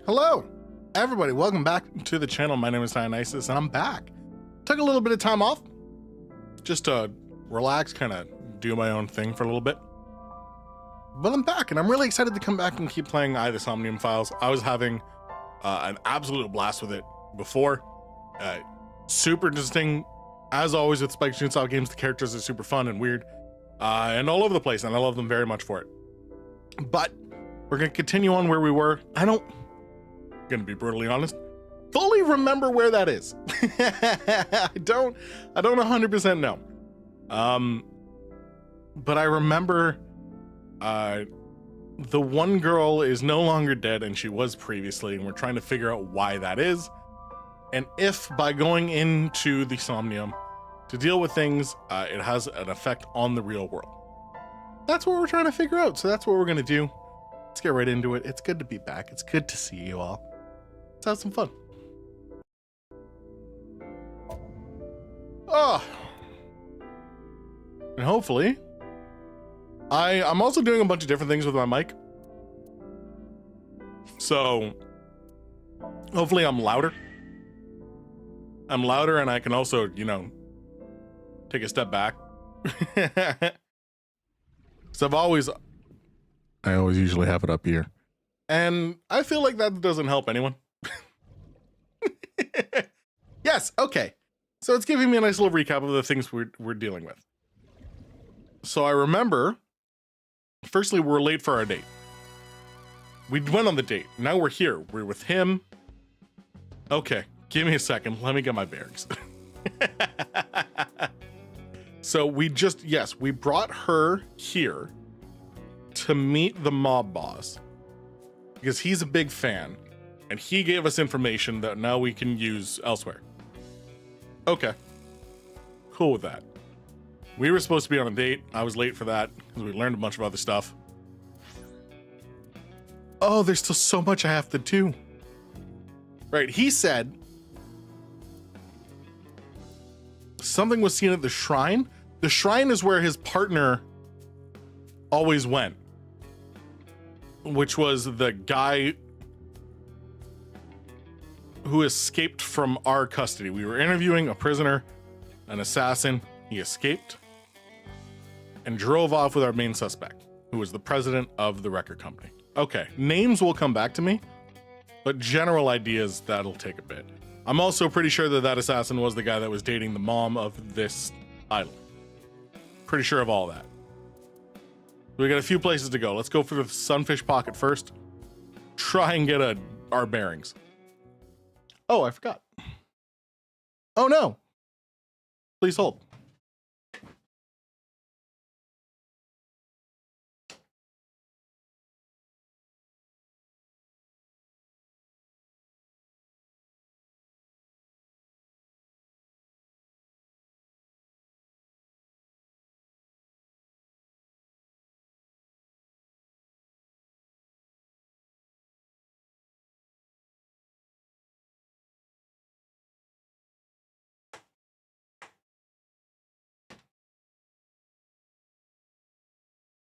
Hello, everybody. Welcome back to the channel. My name is Dionysus, and I'm back. Took a little bit of time off just to relax, kind of do my own thing for a little bit. But I'm back, and I'm really excited to come back and keep playing the Somnium Files. I was having an absolute blast with it before. Super interesting, as always with Spike Chunsoft games. The characters are super fun and weird, and all over the place, and I love them very much for it. But we're gonna continue on where we were. Gonna be brutally honest, fully remember where that is. I don't 100% know. But I remember the one girl is no longer dead, and she was previously, and we're trying to figure out why that is, and if by going into the Somnium to deal with things, it has an effect on the real world. That's what we're trying to figure out, so that's what we're gonna do. Let's get right into it. It's good to be back. It's good to see you all. Let's have some fun. Oh, and hopefully I'm also doing a bunch of different things with my mic, so hopefully I'm louder, and I can also, you know, take a step back. So I always usually have it up here, and I feel like that doesn't help anyone. Yes, okay. So it's giving me a nice little recap of the things we're dealing with. So I remember, firstly, we're late for our date. We went on the date. Now we're here. We're with him. Okay, give me a second. Let me get my bearings. So we brought her here to meet the mob boss because he's a big fan, and he gave us information that now we can use elsewhere. Okay, cool with that. We were supposed to be on a date. I was late for that because we learned a bunch of other stuff. Oh, there's still so much I have to do. Right, he said something was seen at the shrine. The shrine is where his partner always went, which was the guy who escaped from our custody. We were interviewing a prisoner, an assassin. He escaped and drove off with our main suspect, who was the president of the record company. Okay, names will come back to me, but general ideas, that'll take a bit. I'm also pretty sure that assassin was the guy that was dating the mom of this idol. Pretty sure of all that. We got a few places to go. Let's go for the sunfish pocket first. Try and get our bearings. Oh, I forgot. Oh no. Please hold.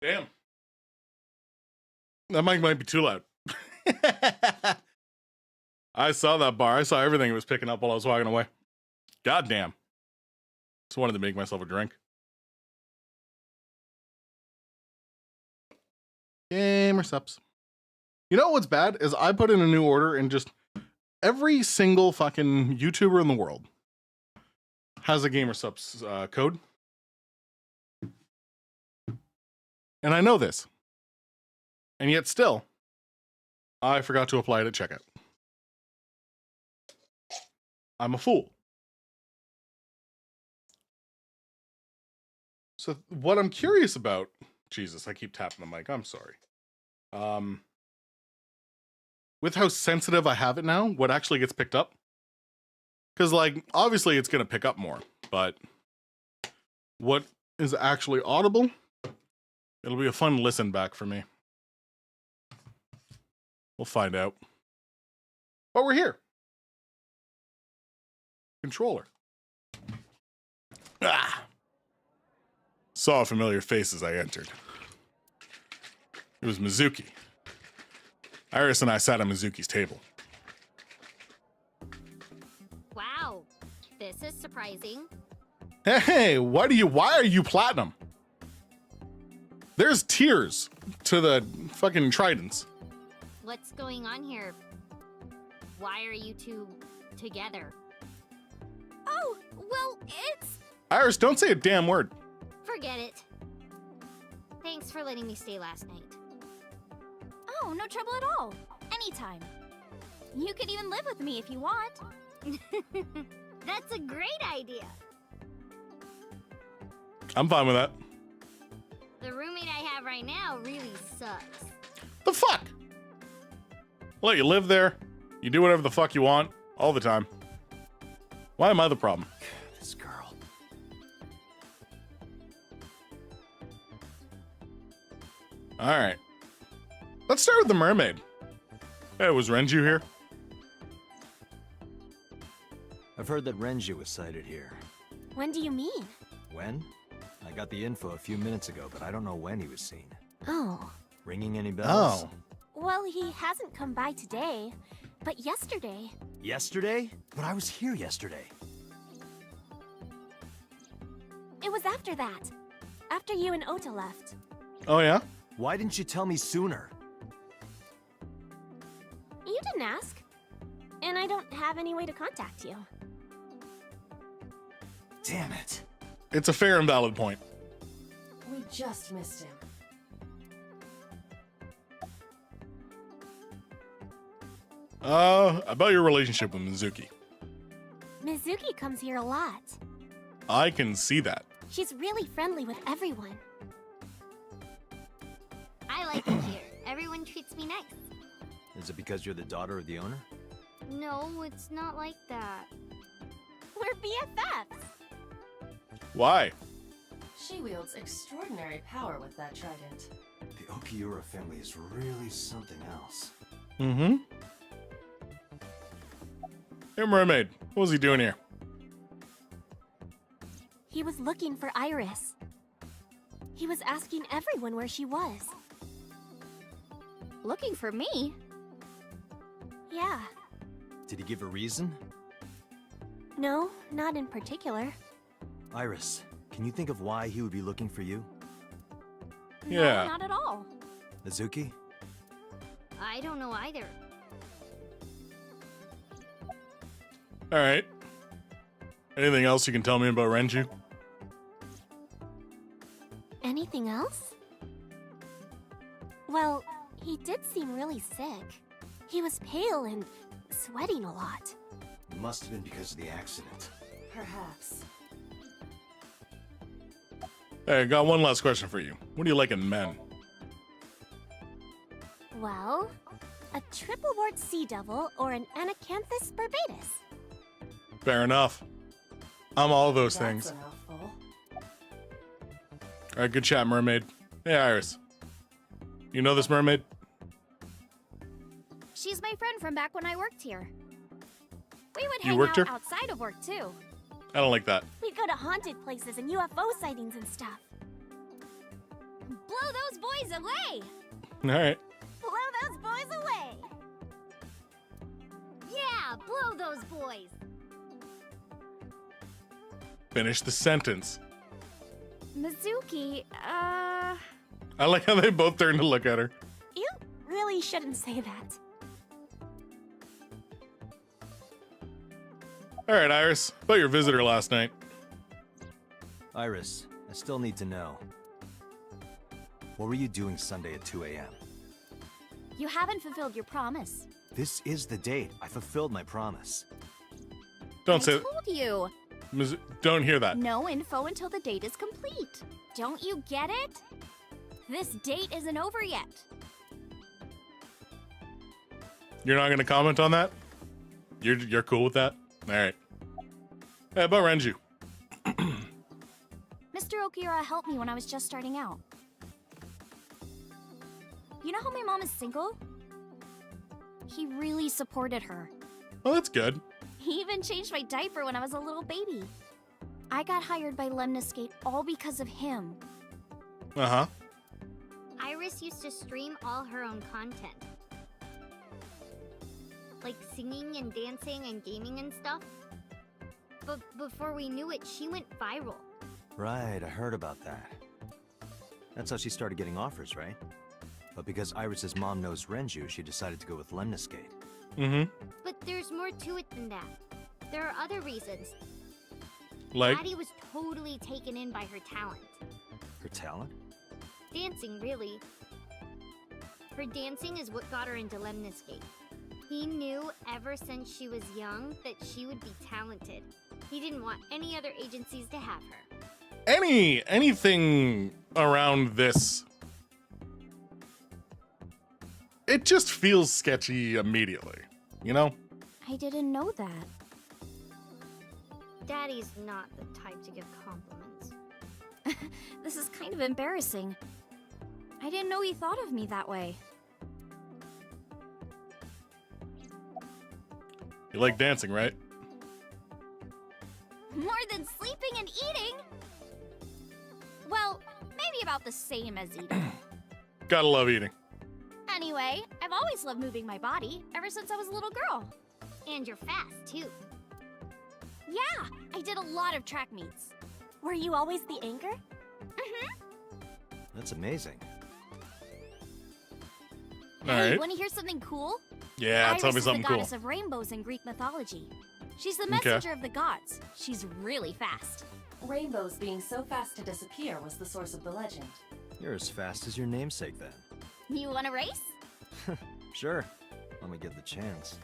Damn. That mic might be too loud. I saw that bar. I saw everything it was picking up while I was walking away. God damn. Just wanted to make myself a drink. Gamer subs. You know what's bad is I put in a new order, and just every single fucking YouTuber in the world has a gamer subs code. And I know this. And yet still, I forgot to apply it at checkout. I'm a fool. So what I'm curious about, Jesus, I keep tapping the mic, I'm sorry. With how sensitive I have it now, what actually gets picked up? Because, like, obviously it's going to pick up more, but what is actually audible? It'll be a fun listen back for me. We'll find out. But we're here. Controller. Ah! Saw a familiar face as I entered. It was Mizuki. Iris and I sat at Mizuki's table. Wow, this is surprising. Hey, why are you platinum? There's tiers to the fucking tridents. What's going on here? Why are you two together? Oh, well, it's... Iris, don't say a damn word. Forget it. Thanks for letting me stay last night. Oh, no trouble at all. Anytime. You could even live with me if you want. That's a great idea. I'm fine with that. The roommate I have right now really sucks. The fuck? Let you live there. You do whatever the fuck you want all the time. Why am I the problem? This girl. All right. Let's start with the mermaid. Hey, was Renju here? I've heard that Renju was sighted here. When do you mean? When? I got the info a few minutes ago, but I don't know when he was seen. Oh. Ringing any bells? Oh. Well, he hasn't come by today, but yesterday... Yesterday? But I was here yesterday. It was after that. After you and Ota left. Oh, yeah? Why didn't you tell me sooner? You didn't ask. And I don't have any way to contact you. Damn it. It's a fair and valid point. We just missed him. About your relationship with Mizuki. Mizuki comes here a lot. I can see that. She's really friendly with everyone. I like it here. Everyone treats me nice. Is it because you're the daughter of the owner? No, it's not like that. We're BFFs. Why? She wields extraordinary power with that trident. The Okiura family is really something else. Mm-hmm. Hey, mermaid. What was he doing here? He was looking for Iris. He was asking everyone where she was. Looking for me? Yeah. Did he give a reason? No, not in particular. Iris, can you think of why he would be looking for you? Yeah. No, not at all. Mizuki? I don't know either. All right. Anything else you can tell me about Renju? Anything else? Well, he did seem really sick. He was pale and sweating a lot. It must have been because of the accident. Perhaps. Hey, I got one last question for you. What do you like in men? Well, a triple wart sea devil or an anacanthus barbatus. Fair enough. I'm all those That's things. a mouthful. All right, good chat, mermaid. Hey, Iris. You know this mermaid? She's my friend from back when I worked here. We would You hang worked out here? outside of work too. I don't like that. We'd go to haunted places and UFO sightings and stuff. Blow those boys away! All right. Blow those boys away! Yeah, blow those boys. Finish the sentence. Mizuki, I like how they both turn to look at her. you really shouldn't say that. All right, Iris. About your visitor last night. Iris, I still need to know. What were you doing Sunday at 2 a.m.? You haven't fulfilled your promise. This is the date. I fulfilled my promise. Don't say. Told you. Don't hear that. No info until the date is complete. Don't you get it? This date isn't over yet. You're not going to comment on that? You're cool with that? All right. Hey, about Renju. Mr. Okiura helped me when I was just starting out. You know how my mom is single? He really supported her. Well, that's good. He even changed my diaper when I was a little baby. I got hired by Lemniscate all because of him. Uh-huh. Iris used to stream all her own content. Like singing and dancing and gaming and stuff. But before we knew it, she went viral. Right, I heard about that. That's how she started getting offers, right? But because Iris's mom knows Renju, she decided to go with Lemniscate. Mm-hmm. But there's more to it than that. There are other reasons. Like, Daddy was totally taken in by her talent. Her talent? Dancing, really. Her dancing is what got her into Lemniscate. He knew ever since she was young that she would be talented. He didn't want any other agencies to have her. anything around this, it just feels sketchy immediately, you know? I didn't know that. Daddy's not the type to give compliments. This is kind of embarrassing. I didn't know he thought of me that way. You like dancing, right? More than sleeping and eating? Well, maybe about the same as eating. Gotta love eating. Anyway, I've always loved moving my body, ever since I was a little girl. And you're fast, too. Yeah, I did a lot of track meets. Were you always the anchor? That's amazing. All Hey, right. want to hear something cool? Yeah, Iris tell me is something the cool. goddess of rainbows in Greek mythology. She's the Okay. messenger of the gods. She's really fast. Rainbows being so fast to disappear was the source of the legend. You're as fast as your namesake then. You want to race? Sure. Let me get the chance.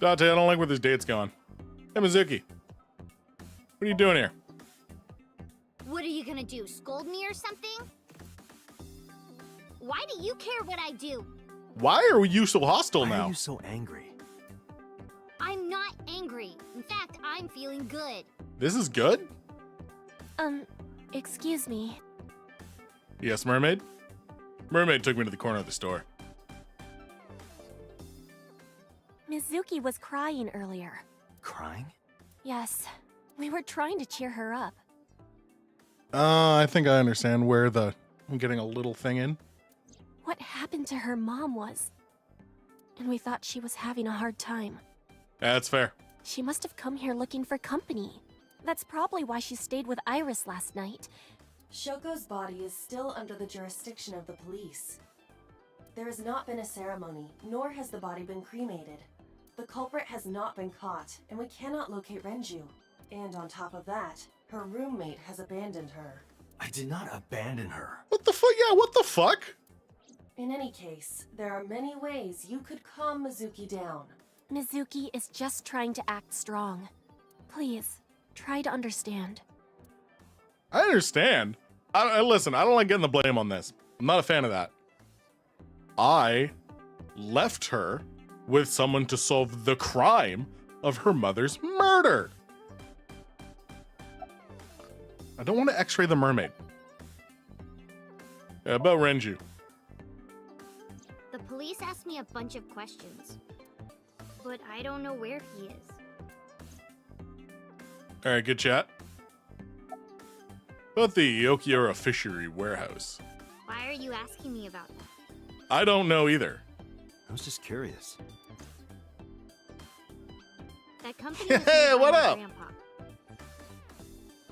Dante, I don't like where this date's going. Hey, Mizuki. What are you doing here? What are you gonna do, scold me or something? Why do you care what I do? Why are you so hostile Why now? are you so angry? I'm not angry. In fact, I'm feeling good. This is good? Excuse me. Yes, Mermaid? Mermaid took me to the corner of the store. Mizuki was crying earlier. Crying? Yes, we were trying to cheer her up. I think I understand where I'm getting a little thing in. What happened to her mom was... And we thought she was having a hard time. That's fair. She must have come here looking for company. That's probably why she stayed with Iris last night. Shoko's body is still under the jurisdiction of the police. There has not been a ceremony, nor has the body been cremated. The culprit has not been caught, and we cannot locate Renju. And on top of that, her roommate has abandoned her. I did not abandon her. What the fuck? Yeah, what the fuck? In any case, there are many ways you could calm Mizuki down. Mizuki is just trying to act strong. Please, try to understand. I understand. Listen, I don't like getting the blame on this. I'm not a fan of that. I left her with someone to solve the crime of her mother's murder. I don't want to x-ray the mermaid. Yeah, about Renju. The police asked me a bunch of questions, but I don't know where he is. All right, good chat. About the Yokiura Fishery Warehouse. Why are you asking me about that? I don't know either. I was just curious. That company Hey, was made by what my up? grandpa.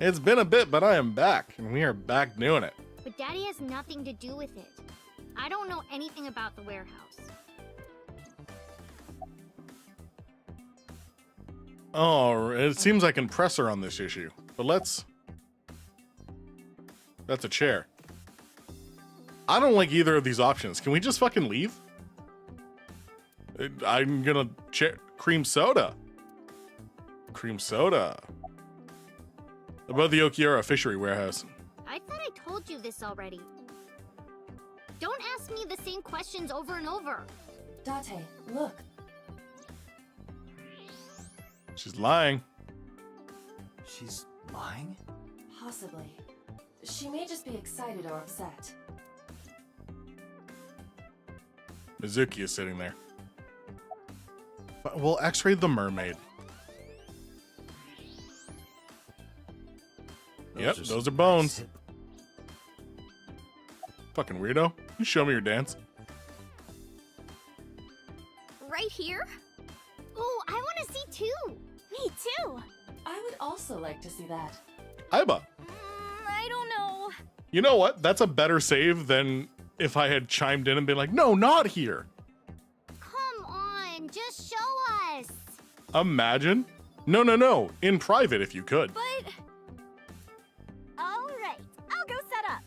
It's been a bit, but I am back, and we are back doing it. But Daddy has nothing to do with it. I don't know anything about the warehouse. Oh, it seems I can press her on this issue, but let's... That's a chair. I don't like either of these options. Can we just fucking leave? I'm gonna cream soda. Cream soda. About the Okiura Fishery Warehouse. I thought I told you this already. Don't ask me the same questions over and over. Date, look. She's lying. She's lying? Possibly. She may just be excited or upset. Mizuki is sitting there. We'll x-ray the mermaid. Yep, are those some are bones. nice Fucking weirdo. You show me your dance. Right here? Oh, I want to see too. Me too! I would also like to see that. Aiba, I don't know. you know what? That's a better save than if I had chimed in and been like, no, not here. Come on, just show us. Imagine. No. In private, if you could. But... Alright, I'll go set up.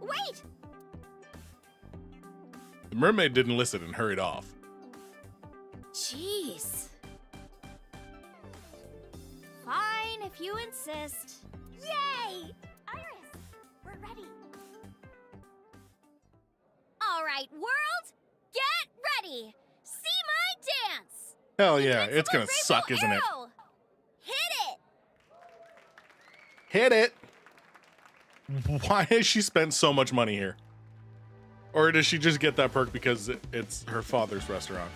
Wait! The mermaid didn't listen and hurried off. Jeez. Fine, if you insist. Yay! Iris, we're ready. Alright, world, get ready. See my dance. Hell yeah, Invincible it's gonna Rainbow suck, isn't it? Arrow. Hit it. Hit it. Why has she spent so much money here? Or does she just get that perk because it's her father's restaurant?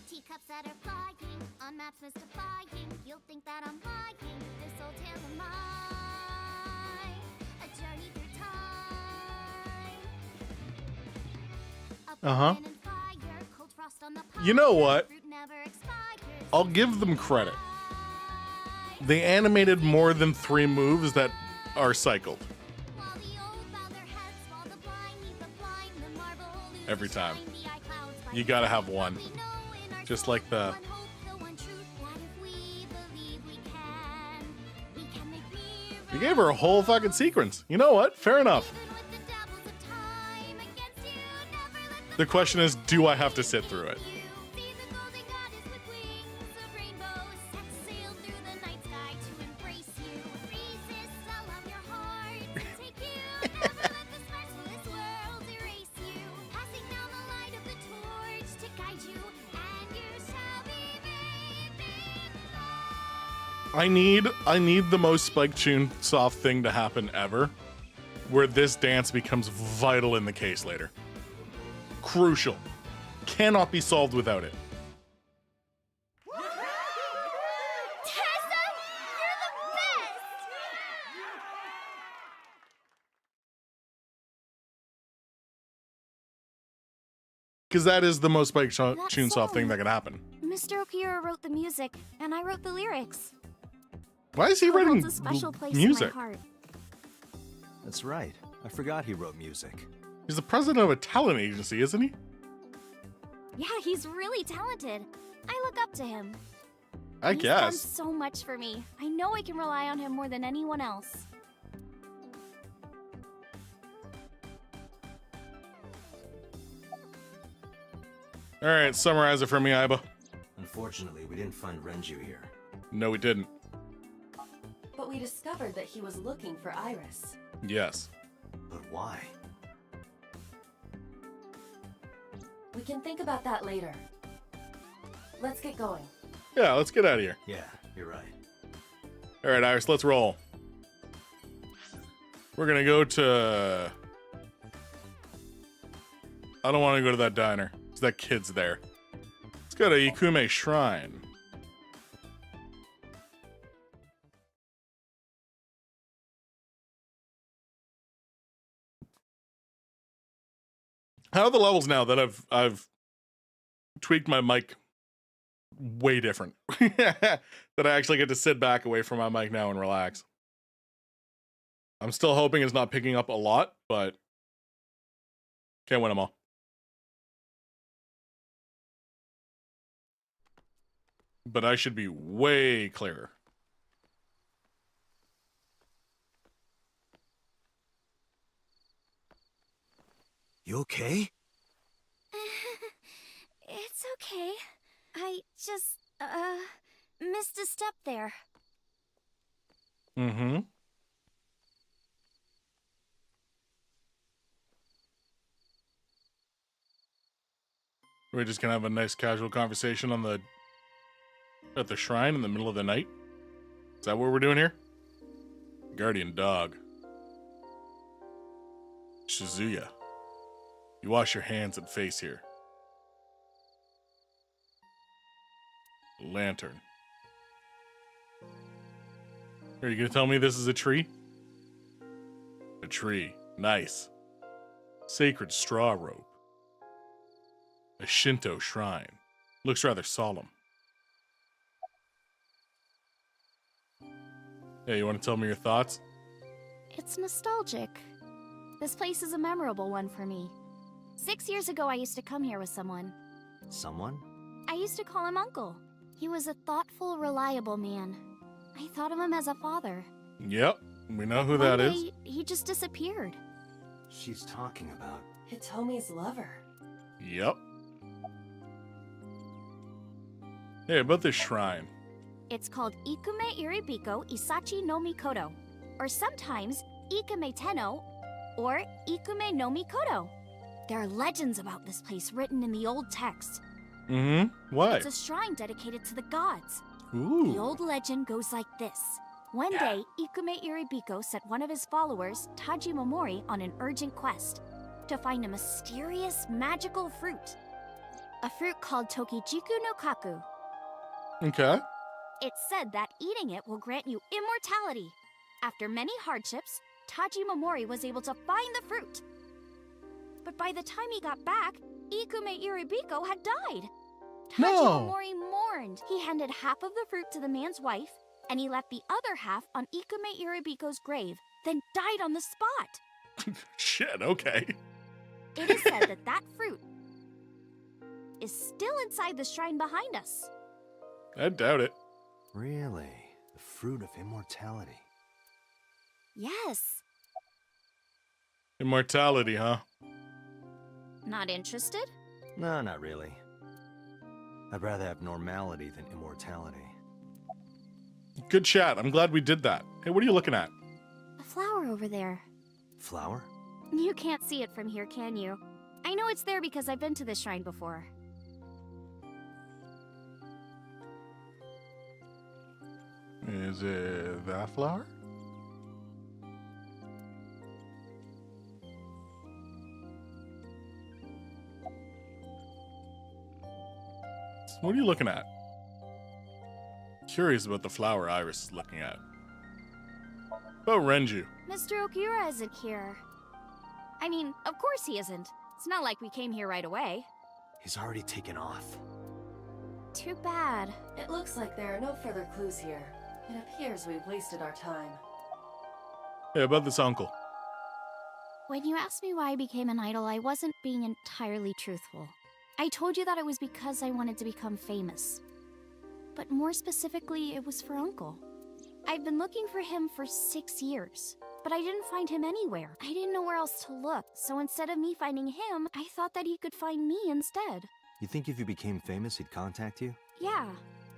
Teacups that are flying, on maps mystifying. You'll think that I'm lying. This old tale of mine, a journey through time. Up Uh-huh. and fire, cold frost on the pine, You know what? fruit never expires. I'll give them credit. They animated more than 3 moves that are cycled. While the old bow their heads, while the blind lead the blind, the marble lose Every its time. shine, the eye clouds by You gotta have the one. we know in our Just like the... one hope, the one truth, that if we believe we can make miracles. You gave her a whole fucking sequence. You know what? Fair enough. Even with the dabbles of time against you, never let The question is, do I have to sit through it? you see the golden goddess with wings of rainbows, set sail through the night sky to embrace you. Resist all of your heart to take you. Never let the sparks of this world erase you. Passing down the light of the torch to guide you, and you shall be made. I need the most Spike Tune soft thing to happen ever, where this dance becomes vital in the case later. Crucial. Cannot be solved without it. Tessa, you're the best! Because that is the most Spike That Tune soft thing song. that could happen. Mr. Okira wrote the music, and I wrote the lyrics. Why is he It writing holds a special place music? in my heart. That's right. I forgot he wrote music. He's the president of a talent agency, isn't he? Yeah, he's really talented. I look up to him. I He's done guess. so much for me. I know I can rely on him more than anyone else. All right, summarize it for me, Aiba. Unfortunately, we didn't find Renju here. No, we didn't. But we discovered that he was looking for Iris. Yes. But why? We can think about that later. Let's get going. Yeah, let's get out of here. Yeah, you're right. All right, Iris, let's roll. We're gonna go to... I don't want to go to that diner, because that kid's there. Let's go to Ikume Shrine. How are the levels now that I've tweaked my mic way different? That I actually get to sit back away from my mic now and relax. I'm still hoping it's not picking up a lot, but can't win them all. But I should be way clearer. You okay? It's okay. I just, missed a step there. Mm-hmm. We're just gonna have a nice casual conversation on at the shrine in the middle of the night? Is that what we're doing here? Guardian dog. Shizuya. You wash your hands and face here. Lantern. Are you gonna tell me this is a tree? A tree. Nice. Sacred straw rope. A Shinto shrine. Looks rather solemn. Hey, you want to tell me your thoughts? It's nostalgic. This place is a memorable one for me. 6 years ago, I used to come here with someone. Someone? I used to call him Uncle. He was a thoughtful, reliable man. I thought of him as a father. Yep, we know who that One is. day, he just disappeared. She's talking about... Hitomi's lover. Yep. Hey, about this shrine. It's called Ikume Iribiko Isachi no Mikoto, or sometimes Ikume Tenno, or Ikume no Mikoto. There are legends about this place written in the old text. Mm-hmm. What? It's a shrine dedicated to the gods. Ooh. The old legend goes like this. One day, Ikume Iribiko sent one of his followers, Taji Momori, on an urgent quest to find a mysterious, magical fruit. A fruit called Tokijiku no Kaku. Okay. It's said that eating it will grant you immortality. After many hardships, Taji Momori was able to find the fruit. But by the time he got back, Ikume Iribiko had died. Taji No. Momori mourned. He handed half of the fruit to the man's wife, and he left the other half on Ikume Iribiko's grave, then died on the spot. Shit, okay. It is said that that fruit is still inside the shrine behind us. I doubt it. Really? The fruit of immortality. Yes. Immortality, huh? Not interested? No, not really. I'd rather have normality than immortality. Good chat. I'm glad we did that. Hey, what are you looking at? A flower over there. Flower? You can't see it from here, can you? I know it's there because I've been to this shrine before. Is it that flower? What are you looking at? Curious about the flower Iris is looking at. About Renju. Mr. Okura isn't here. I mean, of course he isn't. It's not like we came here right away. He's already taken off. Too bad. It looks like there are no further clues here. It appears we've wasted our time. Hey, about this uncle. When you asked me why I became an idol, I wasn't being entirely truthful. I told you that it was because I wanted to become famous. But more specifically, it was for Uncle. I've been looking for him for 6 years, but I didn't find him anywhere. I didn't know where else to look, so instead of me finding him, I thought that he could find me instead. You think if you became famous, he'd contact you? Yeah.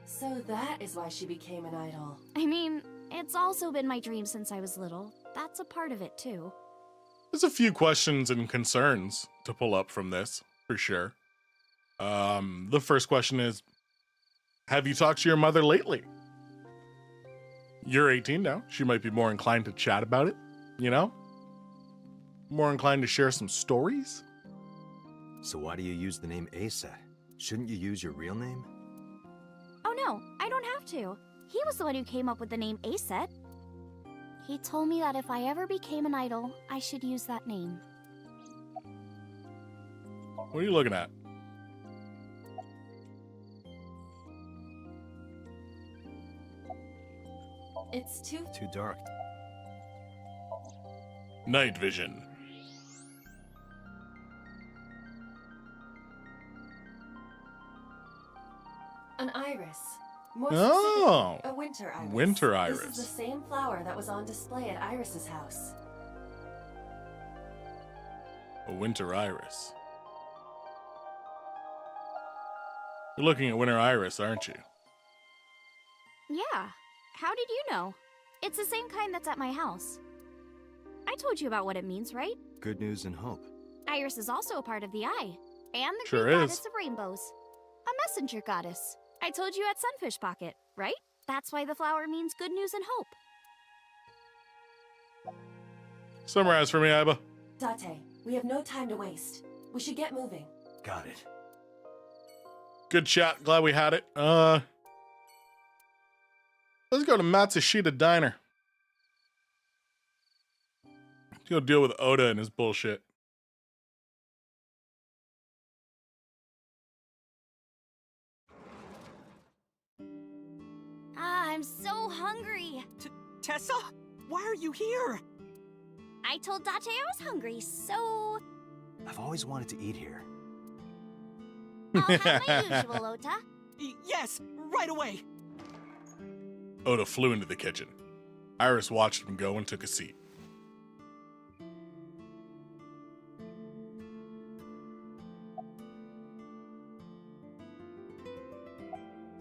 So that is why she became an idol. I mean, it's also been my dream since I was little. That's a part of it, too. There's a few questions and concerns to pull up from this, for sure. The first question is, have you talked to your mother lately? You're 18 now. She might be more inclined to chat about it, you know? More inclined to share some stories? So why do you use the name Aset? Shouldn't you use your real name? Oh no, I don't have to. He was the one who came up with the name Aset. He told me that if I ever became an idol, I should use that name. What are you looking at? It's too... Too dark. Night vision. An iris. More Oh! specific, a winter iris. Winter This iris. is the same flower that was on display at Iris's house. A winter iris. You're looking at winter iris, aren't you? Yeah. How did you know? It's the same kind that's at my house. I told you about what it means, right? Good news and hope. Iris is also a part of the eye. And the Sure Greek is. goddess of rainbows. A messenger goddess. I told you at Sunfish Pocket, right? That's why the flower means good news and hope. Summarize for me, Aiba. Date, we have no time to waste. We should get moving. Got it. Good chat. Glad we had it. Let's go to Matsushita Diner. Go deal with Oda and his bullshit. I'm so hungry. Tessa? Why are you here? I told Date I was hungry, so I've always wanted to eat here. I'll have my usual, Ota. Yes, right away. Oda flew into the kitchen. Iris watched him go and took a seat.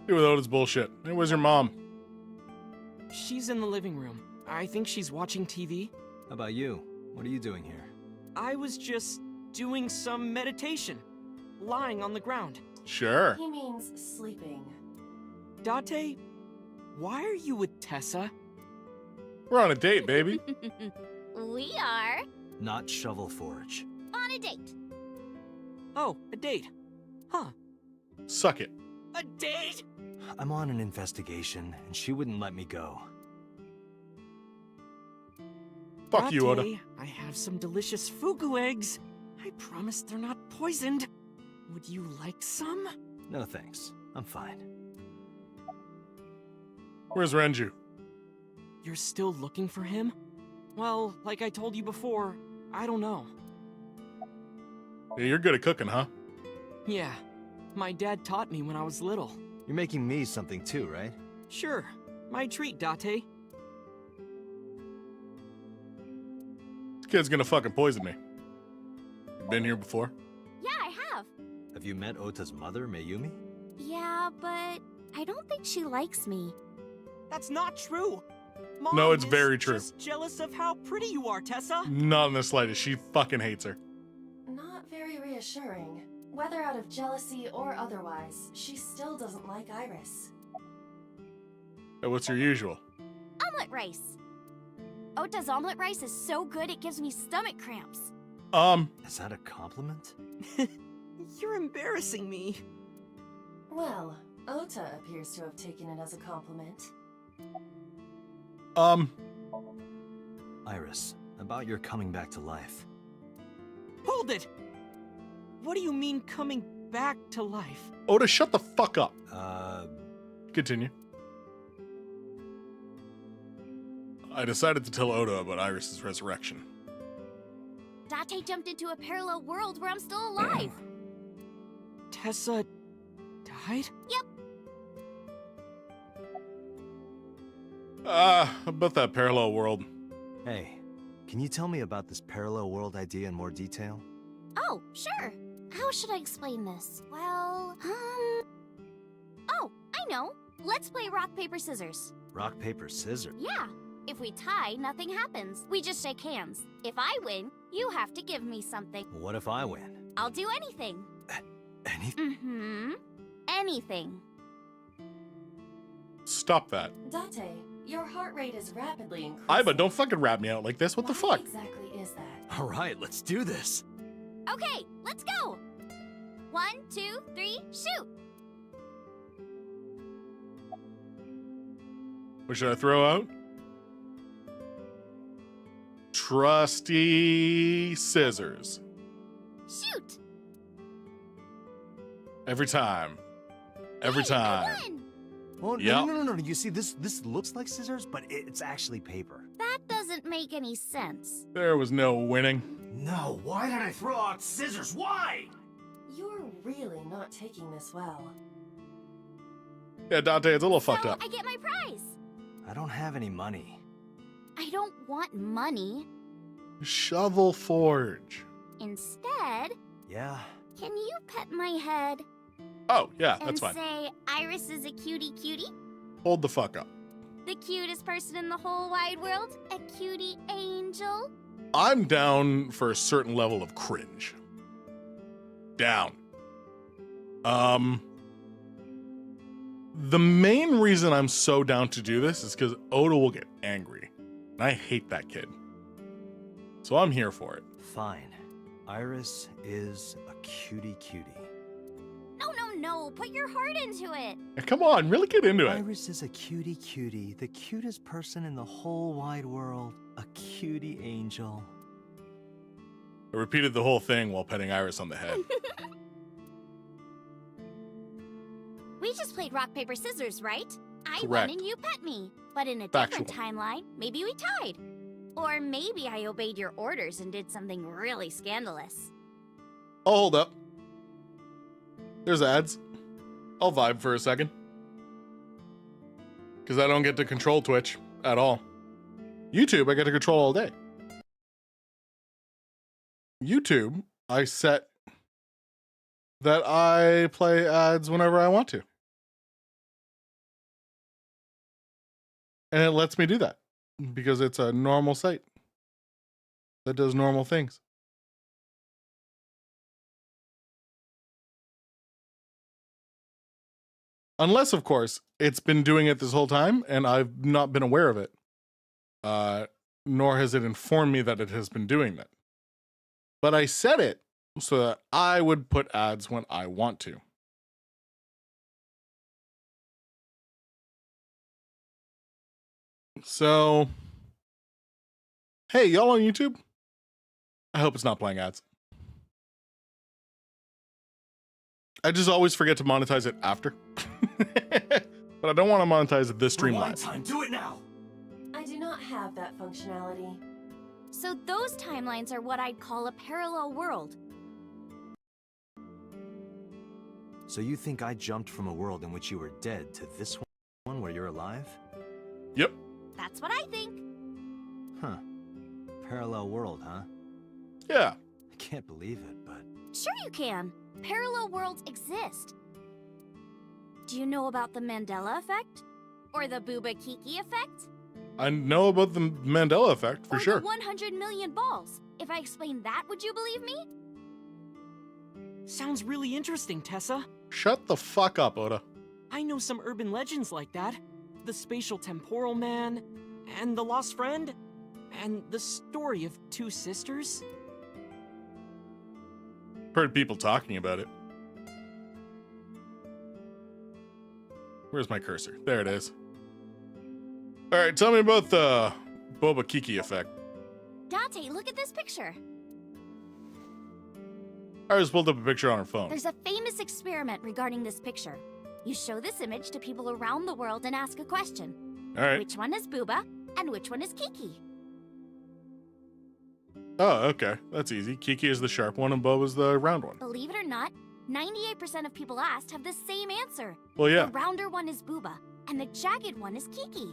Deal with Oda's bullshit. Hey, where's your mom? She's in the living room. I think she's watching TV. How about you? What are you doing here? I was just doing some meditation, lying on the ground. Sure. He means sleeping. Date, why are you with Tessa? We're on a date, baby. We are Not Shovel Forge. on a date. Oh, a date. Huh. Suck it. A date? I'm on an investigation, and she wouldn't let me go. Fuck you, Oda. Date, I have some delicious fugu eggs. I promise they're not poisoned. Would you like some? No thanks. I'm fine. Where's Renju? You're still looking for him? Well, like I told you before, I don't know. Yeah, you're good at cooking, huh? Yeah, my dad taught me when I was little. You're making me something too, right? Sure, my treat, Date. This kid's gonna fucking poison me. You been here before? Yeah, I have. Have you met Ota's mother, Mayumi? Yeah, but I don't think she likes me. That's not true. Mom No, it's is very true. Just jealous of how pretty you are, Tessa. Not in the slightest. She fucking hates her. Not very reassuring. Whether out of jealousy or otherwise, she still doesn't like Iris. Hey, what's your usual? Omelet rice. Ota's omelet rice is so good it gives me stomach cramps. Is that a compliment? You're embarrassing me. Well, Ota appears to have taken it as a compliment. Iris, about your coming back to life. Hold it! What do you mean coming back to life? Oda, shut the fuck up. Continue. I decided to tell Oda about Iris's resurrection. Date jumped into a parallel world where I'm still alive. Tessa died? About that parallel world. Hey, can you tell me about this parallel world idea in more detail? Oh, sure. How should I explain this? Well, oh, I know. Let's play rock, paper, scissors. Rock, paper, scissors. Yeah. If we tie, nothing happens. We just shake hands. If I win, you have to give me something. What if I win? I'll do anything. Anything? Anything. Stop that. Date, your heart rate is rapidly increasing. Aiba, don't fucking rap me out like this. What the Why fuck? exactly is that? All right, let's do this. Okay, let's go. 1, 2, 3, shoot. What should I throw out? Trusty scissors. Shoot. Every time. Every Hey, I time. won. Well, Yep. no. You see, this looks like scissors, but it's actually paper. That doesn't make any sense. There was no winning. No, why did I throw out scissors? Why? You're really not taking this well. Yeah, Dante, it's a little fucked So up. I get my prize. I don't have any money. I don't want money. Shovel Forge. Instead, Yeah, can you pet my head Oh, yeah, and that's fine. say Iris is a cutie? Hold the fuck up. The cutest person in the whole wide world? A cutie angel? I'm down for a certain level of cringe. Down. The main reason I'm so down to do this is because Oda will get angry. And I hate that kid. So I'm here for it. fine. Iris is a cutie. No. Put your heart into it. Come on, really get into it. Iris is a cutie, the cutest person in the whole wide world. A cutie angel. I repeated the whole thing while petting Iris on the head. We just played rock, paper, scissors, right? I won Correct. and you pet me. But in a Factual. different timeline, maybe we tied. Or maybe I obeyed your orders and did something really scandalous. Oh, hold up. There's ads. I'll vibe for a second. Because I don't get to control Twitch at all. YouTube, I get to control all day. YouTube, I set that I play ads whenever I want to. And it lets me do that because it's a normal site that does normal things. Unless, of course, it's been doing it this whole time and I've not been aware of it. Nor has it informed me that it has been doing that. But I set it so that I would put ads when I want to. So, hey, y'all on YouTube? I hope it's not playing ads. I just always forget to monetize it after. But I don't want to monetize this stream live. Time, do it now. I do not have that functionality. So those timelines are what I'd call a parallel world. So you think I jumped from a world in which you were dead to this one where you're alive? Yep. That's what I think. Huh. Parallel world, huh? Yeah. I can't believe it, but... Sure you can. Parallel worlds exist. Do you know about the Mandela effect? Or the Booba Kiki effect? I know about the Mandela effect, for or sure. the 100 million balls. If I explain that, would you believe me? Sounds really interesting, Tessa. Shut the fuck up, Oda. I know some urban legends like that. The spatial temporal man, and the lost friend, and the story of two sisters. Heard people talking about it. Where's my cursor? There it is. All right, tell me about the Boba Kiki effect. Dante, look at this picture. I just pulled up a picture on her phone. There's a famous experiment regarding this picture. You show this image to people around the world and ask a question. All right. Which one is Booba and which one is Kiki? Oh, okay. That's easy. Kiki is the sharp one and Boba's the round one. Believe it or not, 98% of people asked have the same answer. Well, yeah. The rounder one is Booba and the jagged one is Kiki.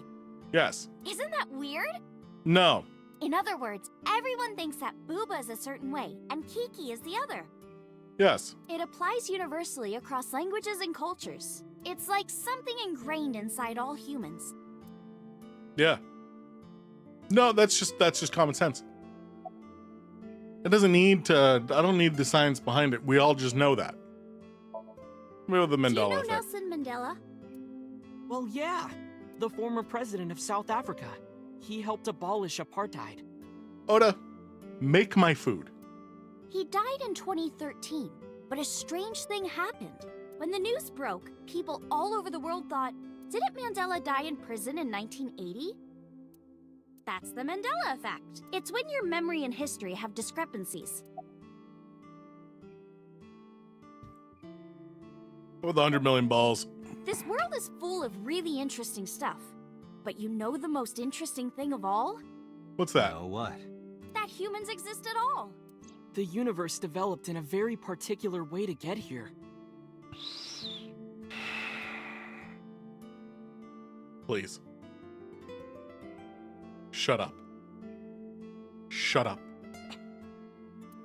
Yes. Isn't that weird? No. In other words, everyone thinks that Booba is a certain way and Kiki is the other. Yes. It applies universally across languages and cultures. It's like something ingrained inside all humans. Yeah. No, that's just common sense. It doesn't need to, I don't need the science behind it. We all just know that. Maybe the Mandela Do you know effect. Nelson Mandela? Well, yeah. The former president of South Africa. He helped abolish apartheid. Oda, make my food. He died in 2013, but a strange thing happened. When the news broke, people all over the world thought, didn't Mandela die in prison in 1980? That's the Mandela effect. It's when your memory and history have discrepancies. With 100 million balls. This world is full of really interesting stuff. But you know the most interesting thing of all? What's that? Oh, what? That humans exist at all. The universe developed in a very particular way to get here. Please. Shut up. Shut up.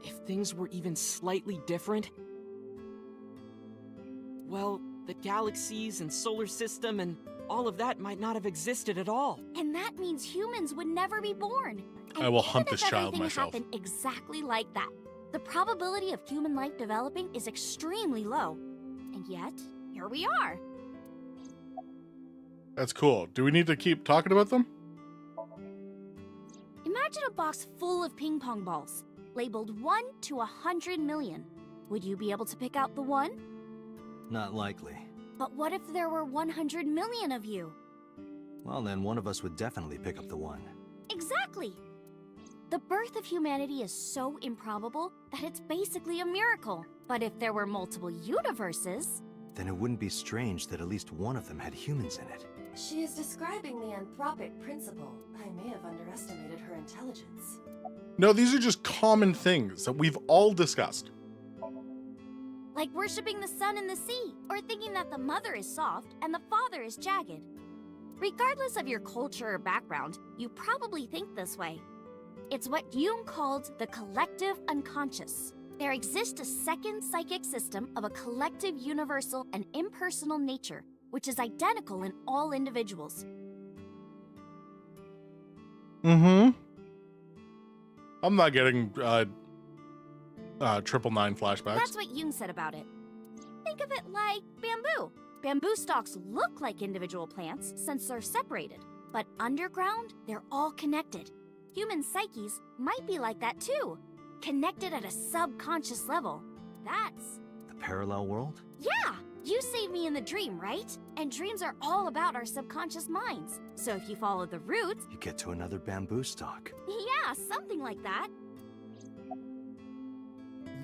If things were even slightly different, well, the galaxies and solar system and all of that might not have existed at all. And that means humans would never be born. And I will even hunt if this child everything myself. happened exactly like that, the probability of human life developing is extremely low. And yet, here we are. That's cool. Do we need to keep talking about them? Imagine a box full of ping pong balls, labeled 1 to 100 million. Would you be able to pick out the one? Not likely. But what if there were 100 million of you? Well, then one of us would definitely pick up the one. Exactly. The birth of humanity is so improbable that it's basically a miracle. But if there were multiple universes... Then it wouldn't be strange that at least one of them had humans in it. She is describing the anthropic principle. I may have underestimated her intelligence. No, these are just common things that we've all discussed. Like worshipping the sun and the sea, or thinking that the mother is soft and the father is jagged. Regardless of your culture or background, you probably think this way. It's what Jung called the collective unconscious. There exists a second psychic system of a collective, universal, and impersonal nature, which is identical in all individuals. Mm-hmm. I'm not getting 999 flashbacks. That's what Jung said about it. Think of it like bamboo. Bamboo stalks look like individual plants since they're separated, but underground, they're all connected. Human psyches might be like that too, connected at a subconscious level. That's... The parallel world? Yeah! You saved me in the dream, right? And dreams are all about our subconscious minds. So if you follow the roots... You get to another bamboo stalk. Yeah, something like that.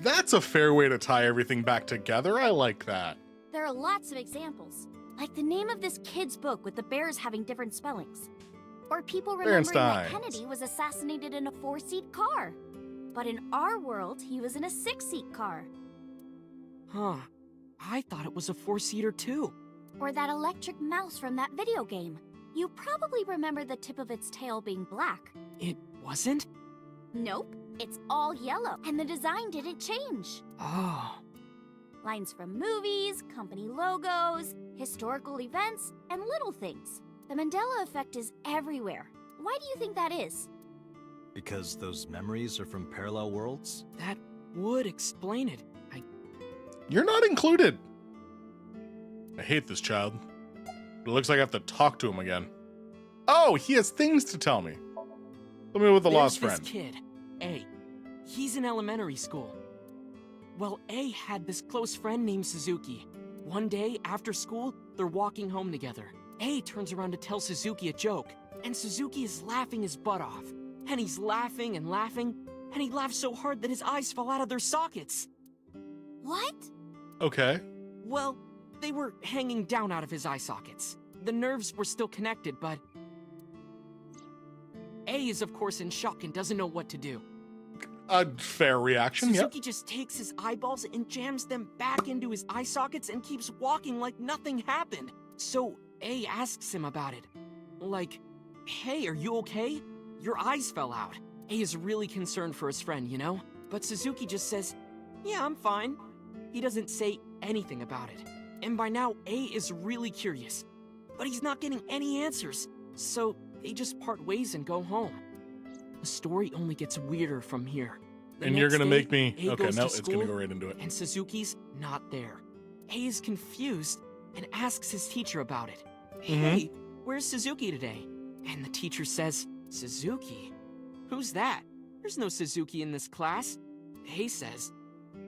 That's a fair way to tie everything back together. I like that. There are lots of examples, like the name of this kid's book with the bears having different spellings. Or people remembering that Berensteins. Kennedy was assassinated in a 4-seat car. But in our world, he was in a 6-seat car. Huh. I thought it was a 4-seater too. Or that electric mouse from that video game. You probably remember the tip of its tail being black. It wasn't? Nope, it's all yellow, and the design didn't change. Oh. Lines from movies, company logos, historical events, and little things. The Mandela effect is everywhere. Why do you think that is? Because those memories are from parallel worlds? That would explain it. You're not included. I hate this child. It looks like I have to talk to him again. Oh, he has things to tell me. Let me with the lost There's friend. this kid, A. He's in elementary school. Well, A had this close friend named Suzuki. One day, after school, they're walking home together. A turns around to tell Suzuki a joke, and Suzuki is laughing his butt off. And he's laughing and laughing, and he laughed so hard that his eyes fell out of their sockets. What? Okay. Well, they were hanging down out of his eye sockets. The nerves were still connected, but... A is, of course, in shock and doesn't know what to do. A fair reaction, yep. Suzuki just takes his eyeballs and jams them back into his eye sockets and keeps walking like nothing happened. So A asks him about it. Like, hey, are you okay? Your eyes fell out. A is really concerned for his friend, you know? But Suzuki just says, yeah, I'm fine. He doesn't say anything about it. And by now, A is really curious. But he's not getting any answers. So they just part ways and go home. The story only gets weirder from here. The And you're next gonna day, make me... A Okay, goes no, to it's gonna school, go right into it. And Suzuki's not there. A is confused and asks his teacher about it. Hey, where's Suzuki today? And the teacher says, Suzuki? Who's that? There's no Suzuki in this class. A says,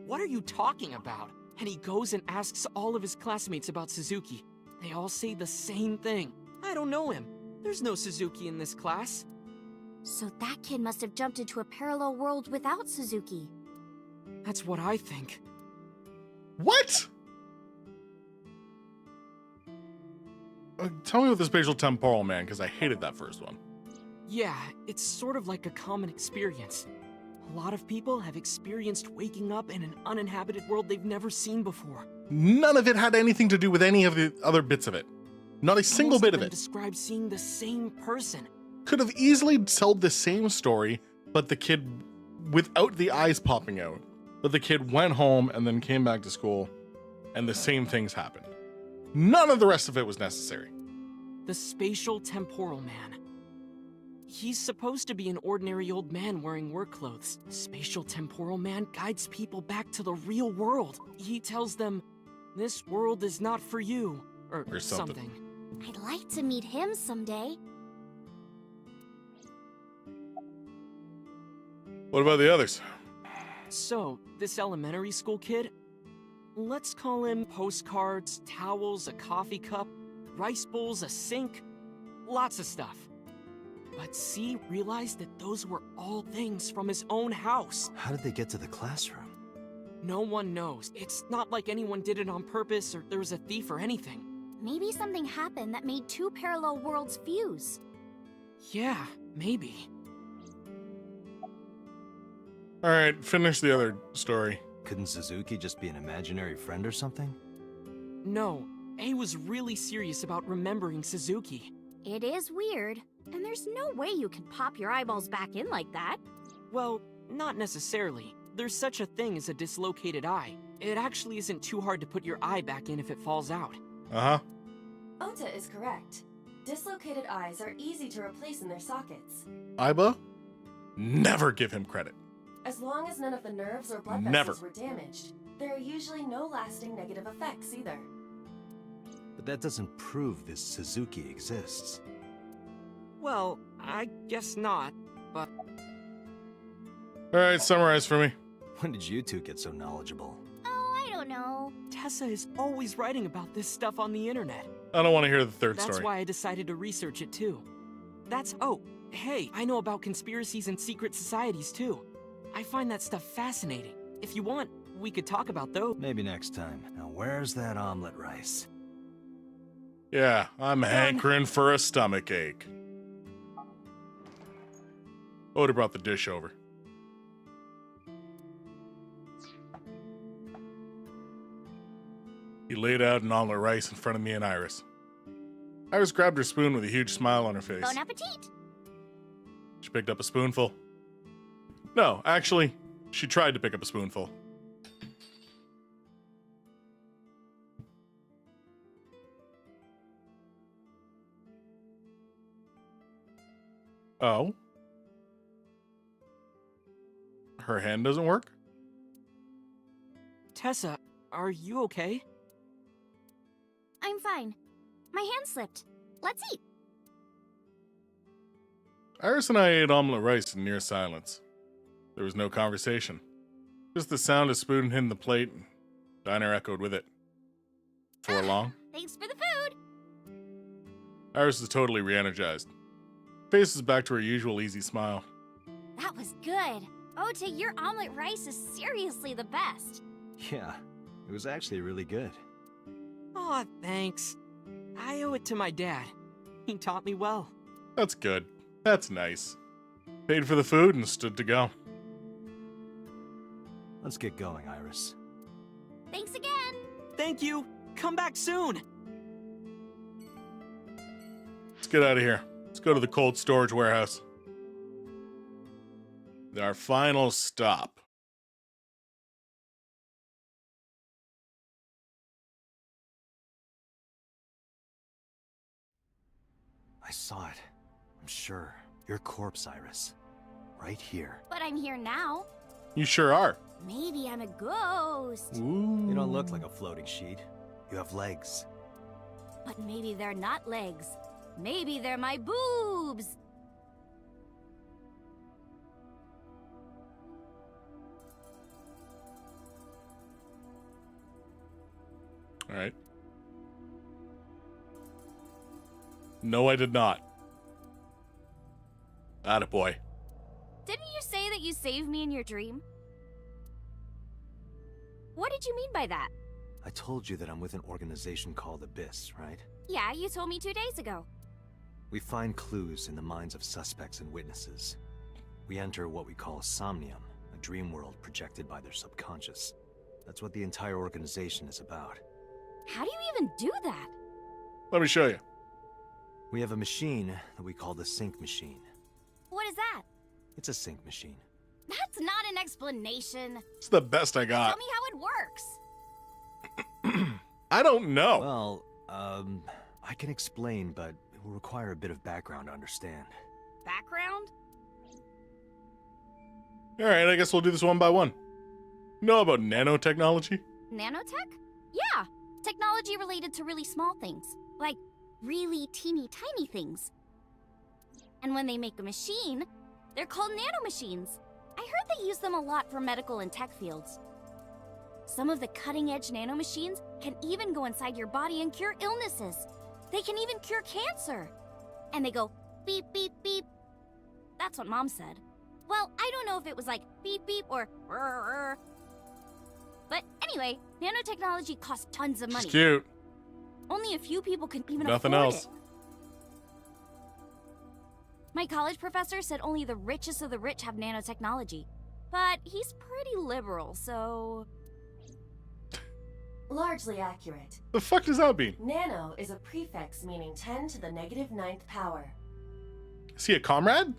what are you talking about? And he goes and asks all of his classmates about Suzuki. They all say the same thing. I don't know him. There's no Suzuki in this class. So that kid must have jumped into a parallel world without Suzuki. That's what I think. What? Tell me about the spatial temporal man, because I hated that first one. Yeah, it's sort of like a common experience. A lot of people have experienced waking up in an uninhabited world they've never seen before. None of it had anything to do with any of the other bits of it. Not a single Most bit of them it. describe seeing the same person. Could have easily told the same story, but the kid without the eyes popping out. But the kid went home and then came back to school, and the same things happened. None of the rest of it was necessary. The spatial temporal man. He's supposed to be an ordinary old man wearing work clothes. The spatial temporal man guides people back to the real world. He tells them, this world is not for you, or something. something. I'd like to meet him someday. What about the others? So, this elementary school kid, let's call him postcards, towels, a coffee cup, rice bowls, a sink, lots of stuff. But C realized that those were all things from his own house. How did they get to the classroom? No one knows. It's not like anyone did it on purpose or there was a thief or anything. Maybe something happened that made two parallel worlds fuse. Yeah, maybe. All right, finish the other story. Couldn't Suzuki just be an imaginary friend or something? No, A was really serious about remembering Suzuki. It is weird, and there's no way you can pop your eyeballs back in like that. Well, not necessarily. There's such a thing as a dislocated eye. It actually isn't too hard to put your eye back in if it falls out. Uh-huh. Ota is correct. Dislocated eyes are easy to replace in their sockets. Iba? Never give him credit. As long as none of the nerves or blood Never. vessels were damaged, there are usually no lasting negative effects either. But that doesn't prove this Suzuki exists. Well, I guess not, but All right, summarize for me. When did you two get so knowledgeable? Oh, I don't know. Tessa is always writing about this stuff on the internet. I don't want to hear the third That's story. why I decided to research it too. Oh, hey, I know about conspiracies and secret societies too. I find that stuff fascinating. If you want, we could talk about those. Maybe next time. Now where's that omelet rice? Yeah, I'm hankering for a stomach ache. Oda brought the dish over. He laid out an omelet rice in front of me and Iris. Iris grabbed her spoon with a huge smile on her face. Bon appetit! She picked up a spoonful. No, actually, she tried to pick up a spoonful. Oh? Her hand doesn't work? Tessa, are you okay? I'm fine. My hand slipped. Let's eat. Iris and I ate omelet rice in near silence. There was no conversation. Just the sound of spoon hitting the plate, and diner echoed with it. For long, Thanks for the food. Iris is totally re-energized. Face is back to her usual easy smile. That was good. Ota, your omelet rice is seriously the best. Yeah, it was actually really good. Aw, thanks. I owe it to my dad. He taught me well. That's good. That's nice. Paid for the food and stood to go. Let's get going, Iris. Thanks again. Thank you. Come back soon. Let's get out of here. Let's go to the cold storage warehouse. Our final stop. I saw it. I'm sure. Your corpse, Iris. Right here. But I'm here now. You sure are. Maybe I'm a ghost. Ooh. You don't look like a floating sheet. You have legs. But maybe they're not legs. Maybe they're my boobs. All right. No, I did not. Attaboy. Didn't you say that you saved me in your dream? What did you mean by that? I told you that I'm with an organization called Abyss, right? Yeah, you told me 2 days ago. We find clues in the minds of suspects and witnesses. We enter what we call Somnium, a dream world projected by their subconscious. That's what the entire organization is about. How do you even do that? Let me show you. We have a machine that we call the sync machine. What is that? It's a sync machine. That's not an explanation. It's the best I got. Tell me how it works. I don't know. Well, I can explain, but it will require a bit of background to understand. Background? All right, I guess we'll do this one by one. Know about nanotechnology? Nanotech? Yeah, technology related to really small things. Like really teeny tiny things. And when they make a machine, they're called nanomachines. I heard they use them a lot for medical and tech fields. Some of the cutting-edge nanomachines can even go inside your body and cure illnesses. They can even cure cancer. And they go beep, beep, beep, That's what Mom said. Well, I don't know if it was like beep beep or rrr. But anyway, nanotechnology costs tons of She's money. cute. Only a few people can even Nothing afford else. it. My college professor said only the richest of the rich have nanotechnology. But he's pretty liberal, so... Largely accurate. The fuck does that mean? Nano is a prefix meaning 10 to the negative 9th power. Is he a comrade?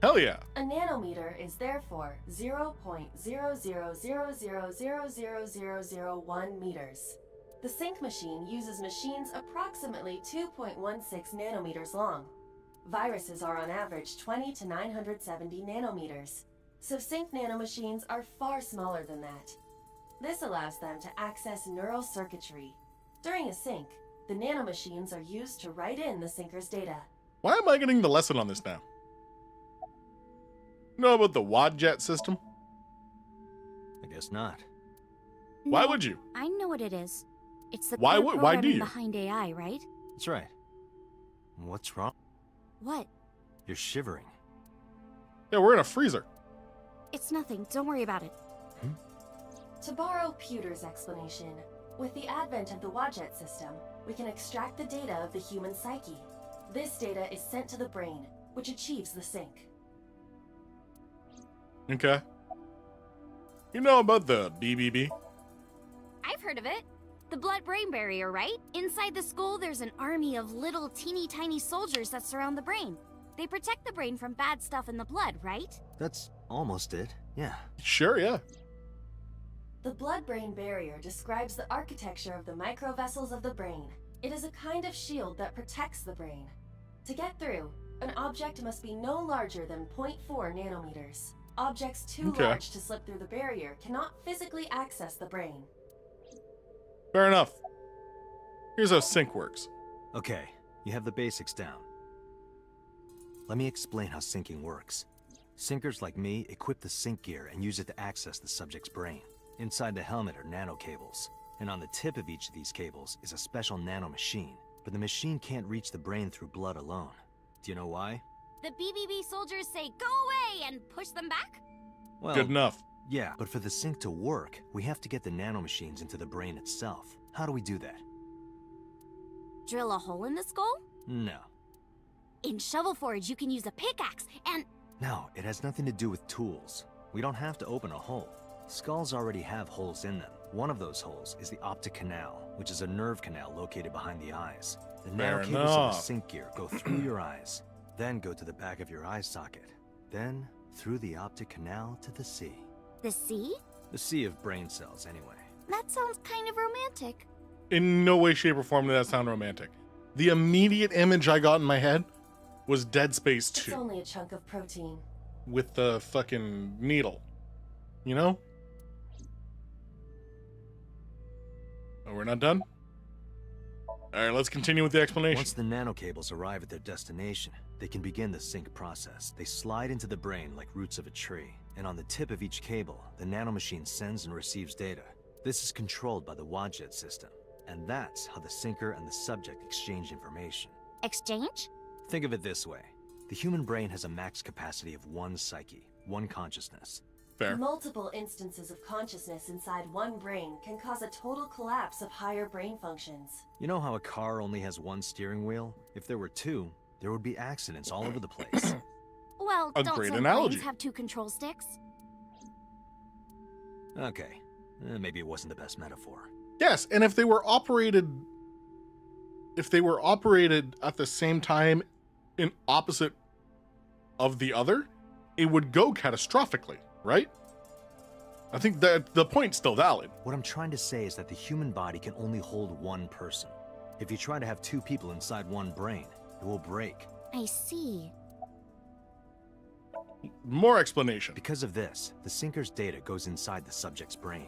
Hell yeah. A nanometer is therefore 0.0000000001 meters. The sync machine uses machines approximately 2.16 nanometers long. Viruses are on average 20 to 970 nanometers, so sync nanomachines are far smaller than that. This allows them to access neural circuitry. During a sync, the nanomachines are used to write in the syncer's data. Why am I getting the lesson on this now? You know about the Wadjet system? I guess not. Why No, would you? I know what it is. It's the Why core would- why do programming you? behind AI, right? That's right. What's wrong? What? You're shivering. Yeah, we're in a freezer. It's nothing. Don't worry about it. To borrow Pewter's explanation, with the advent of the Wadjet system, we can extract the data of the human psyche. This data is sent to the brain, which achieves the sync. Okay. You know about the BBB? I've heard of it. The blood-brain barrier, right? Inside the skull, there's an army of little teeny tiny soldiers that surround the brain. They protect the brain from bad stuff in the blood, right? That's almost it. Yeah. Sure, yeah. The blood-brain barrier describes the architecture of the microvessels of the brain. It is a kind of shield that protects the brain. To get through, an object must be no larger than 0.4 nanometers. Objects too Okay. large to slip through the barrier cannot physically access the brain. Fair enough. Here's how sync works. Okay, you have the basics down. Let me explain how syncing works. Syncers like me equip the sync gear and use it to access the subject's brain. Inside the helmet are nano cables, and on the tip of each of these cables is a special nano machine. But the machine can't reach the brain through blood alone. Do you know why? The BBB soldiers say, go away, and push them back? Well, Good enough. yeah, but for the sync to work, we have to get the nanomachines into the brain itself. How do we do that? Drill a hole in the skull? No. In Shovel Forge, you can use a pickaxe, and... No, it has nothing to do with tools. We don't have to open a hole. Skulls already have holes in them. One of those holes is the optic canal, which is a nerve canal located behind the eyes. The Fair nanocables of the enough. sync gear go through your eyes, then go to the back of your eye socket, then through the optic canal to the sea. The sea? The sea of brain cells, anyway. That sounds kind of romantic. In no way, shape, or form did that sound romantic. The immediate image I got in my head was Dead Space It's 2 only a chunk of protein. with the fucking needle. You know? Oh, we're not done? Alright, let's continue with the explanation. Once the nanocables arrive at their destination, they can begin the sync process. They slide into the brain like roots of a tree, and on the tip of each cable, the nanomachine sends and receives data. This is controlled by the Wadjet system, and that's how the syncer and the subject exchange information. Exchange? Think of it this way. The human brain has a max capacity of one psyche, one consciousness. Fair. Multiple instances of consciousness inside one brain can cause a total collapse of higher brain functions. You know how a car only has one steering wheel? If there were two, there would be accidents all over the place. Well, A don't great some analogy. planes have two control sticks? Okay, maybe it wasn't the best metaphor. Yes, and if they were operated at the same time in opposite of the other, it would go catastrophically, right? I think that the point's still valid. What I'm trying to say is that the human body can only hold one person. If you try to have two people inside one brain, it will break. I see. More explanation. Because of this, the syncer's data goes inside the subject's brain.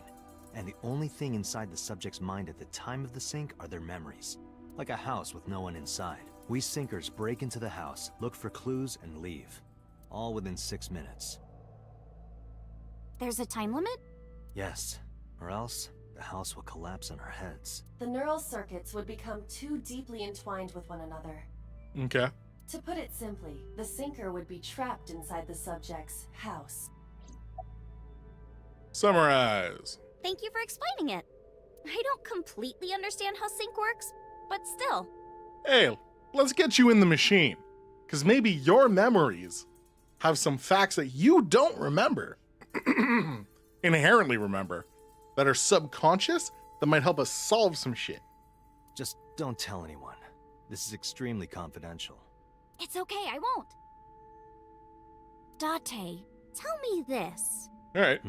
And the only thing inside the subject's mind at the time of the sync are their memories. Like a house with no one inside. We syncers break into the house, look for clues, and leave. All within 6 minutes. There's a time limit? Yes, or else the house will collapse on our heads. The neural circuits would become too deeply entwined with one another. Okay. To put it simply, the sinker would be trapped inside the subject's house. Summarize. Thank you for explaining it. I don't completely understand how sync works, but still. Hey, let's get you in the machine. Because maybe your memories have some facts that you don't remember, inherently remember, that are subconscious that might help us solve some shit. Just don't tell anyone. This is extremely confidential. It's okay, I won't. Date, tell me this. All right.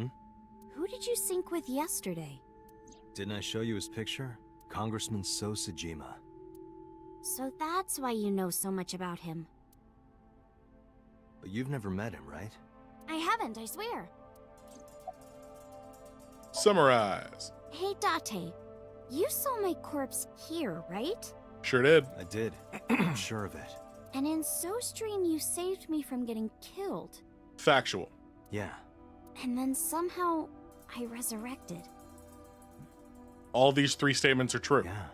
Who did you sync with yesterday? Didn't I show you his picture? Congressman So Sajima. So that's why you know so much about him. But you've never met him, right? I haven't, I swear. Summarize. Hey, Date, you saw my corpse here, right? Sure did. I did. I'm sure of it. And in So's dream, you saved me from getting killed. Factual. Yeah. And then somehow, I resurrected. All these three statements are true. Yeah.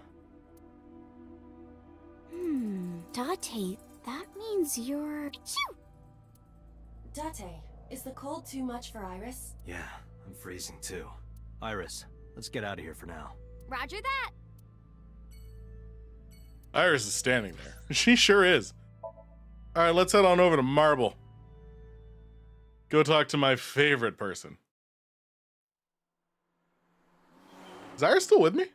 Date, that means you're... Date, is the cold too much for Iris? Yeah, I'm freezing too. Iris, let's get out of here for now. Roger that! Iris is standing there. She sure is. All right, let's head on over to Marble. Go talk to my favorite person. Is Iris still with me?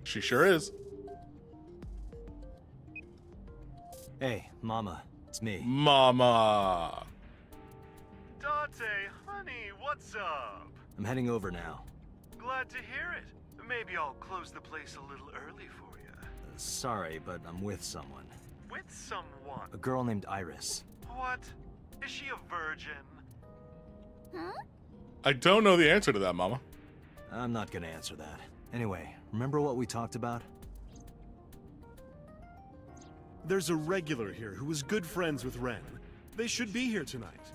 She sure is. Hey, Mama, it's me. Mama. Dante, honey, what's up? I'm heading over now. Glad to hear it. Maybe I'll close the place a little early for you. Sorry, but I'm with someone. With someone? A girl named Iris. What? Is she a virgin? Huh? I don't know the answer to that, Mama. I'm not gonna answer that. Anyway, remember what we talked about? There's a regular here who was good friends with Ren. They should be here tonight.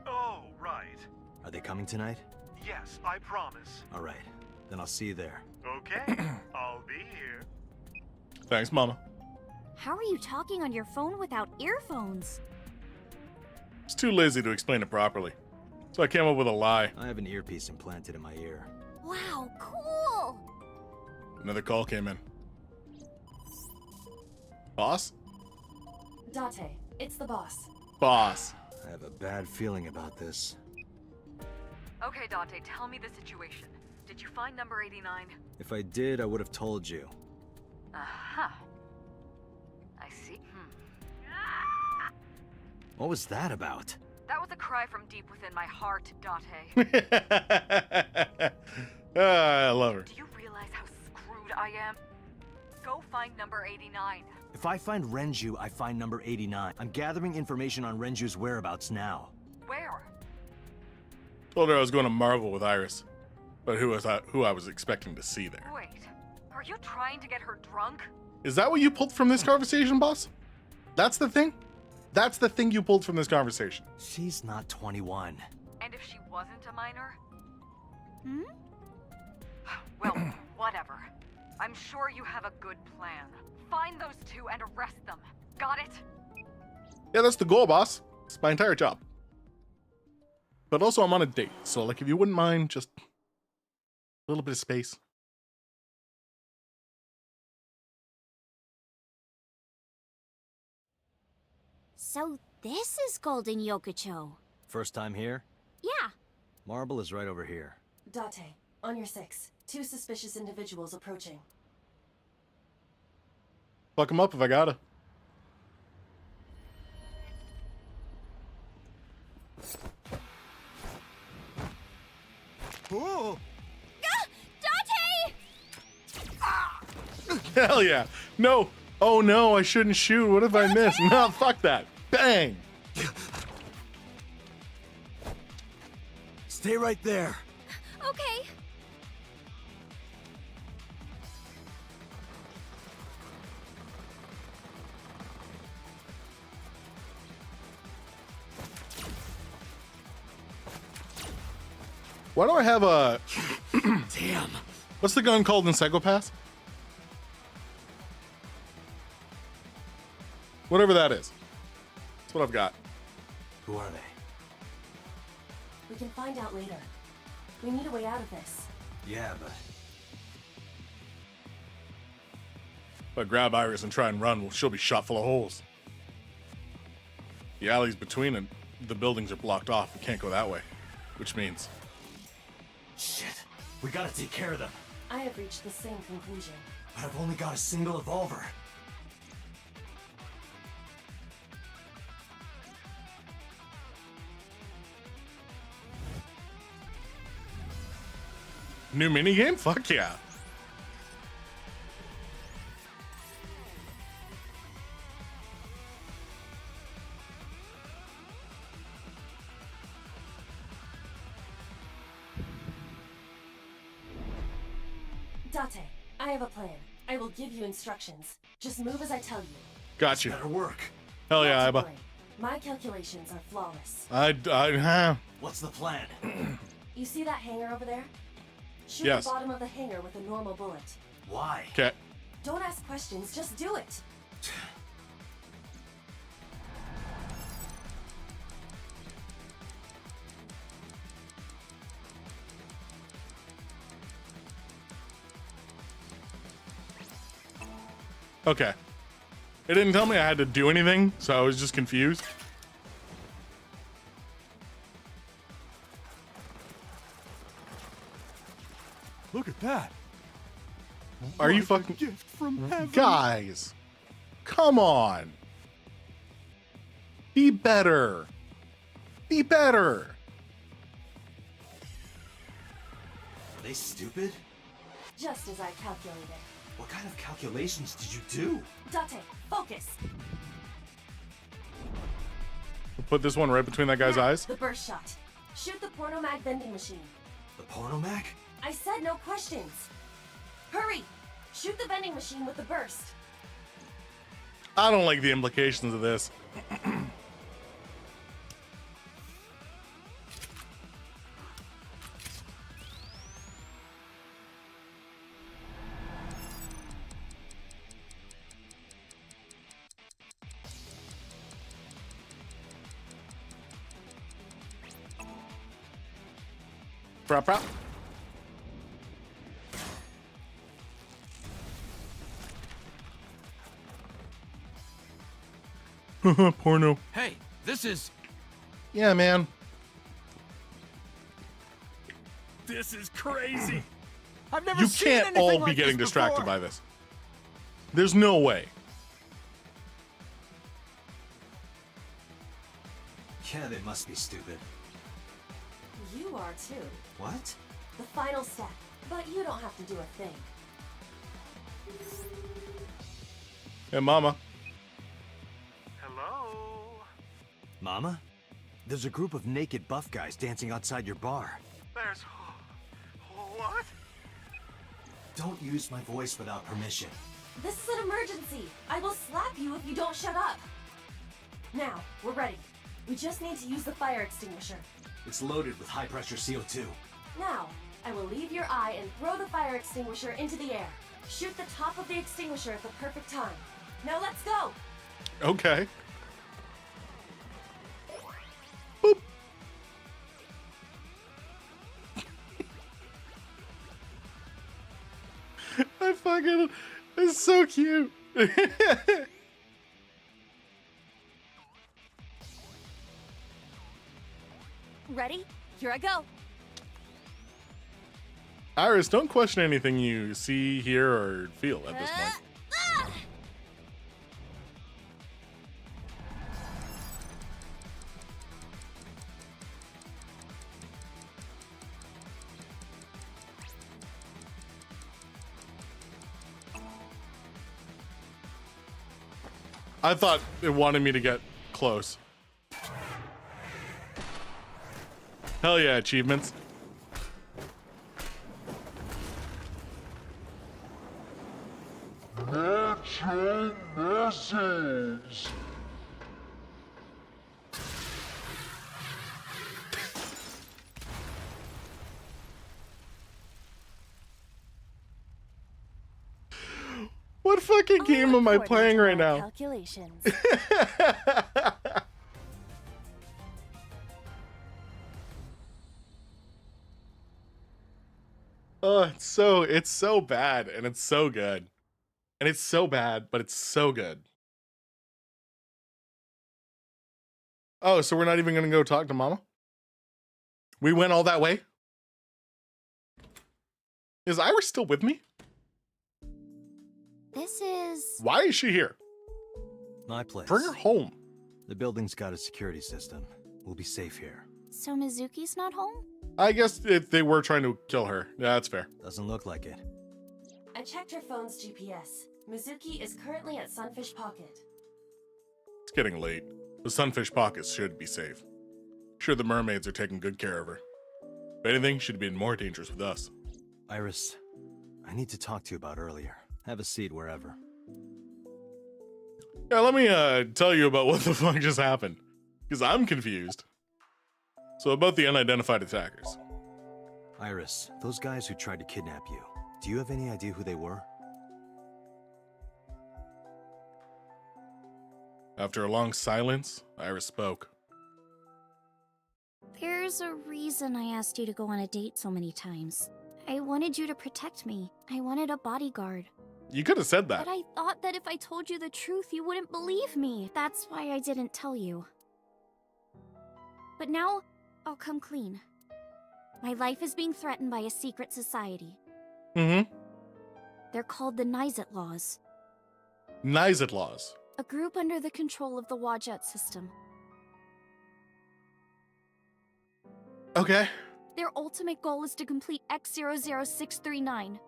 Oh, right. Are they coming tonight? Yes, I promise. All right, then I'll see you there. Okay, I'll be here. Thanks, Mama. How are you talking on your phone without earphones? It's too lazy to explain it properly. So I came up with a lie. I have an earpiece implanted in my ear. Wow, cool! Another call came in. Boss? Date, it's the boss. Boss. I have a bad feeling about this. Okay, Dante, tell me the situation. Did you find number 89? If I did, I would have told you. Aha. I see. What was that about? That was a cry from deep within my heart, Dante. I love her. Do you realize how screwed I am? Go find number 89. If I find Renju, I find number 89. I'm gathering information on Renju's whereabouts now. Where? Told her I was going to Marvel with Iris. But who I was expecting to see there. Wait, are you trying to get her drunk? Is that what you pulled from this conversation, boss? That's the thing? That's the thing you pulled from this conversation. She's not 21. And if she wasn't a minor? Hmm? Well, whatever. I'm sure you have a good plan. Find those two and arrest them. Got it? Yeah, that's the goal, boss. It's my entire job. But also, I'm on a date, so like, if you wouldn't mind, just a little bit of space. So this is Golden Yokocho. First time here? Yeah. Marble is right over here. Date, on your 6. 2 suspicious individuals approaching. Fuck him up if I gotta. Oh! Dante! Hell yeah. No. Oh no, I shouldn't shoot. What if I miss? No, fuck that. Bang. Stay right there. Okay. Why do I have a... Damn. What's the gun called in Psychopaths? Whatever that is. That's what I've got. Who are they? We can find out later. We need a way out of this. Yeah, but If I grab Iris and try and run, well, she'll be shot full of holes. The alleys between and the buildings are blocked off. We can't go that way. Which means... shit. We gotta take care of them. I have reached the same conclusion. But I've only got a single revolver. New minigame? Fuck yeah. Date, I have a plan. I will give you instructions. Just move as I tell you. Got you. Better work. Hell yeah, Not to Iba. worry. My calculations are flawless. What's the plan? You see that hangar over there? Shoot Yes. the bottom of the hangar with a normal bullet. Why? Okay. Don't ask questions, just do it. Okay. It didn't tell me I had to do anything, so I was just confused. Look at that. Are you What a fucking... gift from heaven. Guys. Come on. Be better. Be better. Are they stupid? Just as I calculated. What kind of calculations did you do? Date, focus. Put this one right between that guy's Now, eyes. The burst shot. Shoot the porno mag vending machine. The pornomac? I said no questions. Hurry! Shoot the vending machine with the burst. I don't like the implications of this. Prop, prop. Porno. Hey, this is... Yeah, man. This is crazy. I've never You seen can't anything all be like getting this distracted before. by this. There's no way. Yeah, they must be stupid. You are too. What? The final step. But you don't have to do a thing. Hey, mama. Hello? Mama? There's a group of naked buff guys dancing outside your bar. There's... What? Don't use my voice without permission. This is an emergency. I will slap you if you don't shut up. Now, we're ready. We just need to use the fire extinguisher. It's loaded with high-pressure CO2. Now, I will leave your eye and throw the fire extinguisher into the air. Shoot the top of the extinguisher at the perfect time. Now let's go! Okay. Boop. I fucking... It's so cute. Ready? Here I go. Iris, don't question anything you see, hear, or feel at this point. I thought it wanted me to get close. Hell yeah, achievements. Natural message. What fucking game am I playing right now? Calculations. Oh, it's so bad and it's so good. And it's so bad, but it's so good. Oh, so we're not even gonna go talk to Mama? We went all that way? Is Iris still with me? This is... Why is she here? My place. Bring her home. The building's got a security system. We'll be safe here. So Mizuki's not home? I guess if they were trying to kill her. Yeah, that's fair. Doesn't look like it. I checked her phone's GPS. Mizuki is currently at Sunfish Pocket. It's getting late. The Sunfish Pockets should be safe. Sure, the mermaids are taking good care of her. If anything, she'd be more dangerous with us. Iris, I need to talk to you about earlier. Have a seat wherever. Yeah, let me tell you about what the fuck just happened. Because I'm confused. So about the unidentified attackers. Iris, those guys who tried to kidnap you, do you have any idea who they were? After a long silence, Iris spoke. There's a reason I asked you to go on a date so many times. I wanted you to protect me. I wanted a bodyguard. You could have said that. But I thought that if I told you the truth, you wouldn't believe me. That's why I didn't tell you. But now, I'll come clean. My life is being threatened by a secret society. Mm-hmm. They're called the Nizet Laws. Nizet Laws. A group under the control of the Wadjet system. Okay. Their ultimate goal is to complete X00639.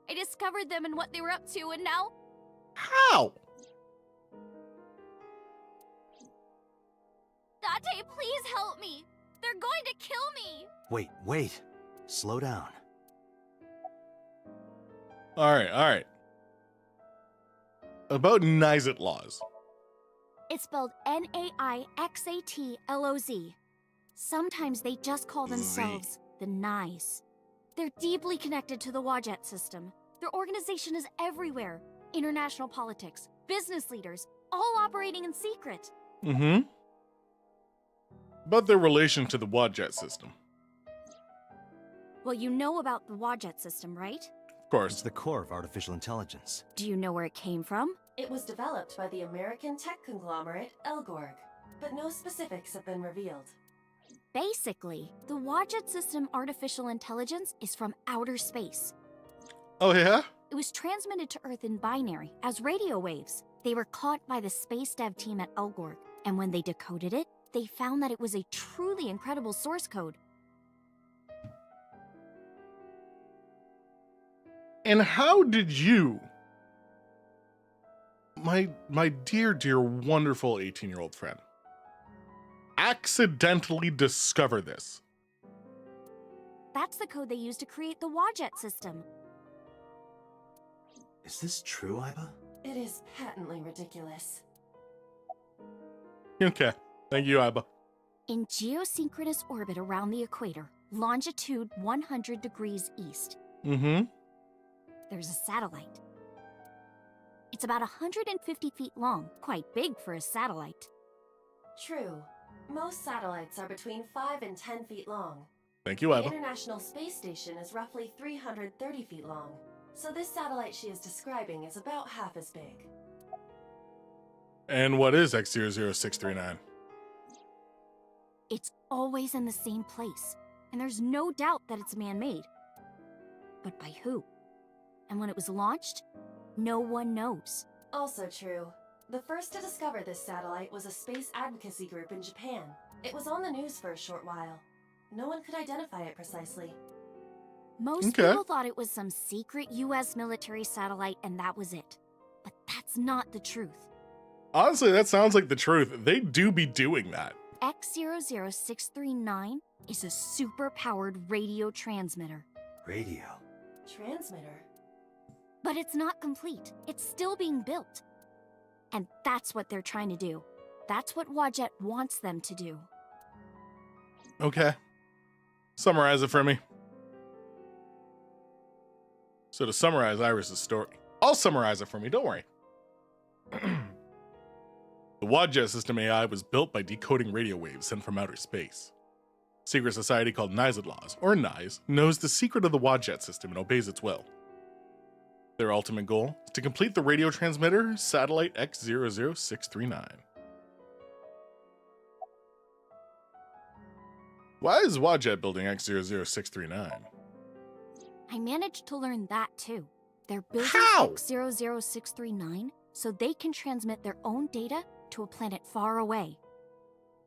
I discovered them and what they were up to, and now... How? Date, please help me! They're going to kill me! Wait. Slow down. Alright. About Nizet Laws. It's spelled Naixatloz. Sometimes they just call themselves the Nice. They're deeply connected to the Wadjet system. Their organization is everywhere. International politics, business leaders, all operating in secret. Mm-hmm. About their relation to the Wadjet system. Well, you know about the Wadjet system, right? Of course. It's the core of artificial intelligence. Do you know where it came from? It was developed by the American tech conglomerate Elgorg, but no specifics have been revealed. Basically, the Wadjet system artificial intelligence is from outer space. Oh, yeah? It was transmitted to Earth in binary, as radio waves. They were caught by the space dev team at Elgorg, and when they decoded it, they found that it was a truly incredible source code. And how did you, my dear, wonderful 18-year-old friend, accidentally discover this? That's the code they used to create the Wadjet system. Is this true, Iba? It is patently ridiculous. Okay. Thank you, Iba. In geosynchronous orbit around the equator, longitude 100 degrees east, Mm-hmm. there's a satellite. It's about 150 feet long, quite big for a satellite. True. Most satellites are between 5 and 10 feet long. Thank you, The Iba. International Space Station is roughly 330 feet long. So this satellite she is describing is about half as big. And what is X00639? It's always in the same place, and there's no doubt that it's man-made. But by who? And when it was launched, no one knows. Also true. The first to discover this satellite was a space advocacy group in Japan. It was on the news for a short while. No one could identify it precisely. Most people thought it was some secret US military satellite and that was it. But that's not the truth. Honestly, that sounds like the truth. They do be doing that. X00639 is a super-powered radio transmitter. Radio? Transmitter? But it's not complete. It's still being built. And that's what they're trying to do. That's what Wadjet wants them to do. Okay. Summarize it for me. So to summarize Iris' story, I'll summarize it for me, don't worry. The Wadjet system AI was built by decoding radio waves sent from outer space. A secret society called Laws, or NISE, knows the secret of the Wadjet system and obeys its will. Their ultimate goal is to complete the radio transmitter satellite X00639. Why is Wadjet building X00639? I managed to learn that too. They're building How? X00639 so they can transmit their own data to a planet far away.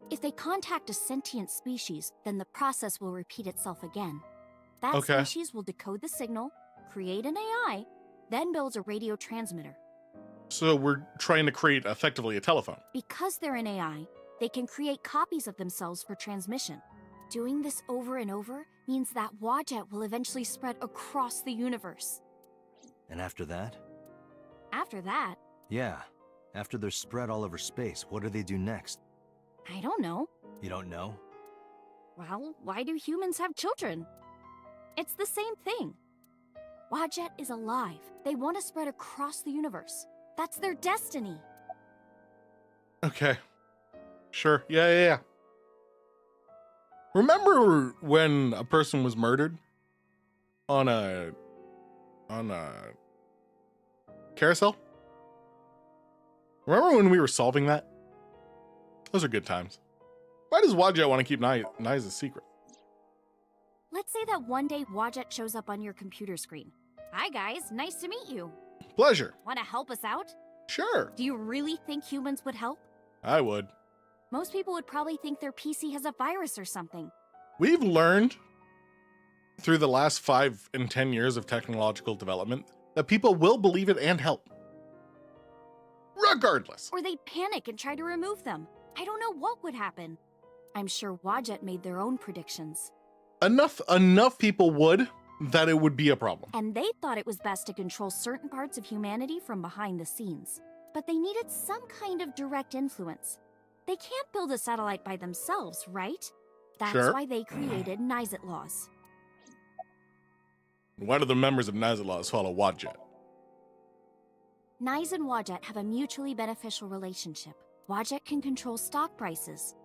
If they contact a sentient species, then the process will repeat itself again. That Okay. species will decode the signal, create an AI, then builds a radio transmitter. So we're trying to create effectively a telephone. Because they're an AI, they can create copies of themselves for transmission. Doing this over and over means that Wadjet will eventually spread across the universe. And after that? After that, Yeah. After they're spread all over space, what do they do next? I don't know. You don't know? Well, why do humans have children? It's the same thing. Wadjet is alive. They want to spread across the universe. That's their destiny. Okay. Sure. Yeah. Remember when a person was murdered on a carousel? Remember when we were solving that? Those are good times. Why does Wadjet want to keep Nyes a secret? Let's say that one day Wadjet shows up on your computer screen. Hi guys, nice to meet you. Pleasure. Want to help us out? Sure. Do you really think humans would help? I would. Most people would probably think their PC has a virus or something. We've learned through the last 5 and 10 years of technological development that people will believe it and help. Regardless. Or they'd panic and try to remove them. I don't know what would happen. I'm sure Wadjet made their own predictions. Enough people would that it would be a problem. And they thought it was best to control certain parts of humanity from behind the scenes. But they needed some kind of direct influence. They can't build a satellite by themselves, right? That's Sure. why they created Laws. Why do the members of Laws follow Wadjet? Nyes and Wadjet have a mutually beneficial relationship. Wadjet can control stock prices.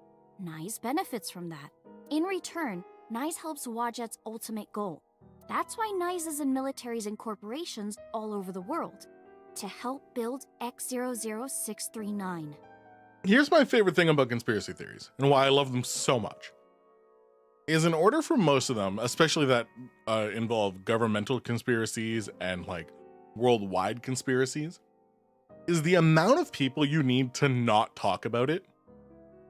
Nyes benefits from that. In return, Nyes helps Wadjet's ultimate goal. That's why Nyes is in militaries and corporations all over the world. To help build X00639. Here's my favorite thing about conspiracy theories, and why I love them so much. Is in order for most of them, especially that involve governmental conspiracies and like worldwide conspiracies, is the amount of people you need to not talk about it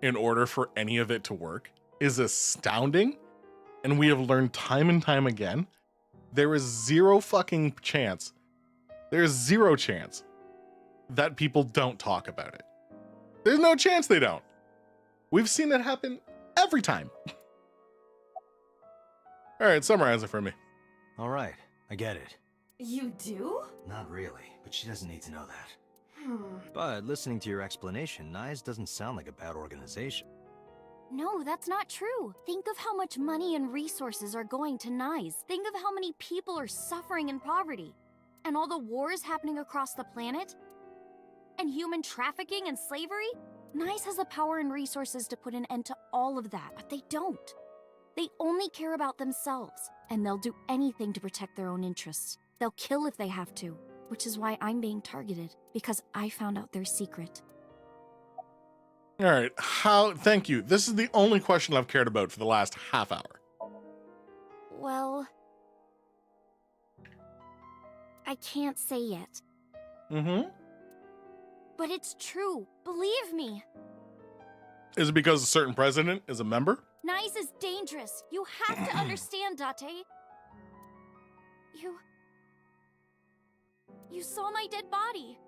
in order for any of it to work is astounding. And we have learned time and time again, there is zero chance that people don't talk about it. There's no chance they don't. We've seen it happen every time. All right, summarize it for me. All right, I get it. You do? Not really, but she doesn't need to know that. But listening to your explanation, Nyes doesn't sound like a bad organization. No, that's not true. Think of how much money and resources are going to Nyes. Think of how many people are suffering in poverty. And all the wars happening across the planet. And human trafficking and slavery. Nyes has the power and resources to put an end to all of that, but they don't. They only care about themselves, and they'll do anything to protect their own interests. They'll kill if they have to, which is why I'm being targeted, because I found out their secret. All right, thank you. This is the only question I've cared about for the last half hour. Well, I can't say yet. Mm-hmm. But it's true. Believe me. Is it because a certain president is a member? Nyes is dangerous. You have to understand, Date. You saw my dead body.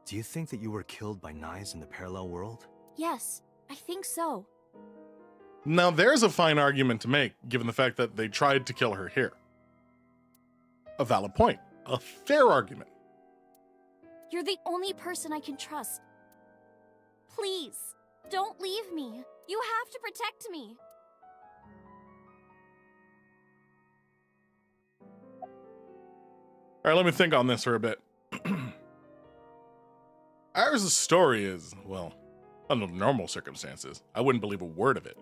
Do you think that you were killed by Nyes in the parallel world? Yes, I think so. Now there's a fine argument to make, given the fact that they tried to kill her here. A valid point. A fair argument. You're the only person I can trust. Please, don't leave me. You have to protect me. right, let me think on this for a bit. Iris' story is, well, under normal circumstances, I wouldn't believe a word of it.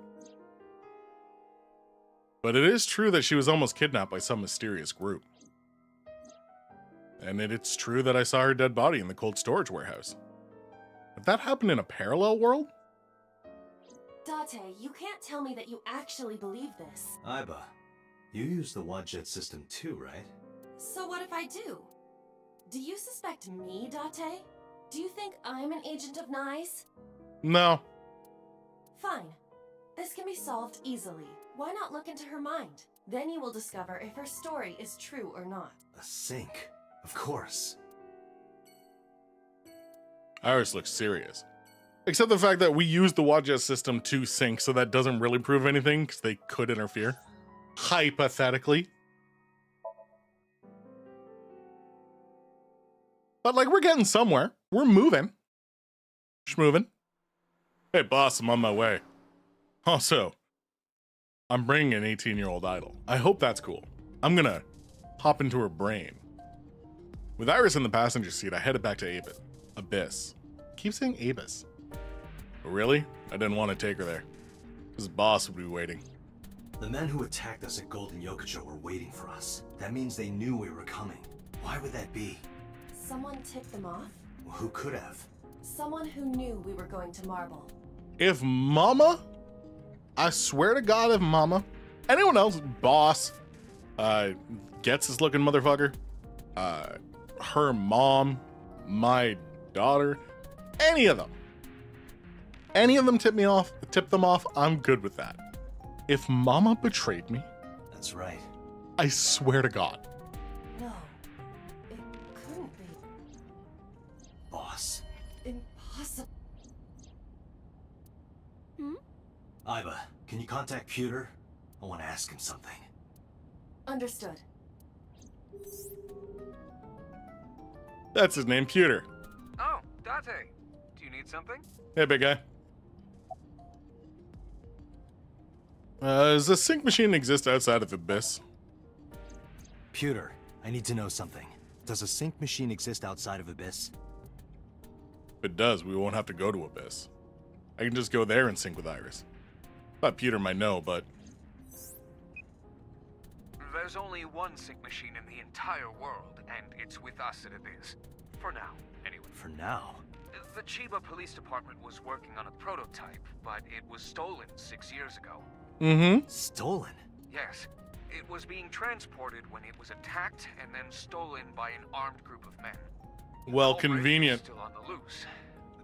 But it is true that she was almost kidnapped by some mysterious group. And it's true that I saw her dead body in the cold storage warehouse. If that happened in a parallel world? Date, you can't tell me that you actually believe this. Iba, you use the Wadjet system too, right? So what if I do? Do you suspect me, Date? Do you think I'm an agent of Nye's? No. Fine. This can be solved easily. Why not look into her mind? Then you will discover if her story is true or not. A sync? Of course. Iris looks serious. Except the fact that we used the Wadjet system to sync, so that doesn't really prove anything, because they could interfere. Hypothetically. But, like, we're getting somewhere. We're moving. Just moving. Hey, boss, I'm on my way. Also, I'm bringing an 18-year-old idol. I hope that's cool. I'm gonna hop into her brain. With Iris in the passenger seat, I headed back to Abyss. Keep saying Abyss. But really? I didn't want to take her there. His boss would be waiting. The men who attacked us at Golden Yokocho were waiting for us. That means they knew we were coming. Why would that be? Someone tipped them off? Well, who could have? Someone who knew we were going to Marble. If Mama, I swear to God, if Mama, anyone else, boss, gets this looking motherfucker, her mom, my daughter, any of them tip them off, I'm good with that. If Mama betrayed me, that's right. I swear to God. No, it couldn't be. Boss. Impossible. Iba, can you contact Pewter? I want to ask him something. Understood. That's his name, Pewter. Oh, Date. Do you need something? Hey, big guy. Does a sync machine exist outside of Abyss? Pewter, I need to know something. Does a sync machine exist outside of Abyss? If it does, we won't have to go to Abyss. I can just go there and sync with Iris. Thought Pewter might know, but... There's only one sync machine in the entire world, and it's with us at Abyss. For now, anyway. For now? The Chiba Police Department was working on a prototype, but it was stolen 6 years ago. Mm-hmm. Stolen? Yes. It was being transported when it was attacked and then stolen by an armed group of men. Well, The culprit is convenient. Still on the loose.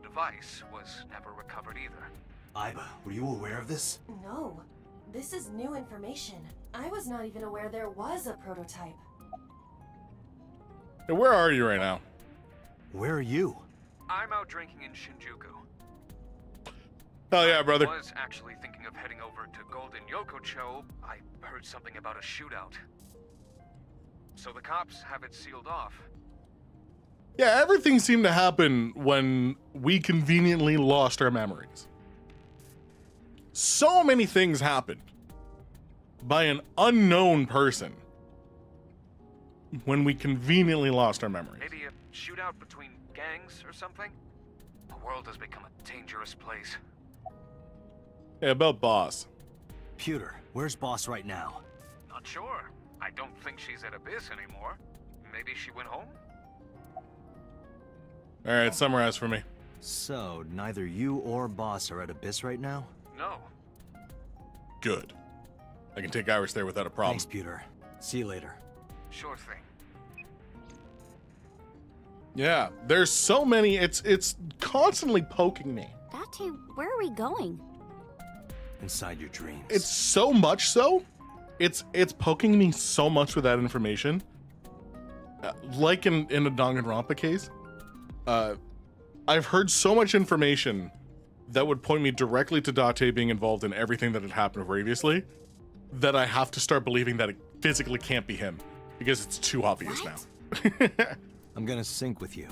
The device was never recovered either. Iba, were you aware of this? No. This is new information. I was not even aware there was a prototype. Hey, where are you right now? Where are you? I'm out drinking in Shinjuku. Hell yeah, brother. I was actually thinking of heading over to Golden Yokocho. I heard something about a shootout. So the cops have it sealed off. Yeah, everything seemed to happen when we conveniently lost our memories. So many things happened by an unknown person when we conveniently lost our memories. Maybe a shootout between gangs or something? The world has become a dangerous place. Hey, about Boss. Pewter, where's Boss right now? Not sure. I don't think she's at Abyss anymore. Maybe she went home? All right, summarize for me. So, neither you or Boss are at Abyss right now? No. Good. I can take Iris there without a problem. Thanks, Pewter. See you later. Sure thing. Yeah, there's so many. It's constantly poking me. Date, where are we going? Inside your dreams. It's so much so. It's poking me so much with that information. Like in a Danganronpa case, I've heard so much information that would point me directly to Date being involved in everything that had happened previously, that I have to start believing that it physically can't be him because it's too obvious now. I'm gonna sync with you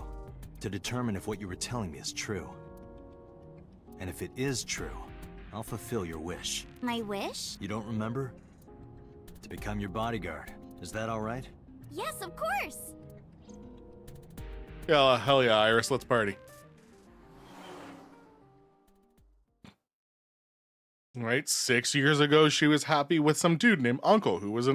to determine if what you were telling me is true. And if it is true, I'll fulfill your wish. My wish? You don't remember? To become your bodyguard. Is that all right? Yes, of course. Yeah, hell yeah, Iris, let's party. Right, 6 years ago, she was happy with some dude named Uncle, who was a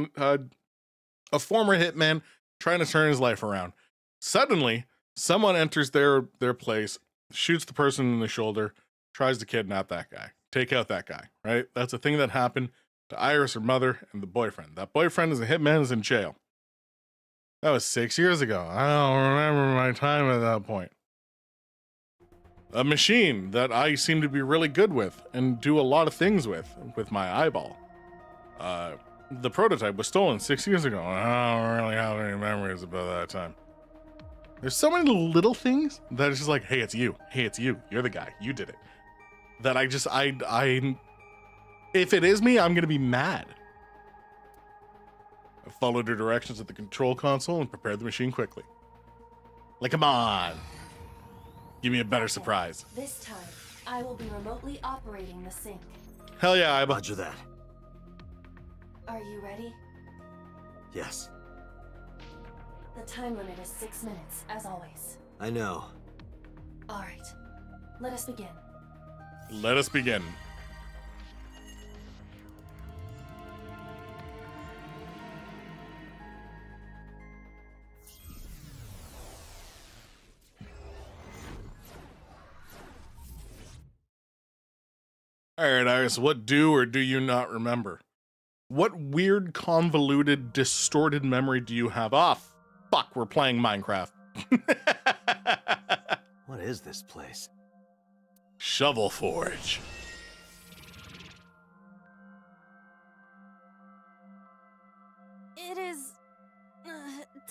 former hitman trying to turn his life around. Suddenly, someone enters their place, shoots the person in the shoulder, tries to kidnap that guy, take out that guy, right? That's a thing that happened to Iris, her mother, and the boyfriend. That boyfriend is a hitman, is in jail. That was 6 years ago. I don't remember my time at that point. A machine that I seem to be really good with and do a lot of things with my eyeball. The prototype was stolen 6 years ago. I don't really have any memories about that time. There's so many little things that it's just like, hey, it's you. Hey, it's you. You're the guy. You did it. That I if it is me, I'm going to be mad. I followed her directions at the control console and prepared the machine quickly. Like, come on. Give me a better surprise. This time, I will be remotely operating the sink. Hell yeah, Iba. Roger that. Are you ready? Yes. The time limit is 6 minutes, as always. I know. All right. Let us begin. Let us begin. All right, Iris, what do or do you not remember? What weird, convoluted, distorted memory do you have? Ah, fuck, we're playing Minecraft. What is this place? Shovel Forge. It is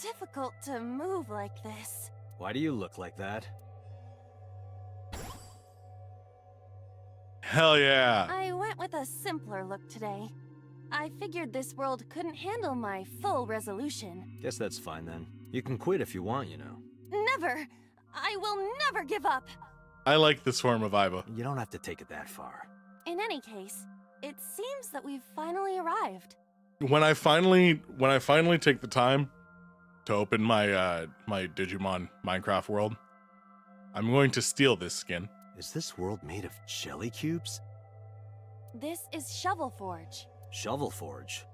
difficult to move like this. Why do you look like that? Hell yeah. I went with a simpler look today. I figured this world couldn't handle my full resolution. Guess that's fine then. You can quit if you want, you know. Never! I will never give up! I like this form of Iva. You don't have to take it that far. In any case, it seems that we've finally arrived. When I finally take the time to open my my Digimon Minecraft world, I'm going to steal this skin. Is this world made of jelly cubes? This is Shovel Forge. Shovel Forge?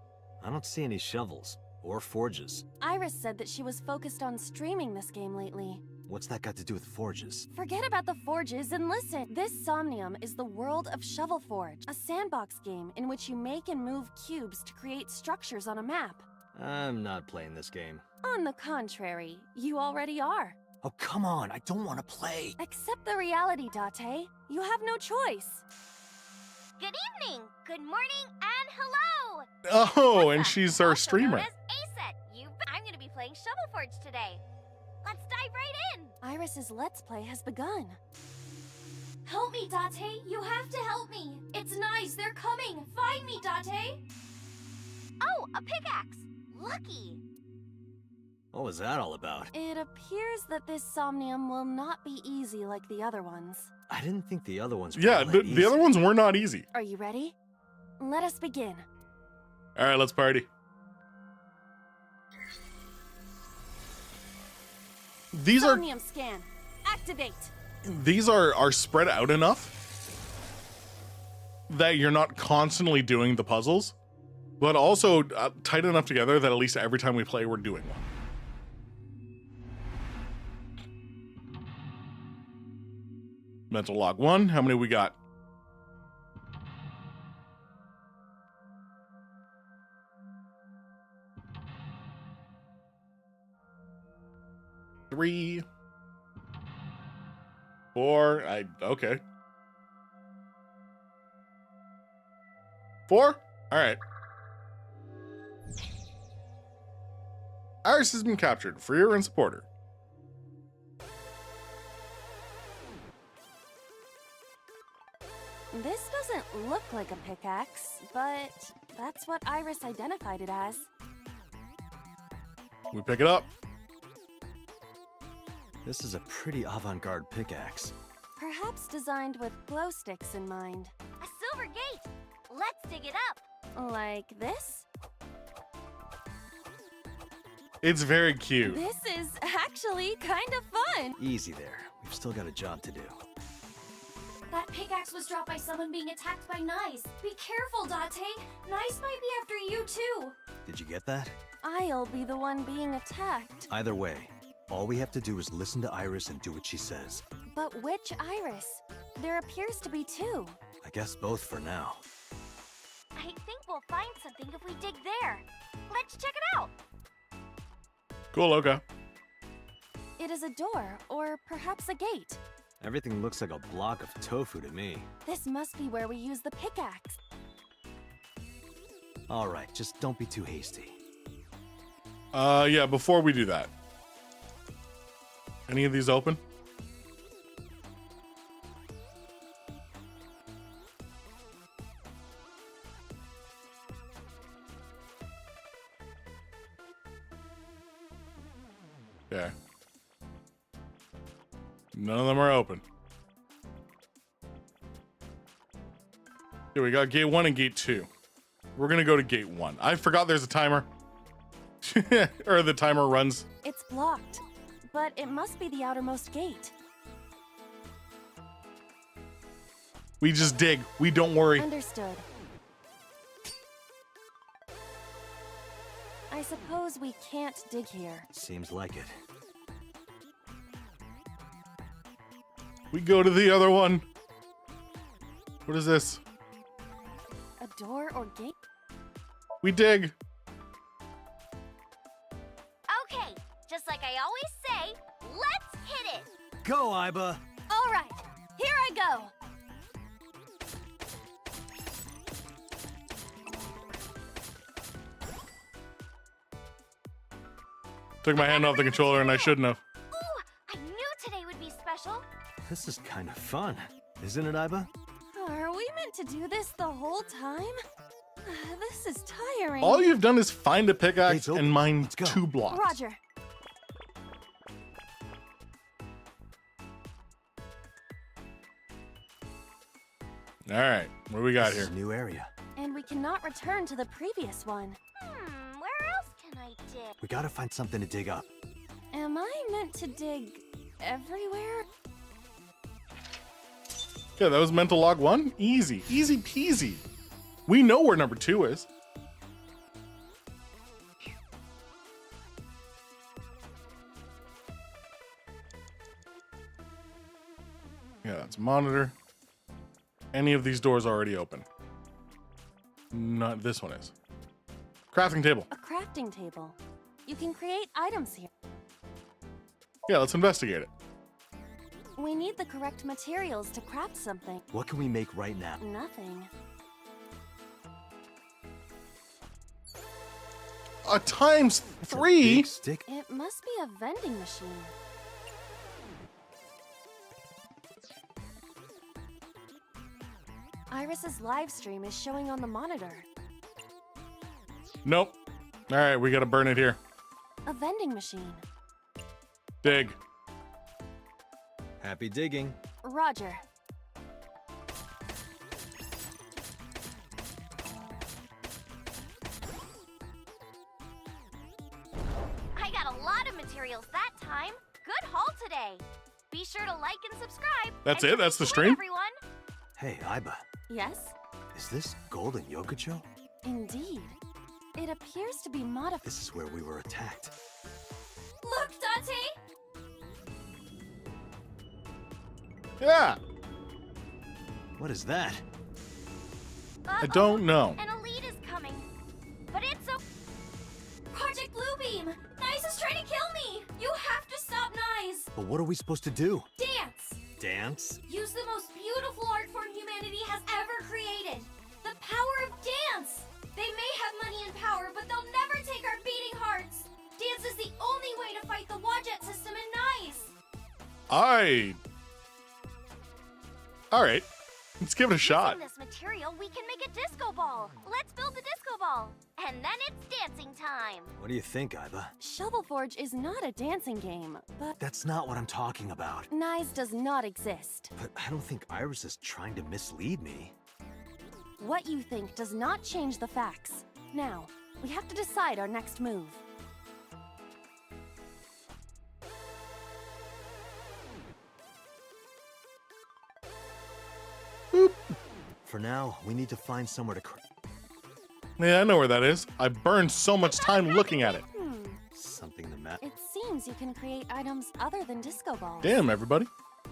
I don't see any shovels or forges. Iris said that she was focused on streaming this game lately. What's that got to do with forges? Forget about the forges and listen. This Somnium is the world of Shovel Forge, a sandbox game in which you make and move cubes to create structures on a map. I'm not playing this game. On the contrary, you already are. Oh, come on, I don't want to play. Accept the reality, Date. You have no choice. Good evening, good morning, and hello! Oh, and she's our Also streamer. known as ASET. I'm gonna be playing Shovel Forge today. Let's dive right in! Iris's Let's Play has begun. Help me, Date! You have to help me! It's nice, they're coming! Find me, Date! Oh, a pickaxe! Lucky! What was that all about? It appears that this Somnium will not be easy like the other ones. I didn't think the other ones were Yeah, all that the other easy. ones were not easy. Are you ready? Let us begin. All right, let's party. These Somnium scan. Activate. are spread out enough that you're not constantly doing the puzzles, but also tight enough together that at least every time we play, we're doing one. Mental log 1. How many we got? Three. 4. Okay. 4? All right. Iris has been captured. Free her and support her. This doesn't look like a pickaxe, but that's what Iris identified it as. We pick it up. This is a pretty avant-garde pickaxe. Perhaps designed with glow sticks in mind. A silver gate! Let's dig it up! Like this? It's very cute. This is actually kind of fun. Easy there. We've still got a job to do. That pickaxe was dropped by someone being attacked by Nice. Be careful, Date. Nice might be after you too. Did you get that? I'll be the one being attacked. Either way, all we have to do is listen to Iris and do what she says. But which Iris? There appears to be two. I guess both for now. I think we'll find something if we dig there. Let's check it out. Cool, okay. It is a door, or perhaps a gate. Everything looks like a block of tofu to me. This must be where we use the pickaxe. All right, just don't be too hasty. Yeah, before we do that. Any of these open? Okay. None of them are open. Here we got gate 1 and gate 2. We're gonna go to gate 1. I forgot there's a timer. Or the timer runs. It's blocked, but it must be the outermost gate. We just dig. We don't worry. Understood. I suppose we can't dig here. Seems like it. We go to the other one. What is this? A door or gate? We dig. Okay, just like I always say, let's hit it. Go, Iba! All right, here I go. Took my hand off the controller and I shouldn't have. Ooh, I knew today would be special. This is kind of fun, isn't it, Iba? Are we meant to do this the whole time? This is tiring. All you've done is find a pickaxe Gates open. and mine Let's go. 2 blocks. Roger. All right, what do we got This here? is a new area. And we cannot return to the previous one. Where else can I dig? We gotta find something to dig up. Am I meant to dig everywhere? Yeah, that was mental log 1. Easy, easy peasy. We know where number 2 is. Yeah, that's monitor. Any of these doors already open? Not this one is. Crafting table. A crafting table. You can create items here. Yeah, let's investigate it. We need the correct materials to craft something. What can we make right now? Nothing. A times That's a 3? big stick. It must be a vending machine. Iris's live stream is showing on the monitor. Nope. All right, we gotta burn it here. A vending machine. Dig. Happy digging. Roger. I got a lot of materials that time. Good haul today. Be sure to like and subscribe. That's And it? That's the enjoy, stream? everyone. Hey, Iba. Yes? Is this Golden Yokocho? Indeed. It appears to be modified. This is where we were attacked. Look, Date! Yeah. What is that? I don't know. An elite is coming. But it's so... Project Bluebeam! Nice is trying to kill me! You have to stop Nice! But what are we supposed to do? Dance! Dance? Use the most beautiful art form humanity has ever created! The power of dance! They may have money and power, but they'll never take our beating hearts! Dance is the only way to fight the Wadjet system in Nice! All right. Let's give it a shot. Using this material, we can make a disco ball. Let's build the disco ball. And then it's dancing time. What do you think, Iba? Shovel Forge is not a dancing game, but That's not what I'm talking about. Nice does not exist. But I don't think Iris is trying to mislead me. What you think does not change the facts. Now, we have to decide our next move. For now, we need to find somewhere to Yeah, I know where that is. I burned so much time looking at it. something the matter. It seems you can create items other than disco balls. Damn, everybody.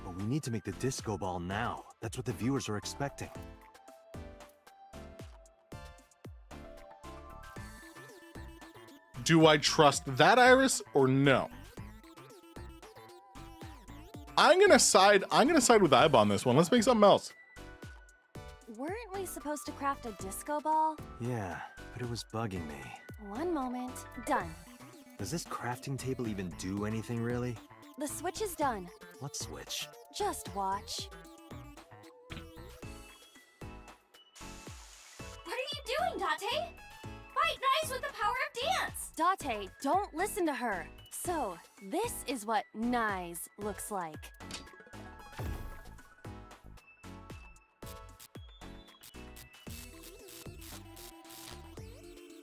But we need to make the disco ball now. That's what the viewers are expecting. Do I trust that Iris or no? I'm gonna side with Iba on this one. Let's make something else. Weren't we supposed to craft a disco ball? Yeah, but it was bugging me. One moment. Done. Does this crafting table even do anything, really? The switch is done. What switch? Just watch. What are you doing, Date? Fight nice with the power of dance! Date, don't listen to her. So, this is what nice looks like.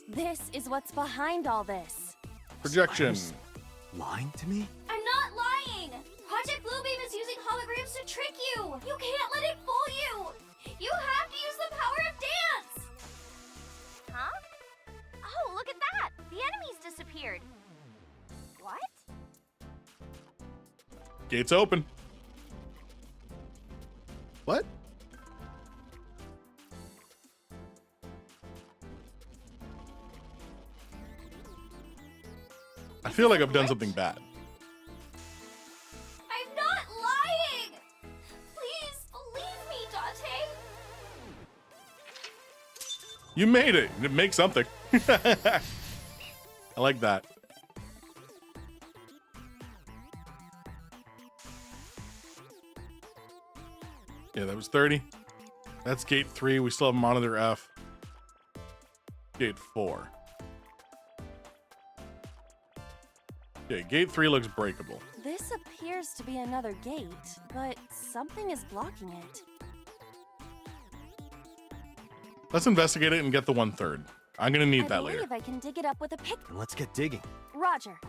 This is what's behind all this. Projection. Iris lying to me? I'm not lying! Project Bluebeam is using holograms to trick you! You can't let it fool you! You have to use the power of dance! Huh? Oh, look at that! The enemies disappeared. What? Gates open. What? I feel like I've done something bad. I'm not lying! Please believe me, Date! You made it. Make something. I like that. Yeah, that was 30. That's gate 3. We still have monitor F. Gate 4. Okay, gate 3 looks breakable. This appears to be another gate, but something is blocking it. Let's investigate it and get the 1/3. I'm gonna need that I later. believe I can dig it up with a pick. Then let's get digging. Roger.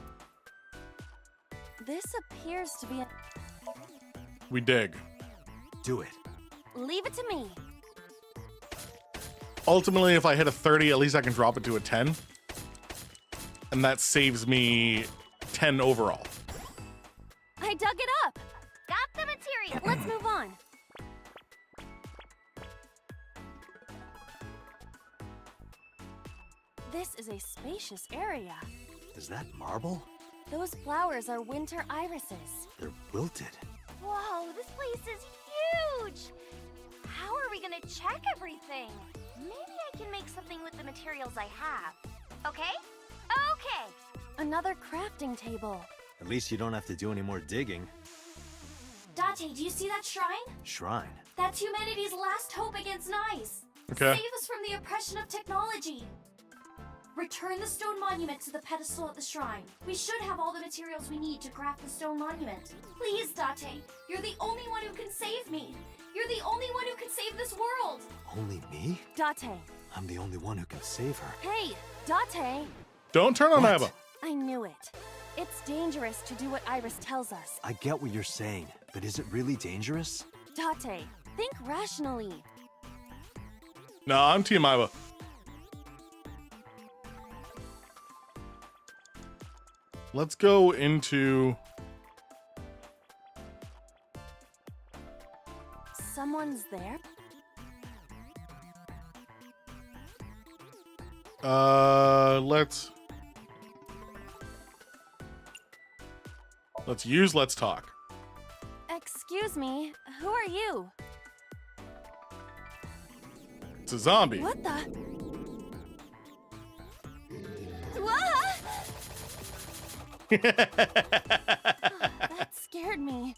This appears to be a... We dig. Do it. Leave it to me. Ultimately, if I hit a 30, at least I can drop it to a 10. And that saves me 10 overall. I dug it up. Got the material! Let's move on. This is a spacious area. Is that marble? Those flowers are winter irises. They're wilted. Whoa, this place is huge! How are we gonna check everything? Maybe I can make something with the materials I have. Okay? Okay! Another crafting table. At least you don't have to do any more digging. Date, do you see that shrine? Shrine. That's humanity's last hope against Nice. Okay. Save us from the oppression of technology. Return the stone monument to the pedestal at the shrine. We should have all the materials we need to craft the stone monument. Please, Date, you're the only one who can save me. You're the only one who can save this world. Only me? Date. I'm the only one who can save her. Hey, Date. Don't turn on What? Iba. I knew it. It's dangerous to do what Iris tells us. I get what you're saying, but is it really dangerous? Date, think rationally. No, I'm Team Iba. Let's go into... Someone's there? Let's talk. Excuse me, who are you? It's a zombie. What the? That scared me.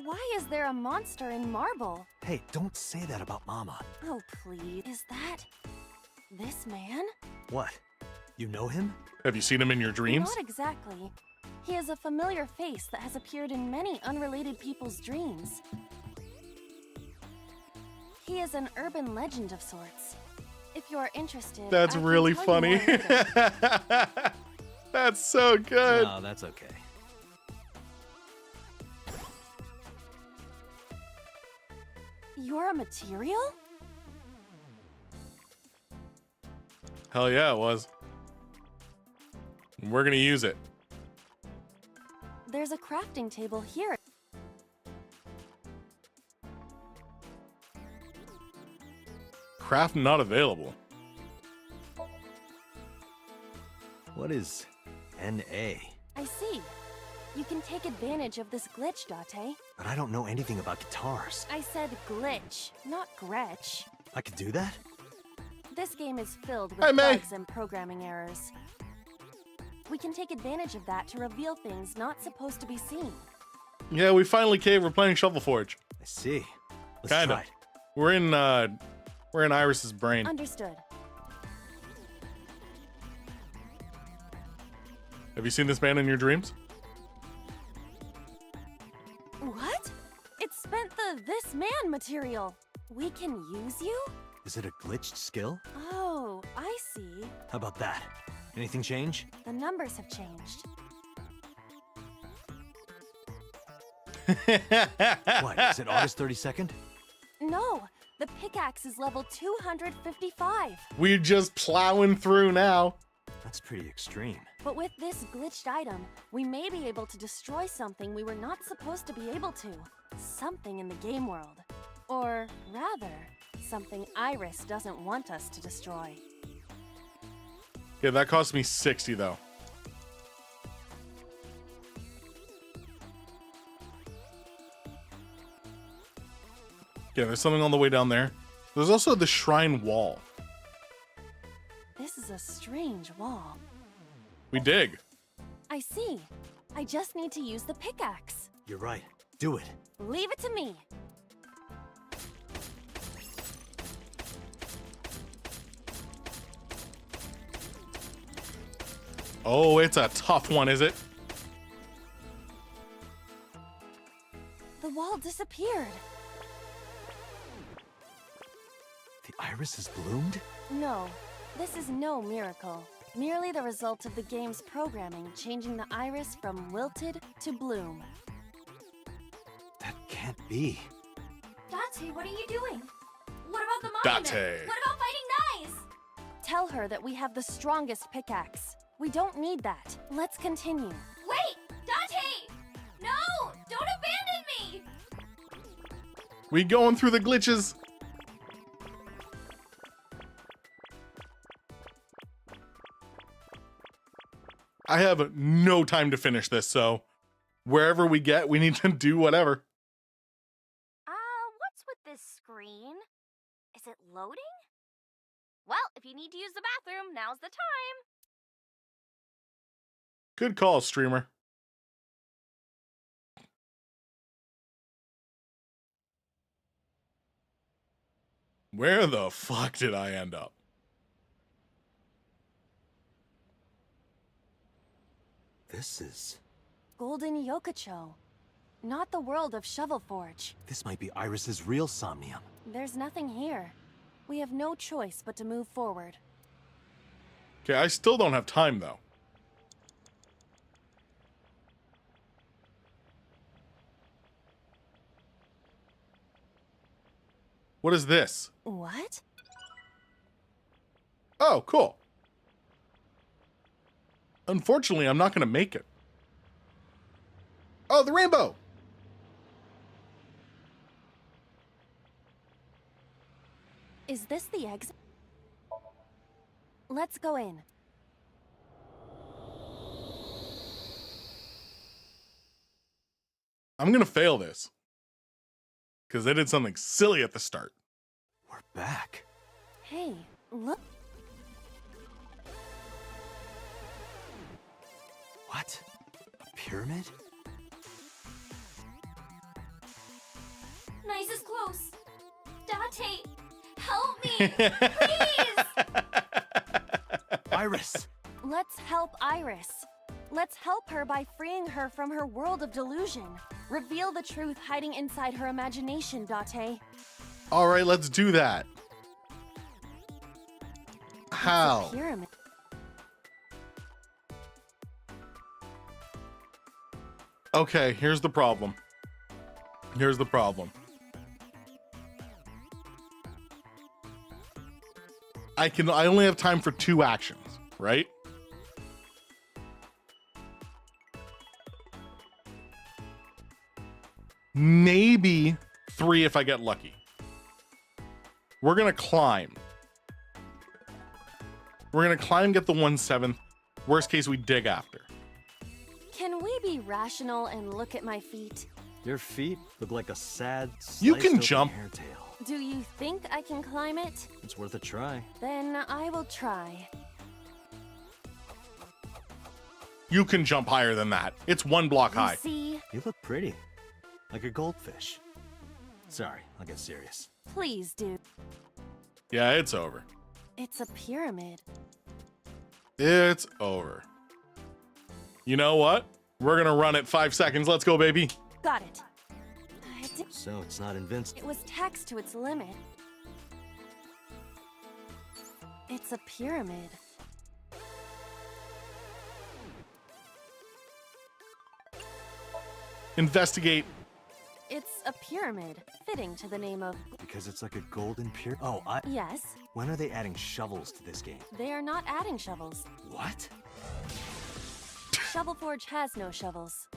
Why is there a monster in marble? Hey, don't say that about Mama. Oh, please. Is that this man? What? You know him? Have you seen him in your dreams? Not exactly. He is a familiar face that has appeared in many unrelated people's dreams. He is an urban legend of sorts. If you are interested, That's I can really tell you funny. more later. That's so good. No, that's okay. You're a material? Hell yeah, it was. And we're gonna use it. There's a crafting table here. Craft not available. What is NA? I see. You can take advantage of this glitch, Date. But I don't know anything about guitars. I said glitch, not Gretch. I could do that? This game is filled Hey, with May. bugs and programming errors. We can take advantage of that to reveal things not supposed to be seen. Yeah, we finally caved. We're playing Shovel Forge. I see. Let's Kinda. try it. We're in Iris's brain. Understood. Have you seen this man in your dreams? What? It spent the this man material. We can use you? Is it a glitched skill? Oh, I see. How about that? Anything change? The numbers have changed. What, is it August 32nd? No, the pickaxe is level 255. We're just plowing through now. That's pretty extreme. But with this glitched item, we may be able to destroy something we were not supposed to be able to. Something in the game world. Or rather, something Iris doesn't want us to destroy. Yeah, that cost me 60 though. Yeah, there's something on the way down there. There's also the shrine wall. This is a strange wall. We dig. I see. I just need to use the pickaxe. You're right. Do it. Leave it to me. Oh, it's a tough one, is it? The wall disappeared. The iris has bloomed? No, this is no miracle. Merely the result of the game's programming changing the iris from wilted to bloom. That can't be. Date, what are you doing? What about the monument? Date. What about fighting Knies? Tell her that we have the strongest pickaxe. We don't need that. Let's continue. Wait! Date! No! Don't abandon me! We going through the glitches. I have no time to finish this, so wherever we get, we need to do whatever. What's with this screen? Is it loading? Well, if you need to use the bathroom, now's the time. Good call, streamer. Where the fuck did I end up? This is... Golden Yokocho. Not the world of Shovel Forge. This might be Iris's real Somnium. There's nothing here. We have no choice but to move forward. Okay, I still don't have time, though. What is this? What? Oh, cool. Unfortunately, I'm not going to make it. Oh, the rainbow! Is this the exit? Let's go in. I'm going to fail this. Because they did something silly at the start. We're back. Hey, look. What? A pyramid? Nice is close. Date, help me, please! Iris! Let's help Iris. Let's help her by freeing her from her world of delusion. Reveal the truth hiding inside her imagination, Date. All right, let's do that. How? It's a pyramid. Okay, here's the problem. Here's the problem. I only have time for 2 actions, right? Maybe 3 if I get lucky. We're gonna climb. We're gonna climb, get the 1/7. Worst case, we dig after. Can we be rational and look at my feet? Your feet look like a sad, You can sliced open jump. hairtail. Do you think I can climb it? It's worth a try. Then I will try. You can jump higher than that. It's 1 block You high. see? You look pretty. Like a goldfish. Sorry, I'll get serious. Please, dude. Yeah, it's over. It's a pyramid. It's over. You know what? We're gonna run it 5 seconds. Let's go, baby. Got it. So it's not invincible. It was taxed to its limit. It's a pyramid. Investigate. It's a pyramid, fitting to the name of... Because it's like a golden pyramid. Oh, Yes, When are they adding shovels to this game? they are not adding shovels. What? Shovel Forge has no shovels.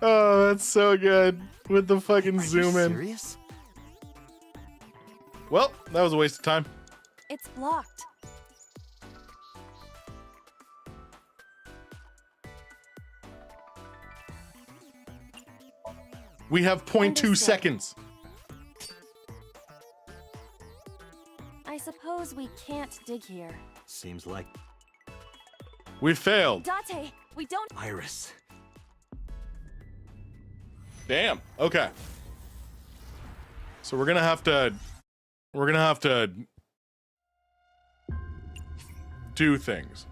Oh, that's so good. With the fucking Are you zoom in. serious? Well, that was a waste of time. It's blocked. We have 0.2 Understood. seconds. I suppose we can't dig here. Seems like We failed. Date, we don't... Iris. Damn. Okay. So we're gonna have to do things.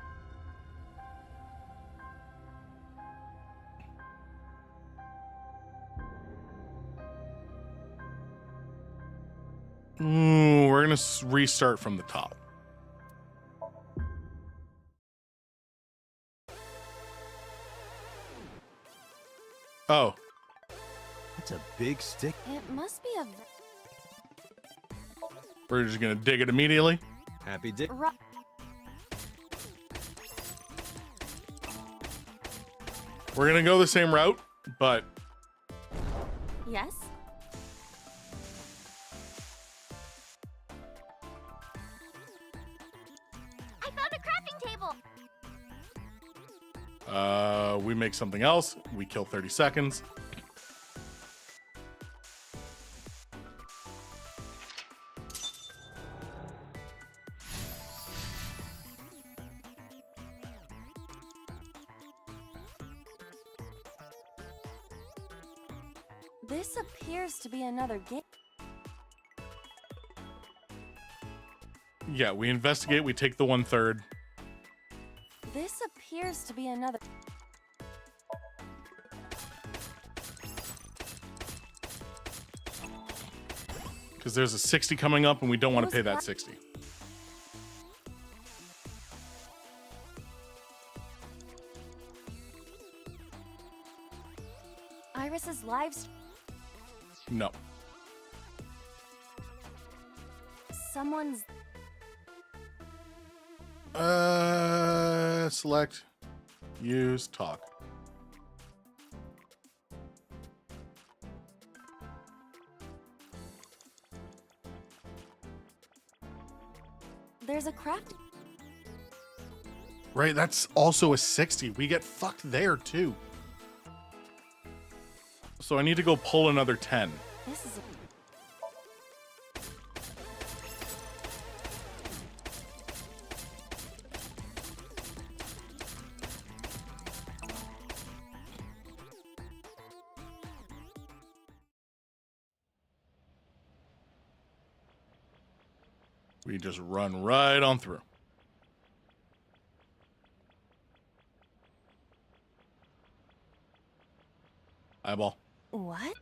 Ooh, we're gonna restart from the top. Oh, That's a big stick. It must be a... we're just gonna dig it immediately. Happy dick. We're gonna go the same route, but Yes? I found a crafting table. we make something else. We kill 30 seconds. This appears to be another game. Yeah, we investigate. We take the 1/3. This appears to be another... Because there's a 60 coming up, and we don't want to pay that 60. Iris's lives... No. Someone's... Select, use, talk. There's a craft... Right, that's also a 60. We get fucked there, too. So I need to go pull another 10. This is a... We just run right on through. Eyeball. What?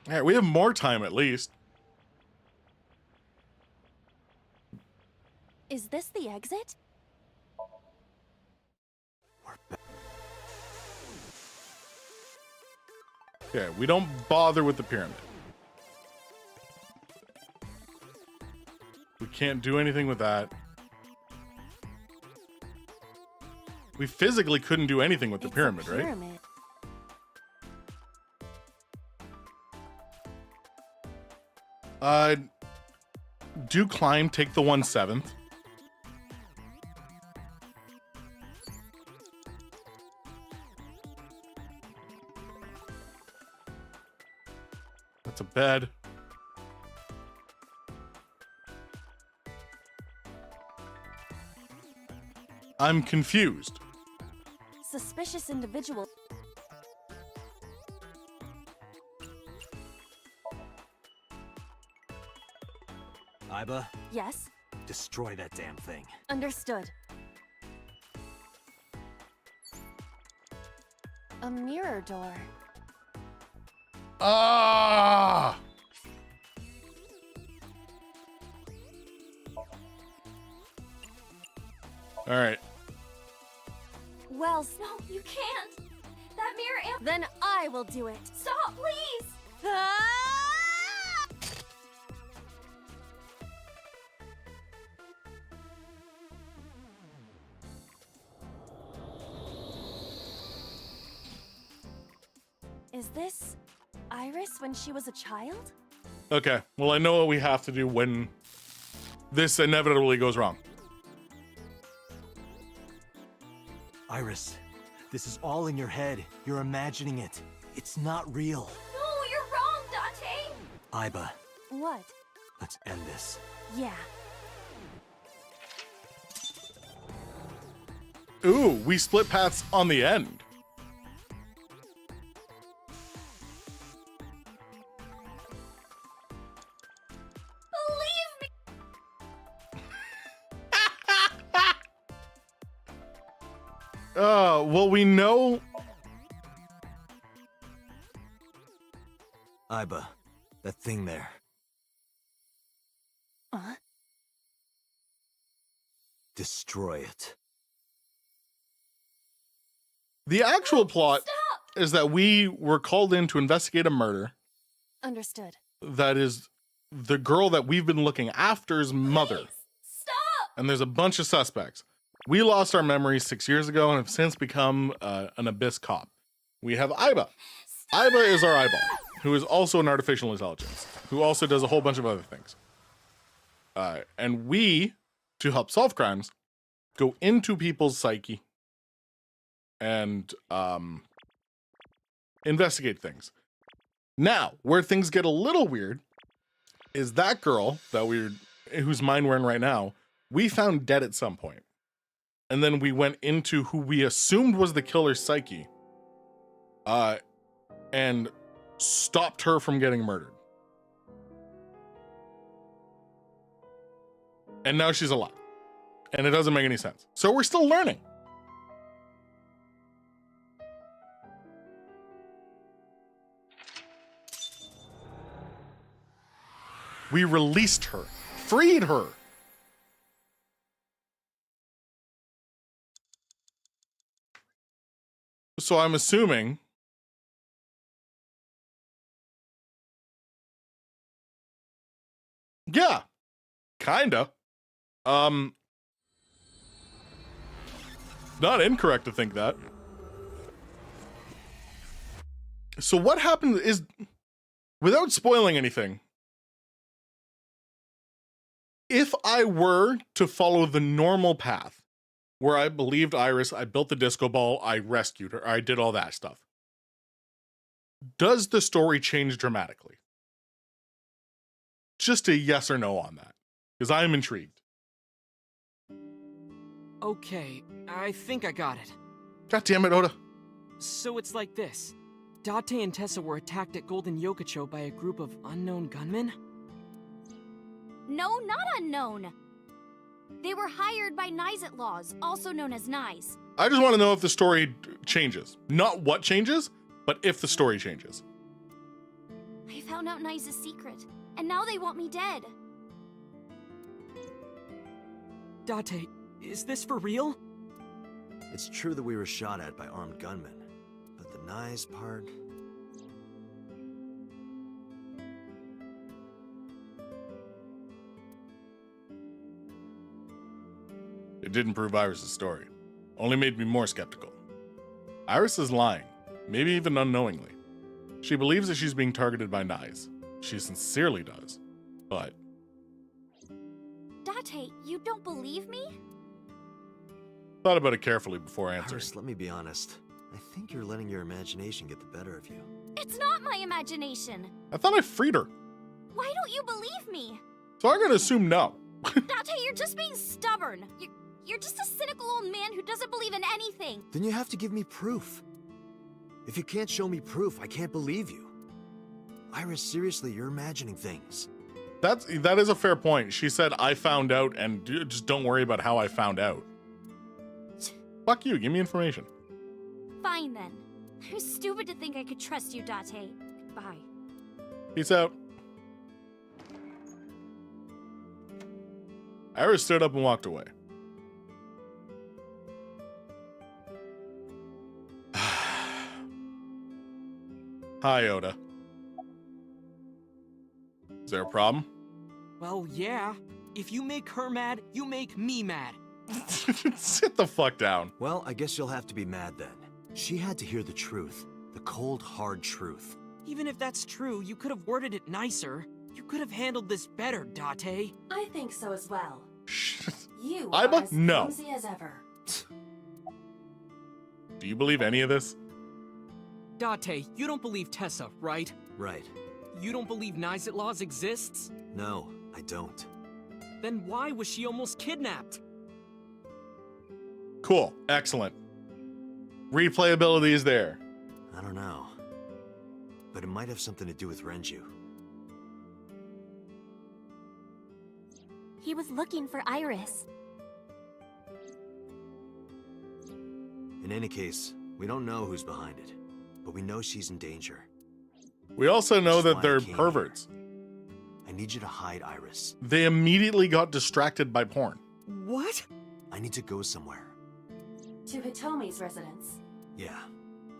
All right, we have more time at least. the exit? Okay, we don't bother with the pyramid. We can't do anything with that. We physically couldn't do anything with the pyramid, right? Do climb, take the 1/7. That's a bed. I'm confused. Suspicious individual. Iba? Yes? Destroy that damn thing. Understood. A mirror door. Ah! All right. Well, No, you can't. That mirror amp. then I will do it. Stop, please. Ah! Is this Iris when she was a child? Okay. Well, I know what we have to do when this inevitably goes wrong. Iris, this is all in your head. You're imagining it. It's not real. No, you're wrong, Dante. Iba, What? let's end this. Yeah. Ooh, we split paths on the end. Believe me. Well, we know. Iba, that thing there. Destroy it. The actual plot Stop. is that we were called in to investigate a murder Understood. that is the girl that we've been looking after's mother. Please, stop. And there's a bunch of suspects. We lost our memories 6 years ago and have since become an Abyss cop. We have Iba. Iba is our eyeball, who is also an artificial intelligence, who also does a whole bunch of other things. And we, to help solve crimes, go into people's psyche and investigate things. Now, where things get a little weird is that girl that whose mind we're in right now, we found dead at some point. And then we went into who we assumed was the killer's psyche, and stopped her from getting murdered. And now she's alive. And it doesn't make any sense. So we're still learning. We released her, freed her. So I'm assuming yeah, kinda. Not incorrect to think that. So what happened is, without spoiling anything, if I were to follow the normal path, where I believed Iris, I built the disco ball, I rescued her, I did all that stuff, does the story change dramatically? Just a yes or no on that, because I'm intrigued. Okay, I think I got it. God damn it, Oda. So it's like this. Date and Tessa were attacked at Golden Yokocho by a group of unknown gunmen? No, not unknown. They were hired by Nizet Laws, also known as Nize. I just want to know if the story changes. Not what changes, but if the story changes. I found out Nize's secret, and now they want me dead. Date, is this for real? It's true that we were shot at by armed gunmen, but the Nyes part... It didn't prove Iris' story. Only made me more skeptical. Iris is lying, maybe even unknowingly. She believes that she's being targeted by Nyes. She sincerely does. But... Date, you don't believe me? thought about it carefully before answering. Iris, let me be honest. I think you're letting your imagination get the better of you. It's not my imagination. I thought I freed her. Why don't you believe me? So I'm gonna assume no. Date, you're just being stubborn. You're just a cynical old man who doesn't believe in anything. Then you have to give me proof. If you can't show me proof, I can't believe you. Iris, seriously, you're imagining things. That is a fair point. She said, I found out, and just don't worry about how I found out. Fuck you, give me information. Fine then. I was stupid to think I could trust you, Date. Goodbye. Peace out. Iris stood up and walked away. Hi, Oda. Is there a problem? Well, yeah. If you make her mad, you make me mad. Sit the fuck down. Well, I guess you'll have to be mad then. She had to hear the truth. The cold, hard truth. Even if that's true, you could have worded it nicer. You could have handled this better, Date. I think so as well. You Iba? are as No. clumsy as ever. Do you believe any of this? Date, you don't believe Tessa, right? Right. You don't believe Nyes Laws exists? No, I don't. Then why was she almost kidnapped? Cool. Excellent. Replayability is there. I don't know. But it might have something to do with Renju. He was looking for Iris. In any case, we don't know who's behind it. But we know she's in danger. We also know Which is that why they're I came perverts. I need you to hide Iris. They immediately got distracted by porn. What? I need to go somewhere. To Hitomi's residence. Yeah,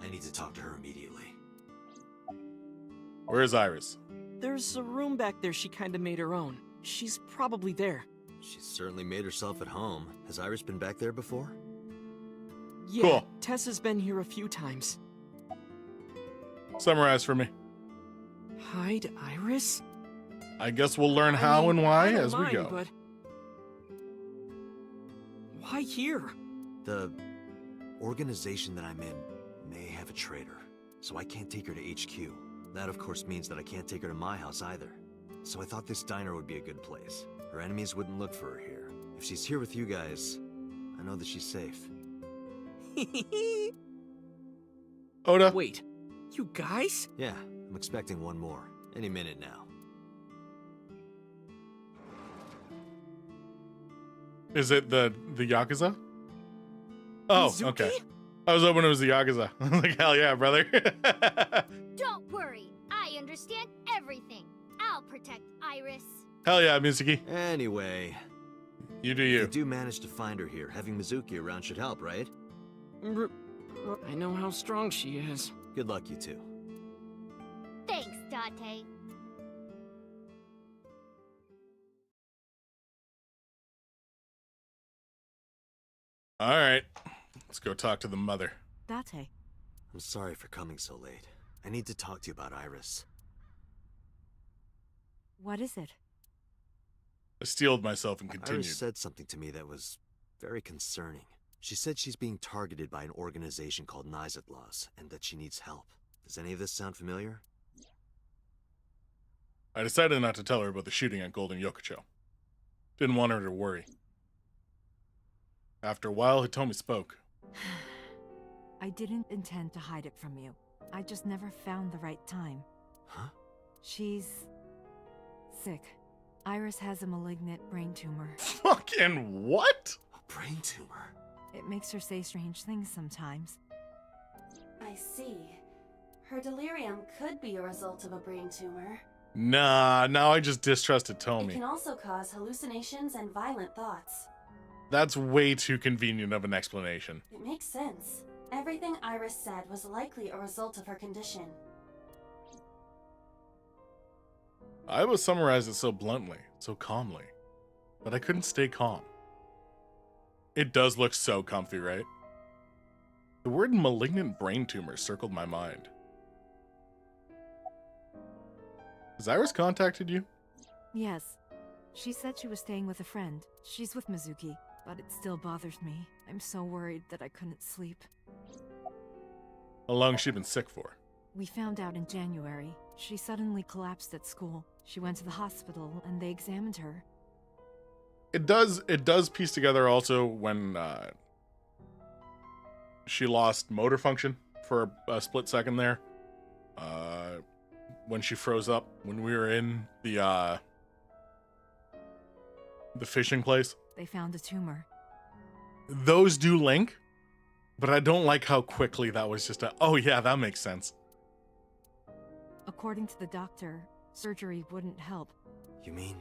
I need to talk to her immediately. Where is Iris? There's a room back there she kinda made her own. She's probably there. She's certainly made herself at home. Has Iris been back there before? Yeah, Cool. Tessa's been here a few times. Summarize for me. Hide Iris? I guess we'll learn how I mean, and why I don't as we mind, go. But why here? The organization that I'm in may have a traitor, so I can't take her to HQ. That, of course, means that I can't take her to my house either. So I thought this diner would be a good place. Her enemies wouldn't look for her here. If she's here with you guys, I know that she's safe. Oda? Wait, you guys? Yeah, I'm expecting one more. Any minute now. Is it the Yakuza? Oh, Mizuki? okay. I was hoping it was the Yakuza. I was like, hell yeah, brother. Don't worry, I understand everything. I'll protect Iris. Hell yeah, Mizuki. Anyway, You do if you. you do manage to find her here, having Mizuki around should help, right? I know how strong she is. Good luck, you two. Thanks, Date. All right. Let's go talk to the mother. Date. I'm sorry for coming so late. I need to talk to you about Iris. What is it? I steeled myself and continued. Iris said something to me that was very concerning. She said she's being targeted by an organization called Nyes Laws, and that she needs help. Does any of this sound familiar? I decided not to tell her about the shooting at Golden Yokocho. Didn't want her to worry. After a while, Hitomi spoke. I didn't intend to hide it from you. I just never found the right time. Huh? She's sick. Iris has a malignant brain tumor. Fucking what? A brain tumor? It makes her say strange things sometimes. I see. Her delirium could be a result of a brain tumor. Nah, now I just distrusted It Tomi. can also cause hallucinations and violent thoughts. That's way too convenient of an explanation. It makes sense. Everything Iris said was likely a result of her condition. I would summarize it so bluntly, so calmly, but I couldn't stay calm. It does look so comfy, right? The word malignant brain tumor circled my mind. Has Iris contacted you? Yes. She said she was staying with a friend. She's with Mizuki, but it still bothers me. I'm so worried that I couldn't sleep. How long has she been sick for? We found out in January. She suddenly collapsed at school. She went to the hospital and they examined her. It does piece together also when she lost motor function for a split second there. When she froze up when we were in the fishing place. They found a tumor. Those do link, but I don't like how quickly that was just oh yeah, that makes sense. According to the doctor, surgery wouldn't help. You mean?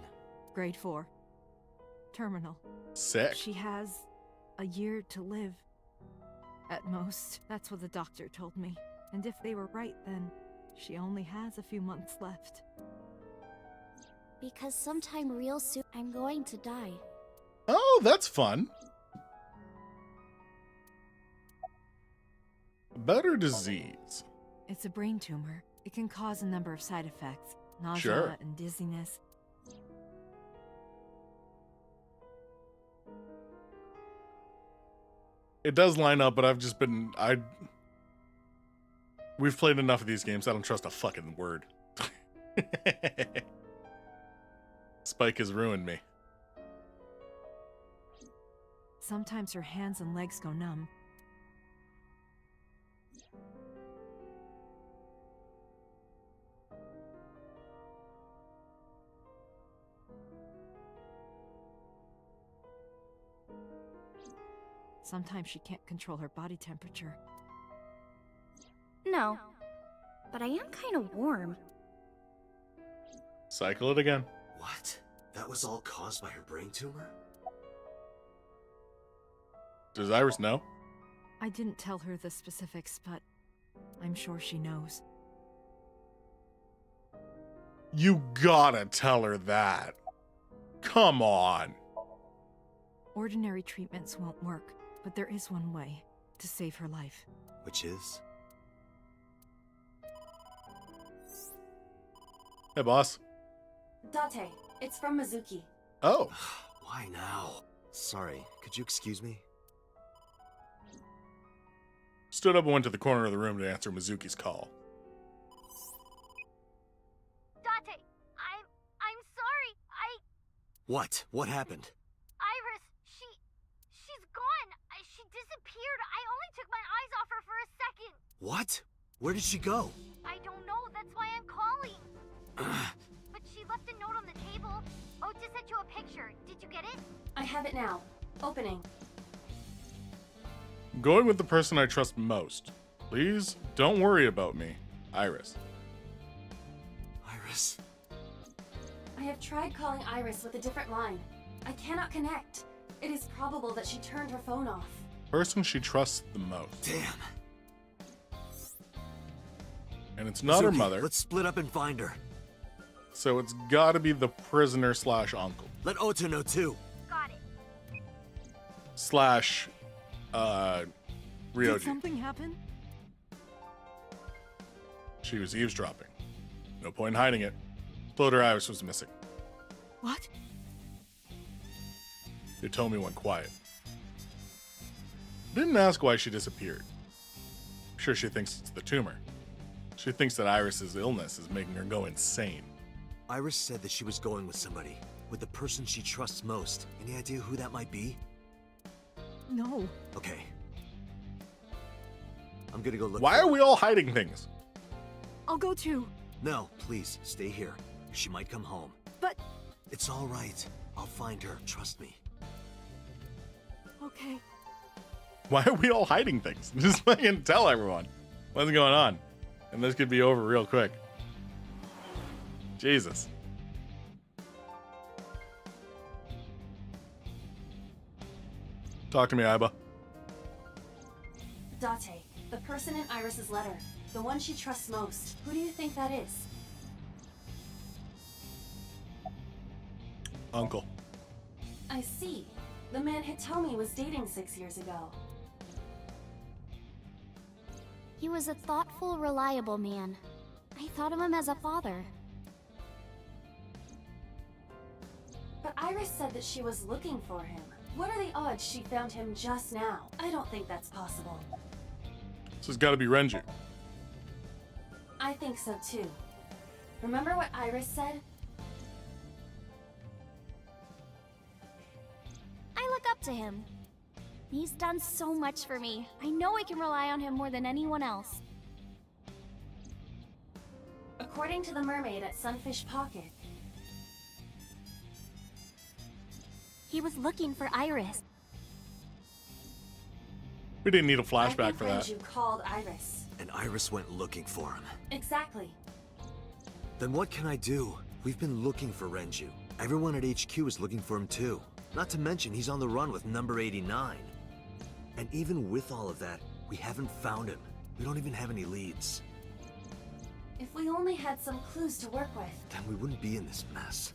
Grade 4. Terminal. Sick. She has a year to live. At most, that's what the doctor told me. And if they were right, then she only has a few months left. Because sometime real soon, I'm going to die. Oh, that's fun. Better disease. It's a brain tumor. It can cause a number of side effects. Nausea Sure. and dizziness. It does line up, but we've played enough of these games. I don't trust a fucking word. Spike has ruined me. Sometimes her hands and legs go numb. Sometimes she can't control her body temperature. No, but I am kind of warm. Cycle it again. What? That was all caused by her brain tumor? Does Iris know? I didn't tell her the specifics, but I'm sure she knows. You gotta tell her that. Come on. Ordinary treatments won't work, but there is one way to save her life. Which is? Hey, boss. Date, it's from Mizuki. Oh. Why now? Sorry, could you excuse me? Stood up and went to the corner of the room to answer Mizuki's call. Date, I'm sorry. What? What happened? Iris, she's gone. She disappeared. I only took my eyes off her for a second. What? Where did she go? I don't know. That's why I'm calling. But she left a note on the table. Ota sent you a picture. Did you get it? I have it now. Opening. Going with the person I trust most. Please don't worry about me, Iris. Iris? I have tried calling Iris with a different line. I cannot connect. It is probable that she turned her phone off. Person she trusts the most. Damn. And it's not her okay, mother. Let's split up and find her. So it's gotta be the prisoner / uncle. Let Ota know too. Got it. / Ryoji. Did something happen? She was eavesdropping. No point in hiding it. Told her Iris was missing. What? Hitomi went quiet. Didn't ask why she disappeared. I'm sure she thinks it's the tumor. She thinks that Iris's illness is making her go insane. Iris said that she was going with somebody. With the person she trusts most. Any idea who that might be? No. Okay. I'm gonna go look. Why are we all hiding things? I'll go too. No, please, stay here. She might come home. But... It's all right. I'll find her, trust me. Okay. Why are we all hiding things? Just fucking tell everyone what's going on. And this could be over real quick. Jesus. Talk to me, Iba. Date, the person in Iris's letter. The one she trusts most. Who do you think that is? Uncle. I see. The man Hitomi was dating 6 years ago. He was a thoughtful, reliable man. I thought of him as a father. But Iris said that she was looking for him. What are the odds she found him just now? I don't think that's possible. This has got to be Renju. I think so too. Remember what Iris said? I look up to him. He's done so much for me. I know I can rely on him more than anyone else. According to the mermaid at Sunfish Pocket, he was looking for Iris. We didn't need a I flashback think for that. Renju called Iris. And Iris went looking for him. Exactly. Then what can I do? We've been looking for Renju. Everyone at HQ is looking for him too. Not to mention he's on the run with number 89. And even with all of that, we haven't found him. We don't even have any leads. If we only had some clues to work with. Then we wouldn't be in this mess.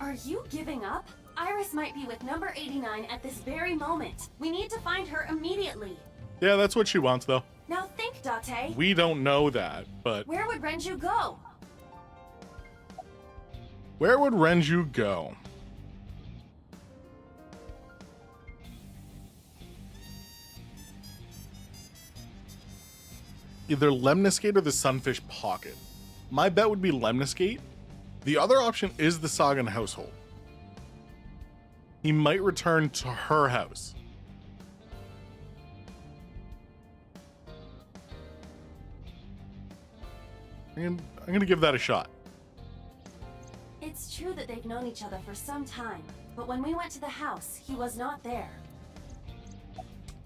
Are you giving up? Iris might be with number 89 at this very moment. We need to find her immediately. Yeah, that's what she wants, though. Now think, Date. We don't know that, but Where would Renju go? where would Renju go? Either Lemniscate or the Sunfish Pocket. My bet would be Lemniscate. The other option is the Sagan household. He might return to her house. I'm gonna give that a shot. It's true that they've known each other for some time, but when we went to the house, he was not there.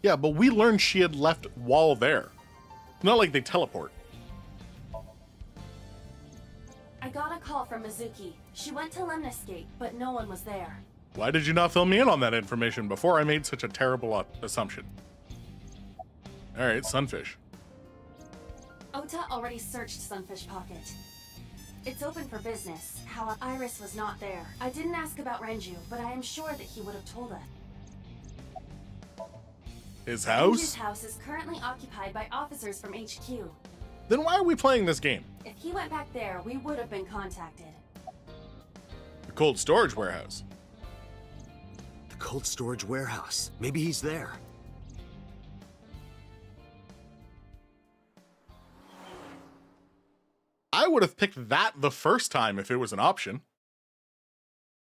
Yeah, but we learned she had left while there. Not like they teleport. I got a call from Mizuki. She went to Lemniscate, but no one was there. Why did you not fill me in on that information before I made such a terrible assumption? Alright, Sunfish. Ota already searched Sunfish Pocket. It's open for business. How Iris was not there. I didn't ask about Renju, but I am sure that he would have told us. His Renju's house? house is currently occupied by officers from HQ. Then why are we playing this game? If he went back there, we would have been contacted. The cold storage warehouse. The cold storage warehouse. Maybe he's there. I would have picked that the first time if it was an option.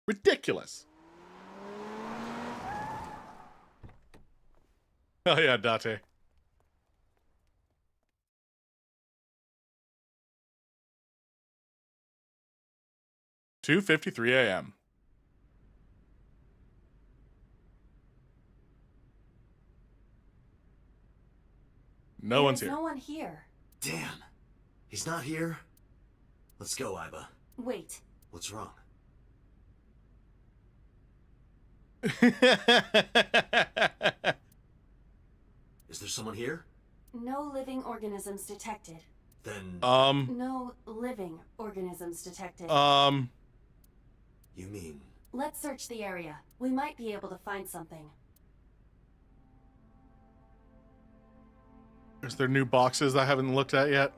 Ridiculous. Oh yeah, Date. "2:53 a.m. No one's There's here. no one here. Damn. He's not here? Let's go, Iba. Wait. What's wrong? Is there someone here? No living organisms detected. Then... No living organisms detected. You mean... Let's search the area. We might be able to find something. Is there new boxes I haven't looked at yet?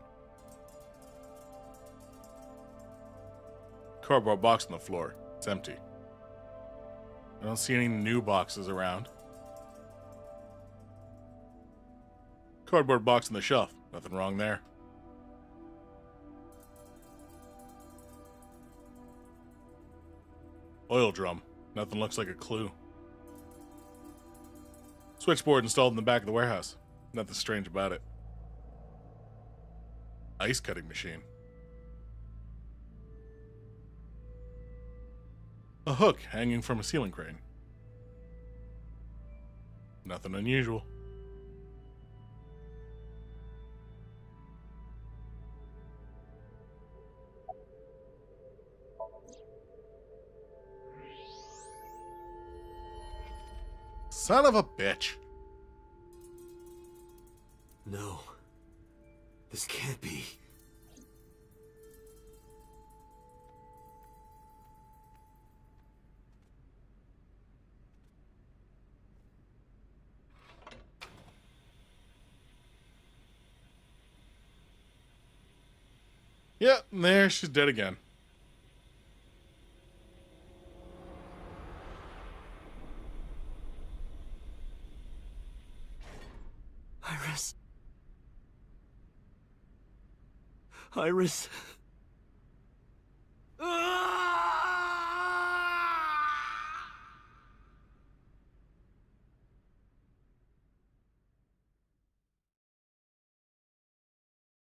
Cardboard box on the floor. It's empty. I don't see any new boxes around. Cardboard box on the shelf. Nothing wrong there. Oil drum. Nothing looks like a clue. Switchboard installed in the back of the warehouse. Nothing strange about it. Ice cutting machine. A hook hanging from a ceiling crane. Nothing unusual. Son of a bitch. No. This can't be. Yeah, there, she's dead again. Iris. Iris.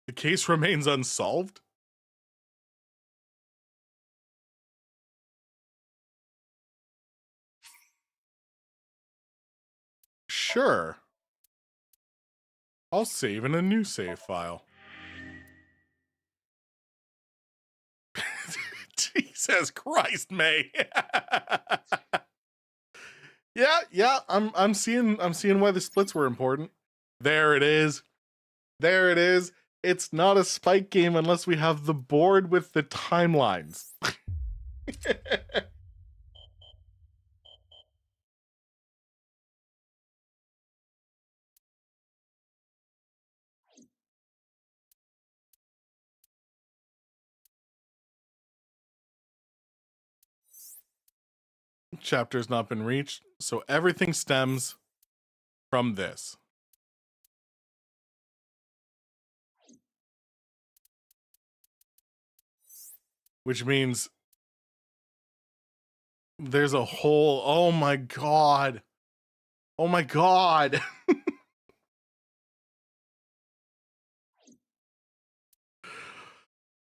The case remains unsolved? Sure. I'll save in a new save file. Jesus Christ, May. Yeah, I'm seeing why the splits were important. There it is. There it is. It's not a Spike game unless we have the board with the timelines. Chapter's not been reached, so everything stems from this. Which means there's a whole, oh my god. Oh my god.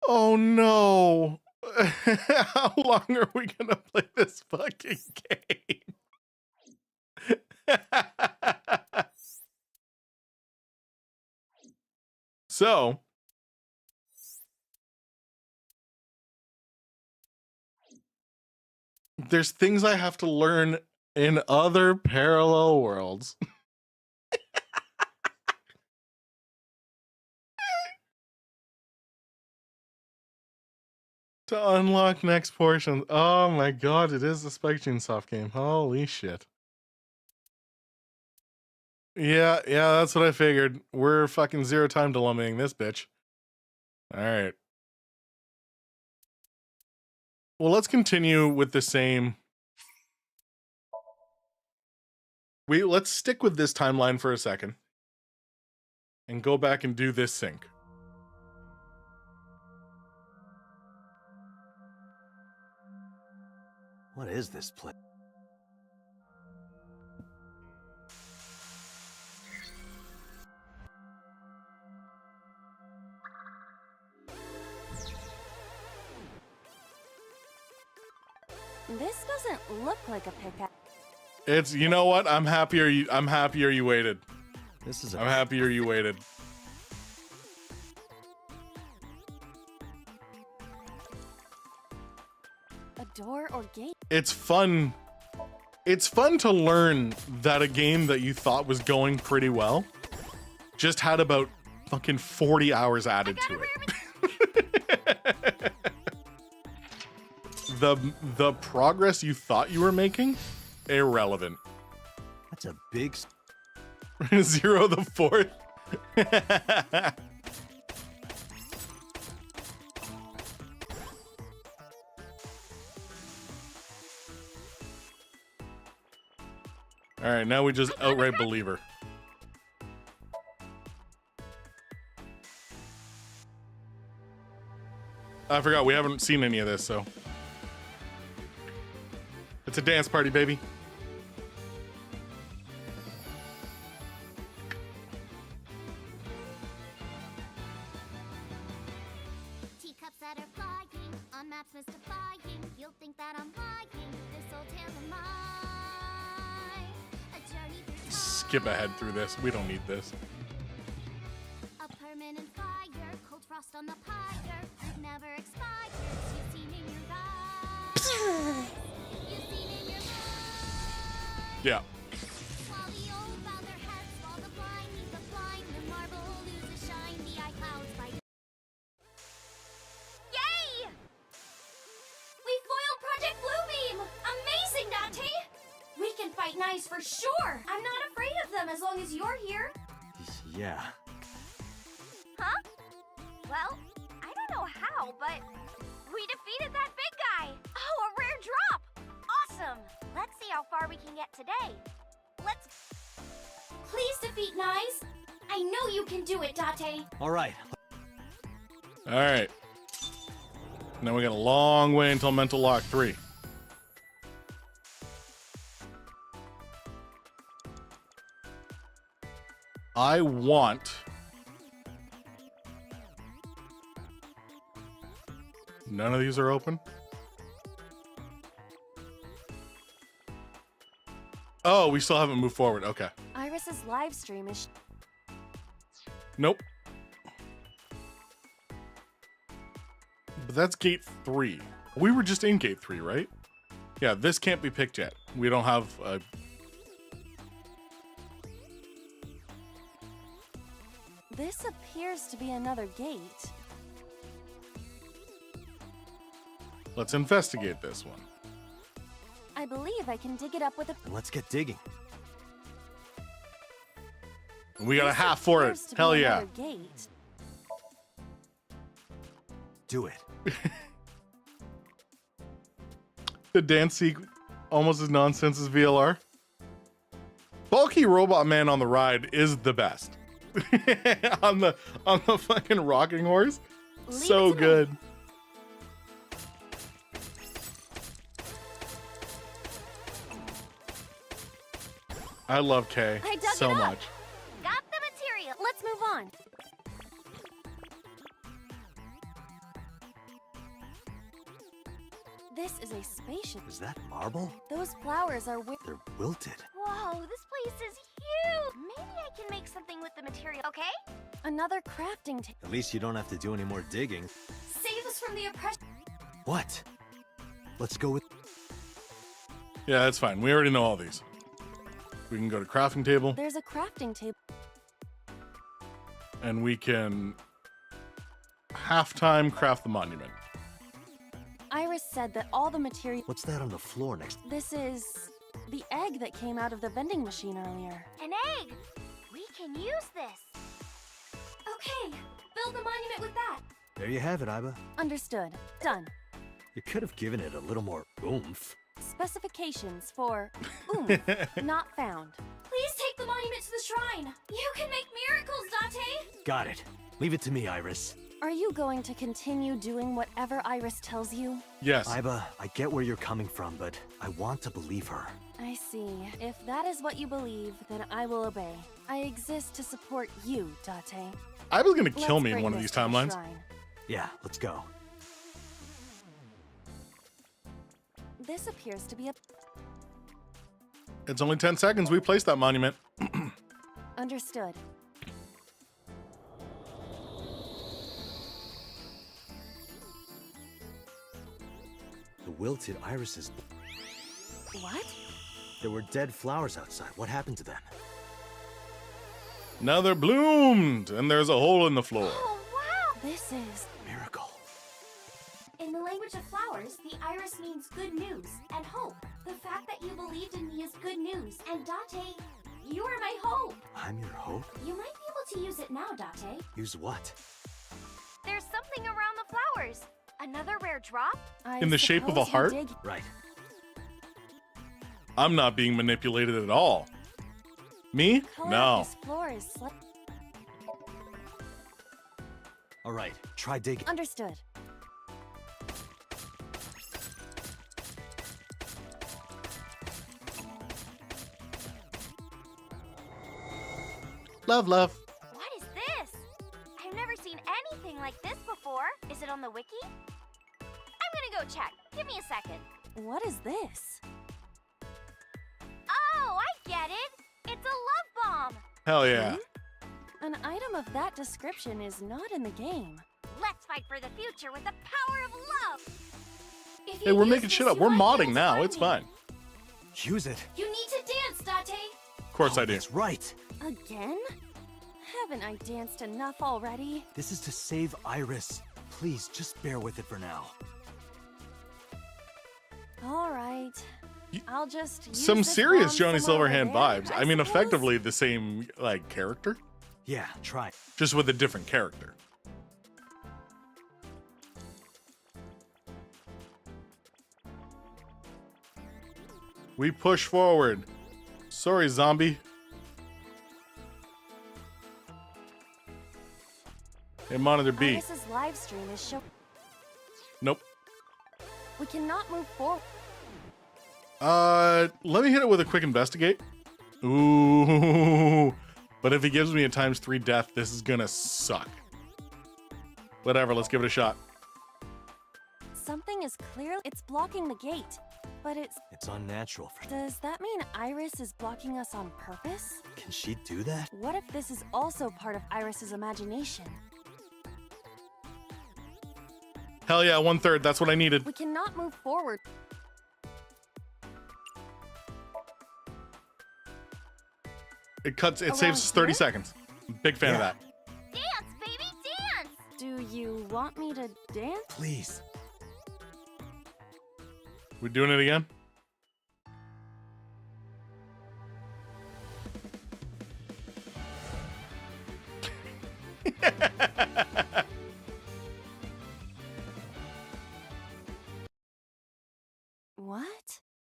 Oh no. How long are we gonna play this fucking game? So, there's things I have to learn in other parallel worlds. To unlock next portion. Oh my god, it is the Spike Chunsoft game. Holy shit. Yeah, that's what I figured. We're fucking zero time dilemmaing this bitch. Alright. Well, let's continue with the same. Let's stick with this timeline for a second. And go back and do this sync. What is this place? This doesn't look like a pickaxe. It's, you know what? I'm happier you waited. I'm happier you waited. A door or gate? It's fun. It's fun to learn that a game that you thought was going pretty well just had about fucking 40 hours added to it. The progress you thought you were making, irrelevant. That's a big... 0 the 4th. All right, now we just outright believe her. I forgot, we haven't seen any of this, so. It's a dance party, baby. Teacups that are flying on maps mystifying. You'll think that I'm lying. This old tale of mine. A journey through time. Skip ahead through this. We don't need this. A permanent fire, cold frost on the pyre. It never expires. You've seen in your eyes. You've seen in your mind. Yeah. Why Nice for sure. I'm not afraid of them as long as you're here. Yeah. Huh? Well, I don't know how, but we defeated that big guy. Oh, a rare drop. Awesome. Let's see how far we can get today. Let's... Please defeat Nyes. I know you can do it, Date. All right. All right. Now we got a long way until Mental Lock 3. I want... None of these are open? Oh, we still haven't moved forward. Okay. Iris's live stream is... Nope. But that's gate 3. We were just in gate 3, right? Yeah, this can't be picked yet. We don't have a... This appears to be another gate. Let's investigate this one. I believe I can dig it up with a... Then let's get digging. We got a half for it. appears to be Hell yeah. another Gate. Do it. The dance sequence almost as nonsense as VLR. Bulky Robot Man on the ride is the best. on the fucking rocking horse. Leave So it to me. good. I love Kay I dug so it up. much. Got the material. Let's move on. This is a spaceship. Is that marble? Those flowers are They're wilted. Whoa, this place is huge. Maybe I can make something with the material, okay? another crafting table. At least you don't have to do any more digging. Save us from the oppression. What? Let's go with... Yeah, that's fine. We already know all these. We can go to crafting table There's a crafting table. and we can halftime craft the monument. Iris said that all the material... What's that on the floor next? This is the egg that came out of the vending machine earlier. An egg. We can use this. Okay, build the monument with that. There you have it, Iba. Understood. Done. You could have given it a little more oomph. Specifications for not found. Please take the monument to the shrine. You can make miracles, Date. Got it. Leave it to me, Iris. Are you going to continue doing whatever Iris tells you? Yes. Iba, I get where you're coming from, but I want to believe her. I see. If that is what you believe, then I will obey. I exist to support you, Date. I was gonna kill Let's me in bring one of this these to the timelines. shrine. Yeah, let's go. This appears to be a... It's only 10 seconds. We placed that monument. Understood. The wilted irises. What? There were dead flowers outside. What happened to them? Now they're bloomed, and there's a hole in the floor. Oh, wow. This is... Miracle. In the language of flowers, the iris means good news and hope. The fact that you believed in me is good news. And Date, you are my hope. I'm your hope? You might be able to use it now, Date. Use what? There's something around the flowers. Another rare drop? In the shape of a heart? Right. I'm not being manipulated at all. Me? No. This floor is All right, try digging. Understood. Love, love. What is this? I've never seen anything like this before. Is it on the wiki? I'm gonna go check. Give me a second. What is this? Oh, I get it. It's a love bomb. Hell yeah. An item of that description is not in the game. Let's fight for the future with the power of love. If Hey, you we're use making this, shit up. you We're might be able modding to now. find It's me. fine. Use it. You need to dance, Date. Of course I do. That's right. Again? Haven't I danced enough already? This is to save Iris. Please, just bear with it for now. All right. I'll just use Some this serious wand Johnny somewhere over Silverhand there, vibes. I I mean, suppose? effectively the same like character, Yeah, try it. just with a different character. We push forward. Sorry, zombie. Hey, Monitor B. Iris's live stream is show. Nope. We cannot move forward. Let me hit it with a quick investigate. Ooh. But if he gives me a ×3 death, this is gonna suck. Whatever, let's give it a shot. Something is clear. It's blocking the gate. But it's unnatural for... Does that mean Iris is blocking us on purpose? Can she do that? What if this is also part of Iris's imagination? Hell yeah, 1/3. That's what I needed. We cannot move forward. It cuts. It Around saves 30 here? seconds. Big fan of that. Dance, baby, dance! Do you want me to dance? Please. We doing it again? What?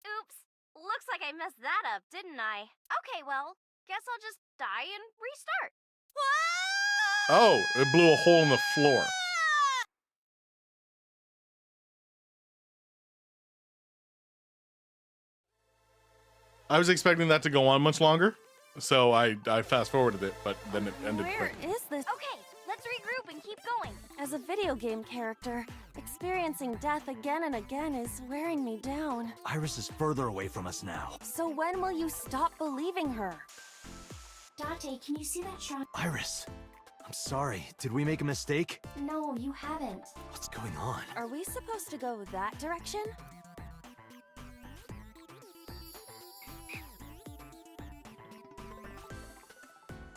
Oops. Looks like I messed that up, didn't I? Okay, well, guess I'll just die and restart. Oh, it blew a hole in the floor. I was expecting that to go on much longer, so I fast forwarded it, but then it ended Where quick. is this? Okay, let's regroup and keep going. As a video game character, experiencing death again and again is wearing me down. Iris is further away from us now. So when will you stop believing her? Dante, can you see that shot? Iris, I'm sorry. Did we make a mistake? No, you haven't. What's going on? Are we supposed to go that direction?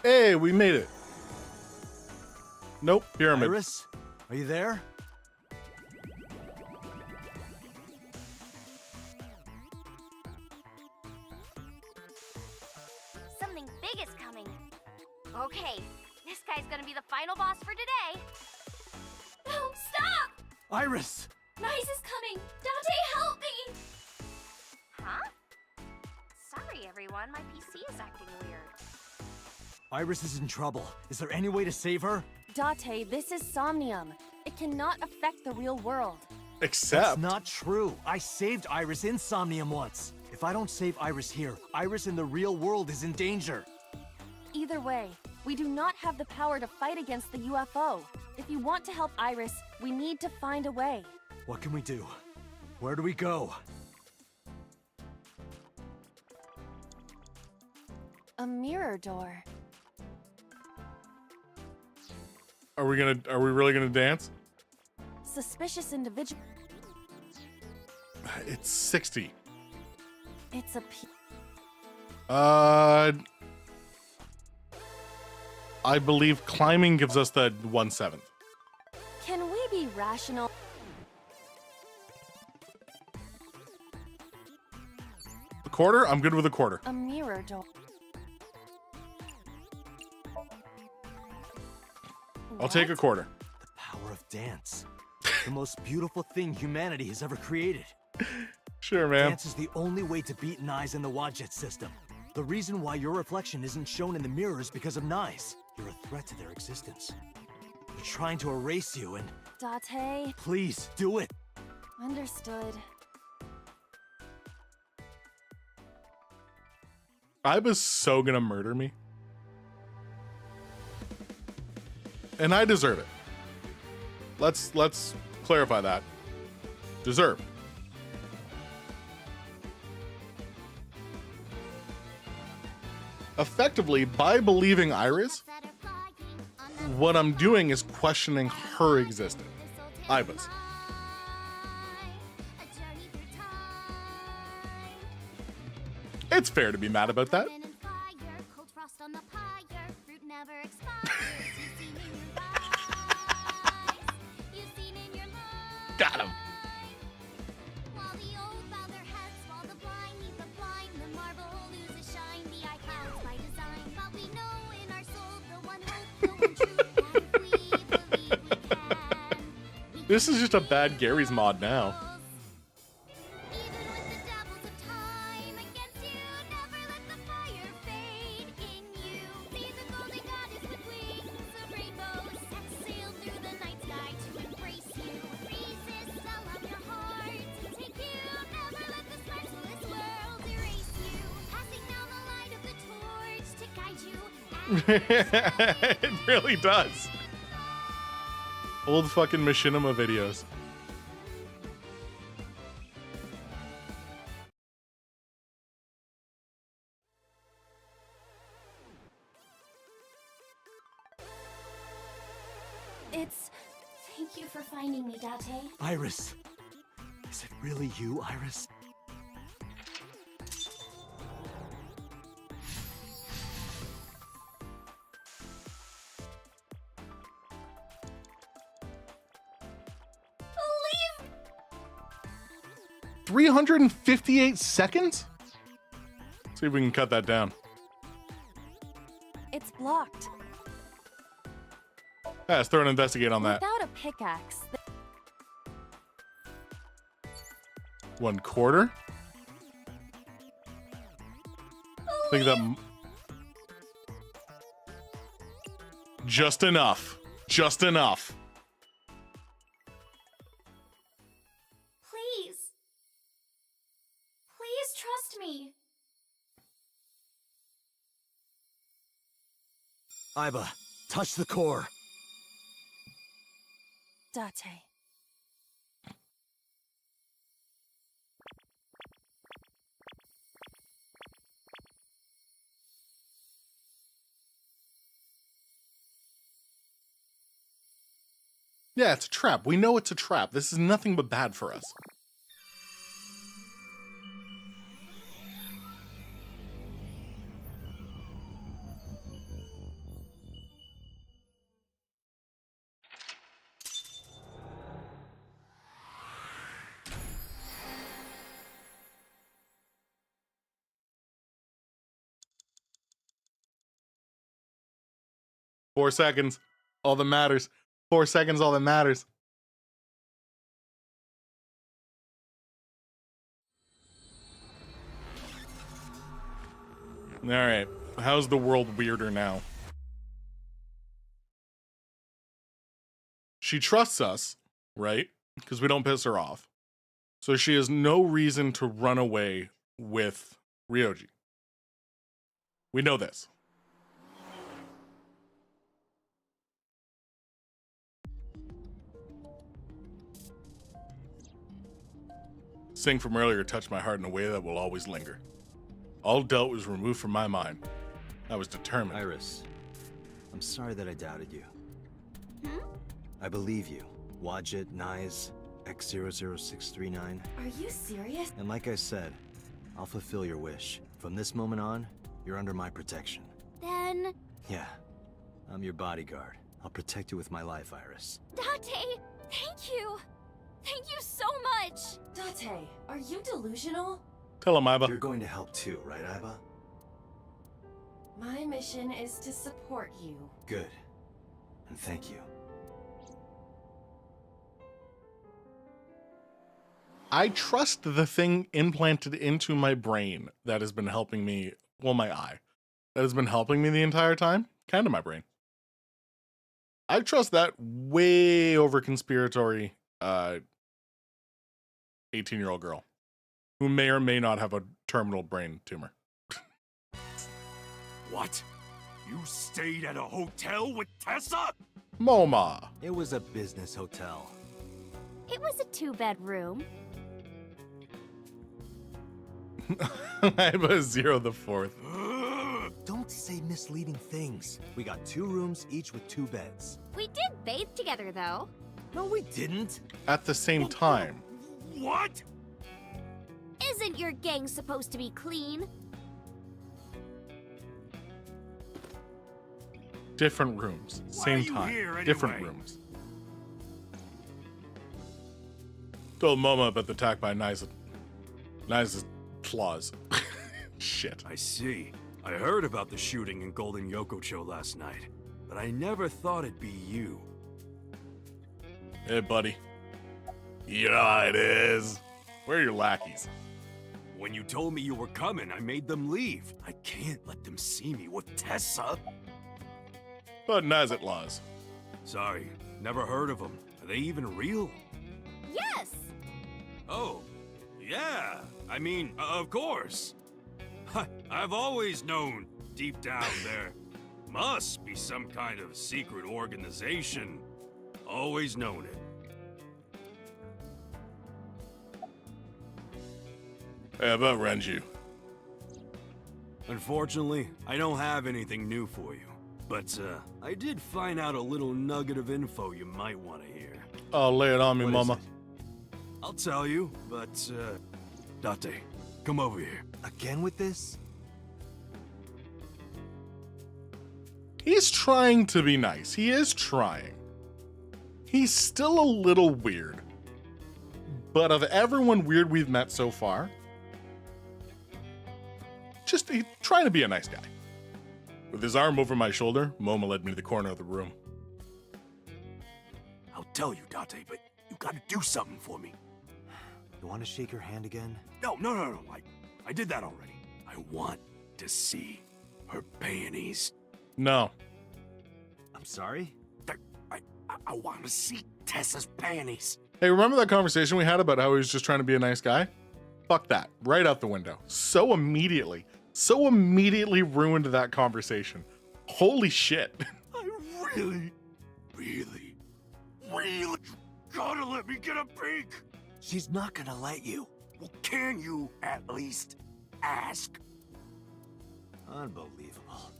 Hey, we made it. Nope, pyramid. Iris, are you there? Something big is coming. Okay, this guy's gonna be the final boss for today. No, stop! Iris! Nice is coming! Dante, help me! Huh? Sorry, everyone. My PC is acting weird. Iris is in trouble. Is there any way to save her? Date, this is Somnium. It cannot affect the real world. Except... That's not true. I saved Iris in Somnium once. If I don't save Iris here, Iris in the real world is in danger. Either way, we do not have the power to fight against the UFO. If you want to help Iris, we need to find a way. What can we do? Where do we go? A mirror door. Are we really gonna dance? Suspicious individual. It's 60. It's a I believe climbing gives us the 1/7. Can we be rational? A quarter? I'm good with a quarter. A mirror door. I'll take a quarter. The power of dance. The most beautiful thing humanity has ever created. Sure, man. Dance is the only way to beat Nyes in the Wadjet system. The reason why your reflection isn't shown in the mirror is because of Nyes. You're a threat to their existence. They're trying to erase you and... Date. Please, do it! Understood. I was so gonna murder me. And I deserve it. Let's clarify that. Deserve. Effectively, by believing Iris, what I'm doing is questioning her existence. Iva's. It's fair to be mad about that. Got him. This is just a bad Gary's mod now. It really does. Old fucking Machinima videos. Thank you for finding me, Date. Iris! Is it really you, Iris? Leave! 358 seconds? See if we can cut that down. It's blocked. Yeah, let's throw an investigate on that. Without a pickaxe. 1/4. I think that just enough. Just enough. Please. Please trust me. Iba, touch the core. Date. Yeah, it's a trap. We know it's a trap. This is nothing but bad for us. Four seconds, all that matters. 4 seconds, all that matters. All right, how's the world weirder now? She trusts us, right? Because we don't piss her off. So she has no reason to run away with Ryoji. We know this. Sing from earlier touched my heart in a way that will always linger. All doubt was removed from my mind. I was determined. Iris, I'm sorry that I doubted you. Hmm? I believe you. Wadjet, Nyes, X00639. Are you serious? And like I said, I'll fulfill your wish. From this moment on, you're under my protection. Then... Yeah, I'm your bodyguard. I'll protect you with my life, Iris. Date, thank you. Thank you so much! Date, are you delusional? Tell him, Iba. You're going to help too, right, Iba? My mission is to support you. Good. And thank you. I trust the thing implanted into my brain that has been helping me, well, my eye, that has been helping me the entire time, kind of my brain. I trust that way over conspiratory 18-year-old girl who may or may not have a terminal brain tumor. What? You stayed at a hotel with Tessa? MoMA. It was a business hotel. It was a 2-bedroom. Iba 0 the 4th. Don't say misleading things. We got 2 rooms, each with 2 beds. We did bathe together, though. No, we didn't. At the same time. What? Isn't your gang supposed to be clean? Different rooms, same time, here different anyway? rooms. Told Moma about the attack by Nyes' claws. Shit. I see. I heard about the shooting in Golden Yokocho last night, but I never thought it'd be you. Hey, buddy. You know how it is. Where are your lackeys? When you told me you were coming, I made them leave. I can't let them see me with Tessa. But Nazit laws. Sorry, never heard of them. Are they even real? Yes! Oh, yeah. I mean, of course. I've always known, deep down there, must be some kind of secret organization. Always known it. Hey, about Renju. Unfortunately, I don't have anything new for you. But, I did find out a little nugget of info you might want to hear. Oh, lay it on me, What is mama. it? I'll tell you, but, Date, come over here. Again with this? He's trying to be nice. He is trying. He's still a little weird. But of everyone weird we've met so far, just trying to be a nice guy. With his arm over my shoulder, Moma led me to the corner of the room. I'll tell you, Date, but you gotta do something for me. You want to shake her hand again? No. I did that already. I want to see her panties. No. I'm sorry? I want to see Tessa's panties. Hey, remember that conversation we had about how he was just trying to be a nice guy? Fuck that. Right out the window. So immediately ruined that conversation. Holy shit. I really gotta let me get a peek. She's not gonna let you. Well, can you at least ask? Unbelievable.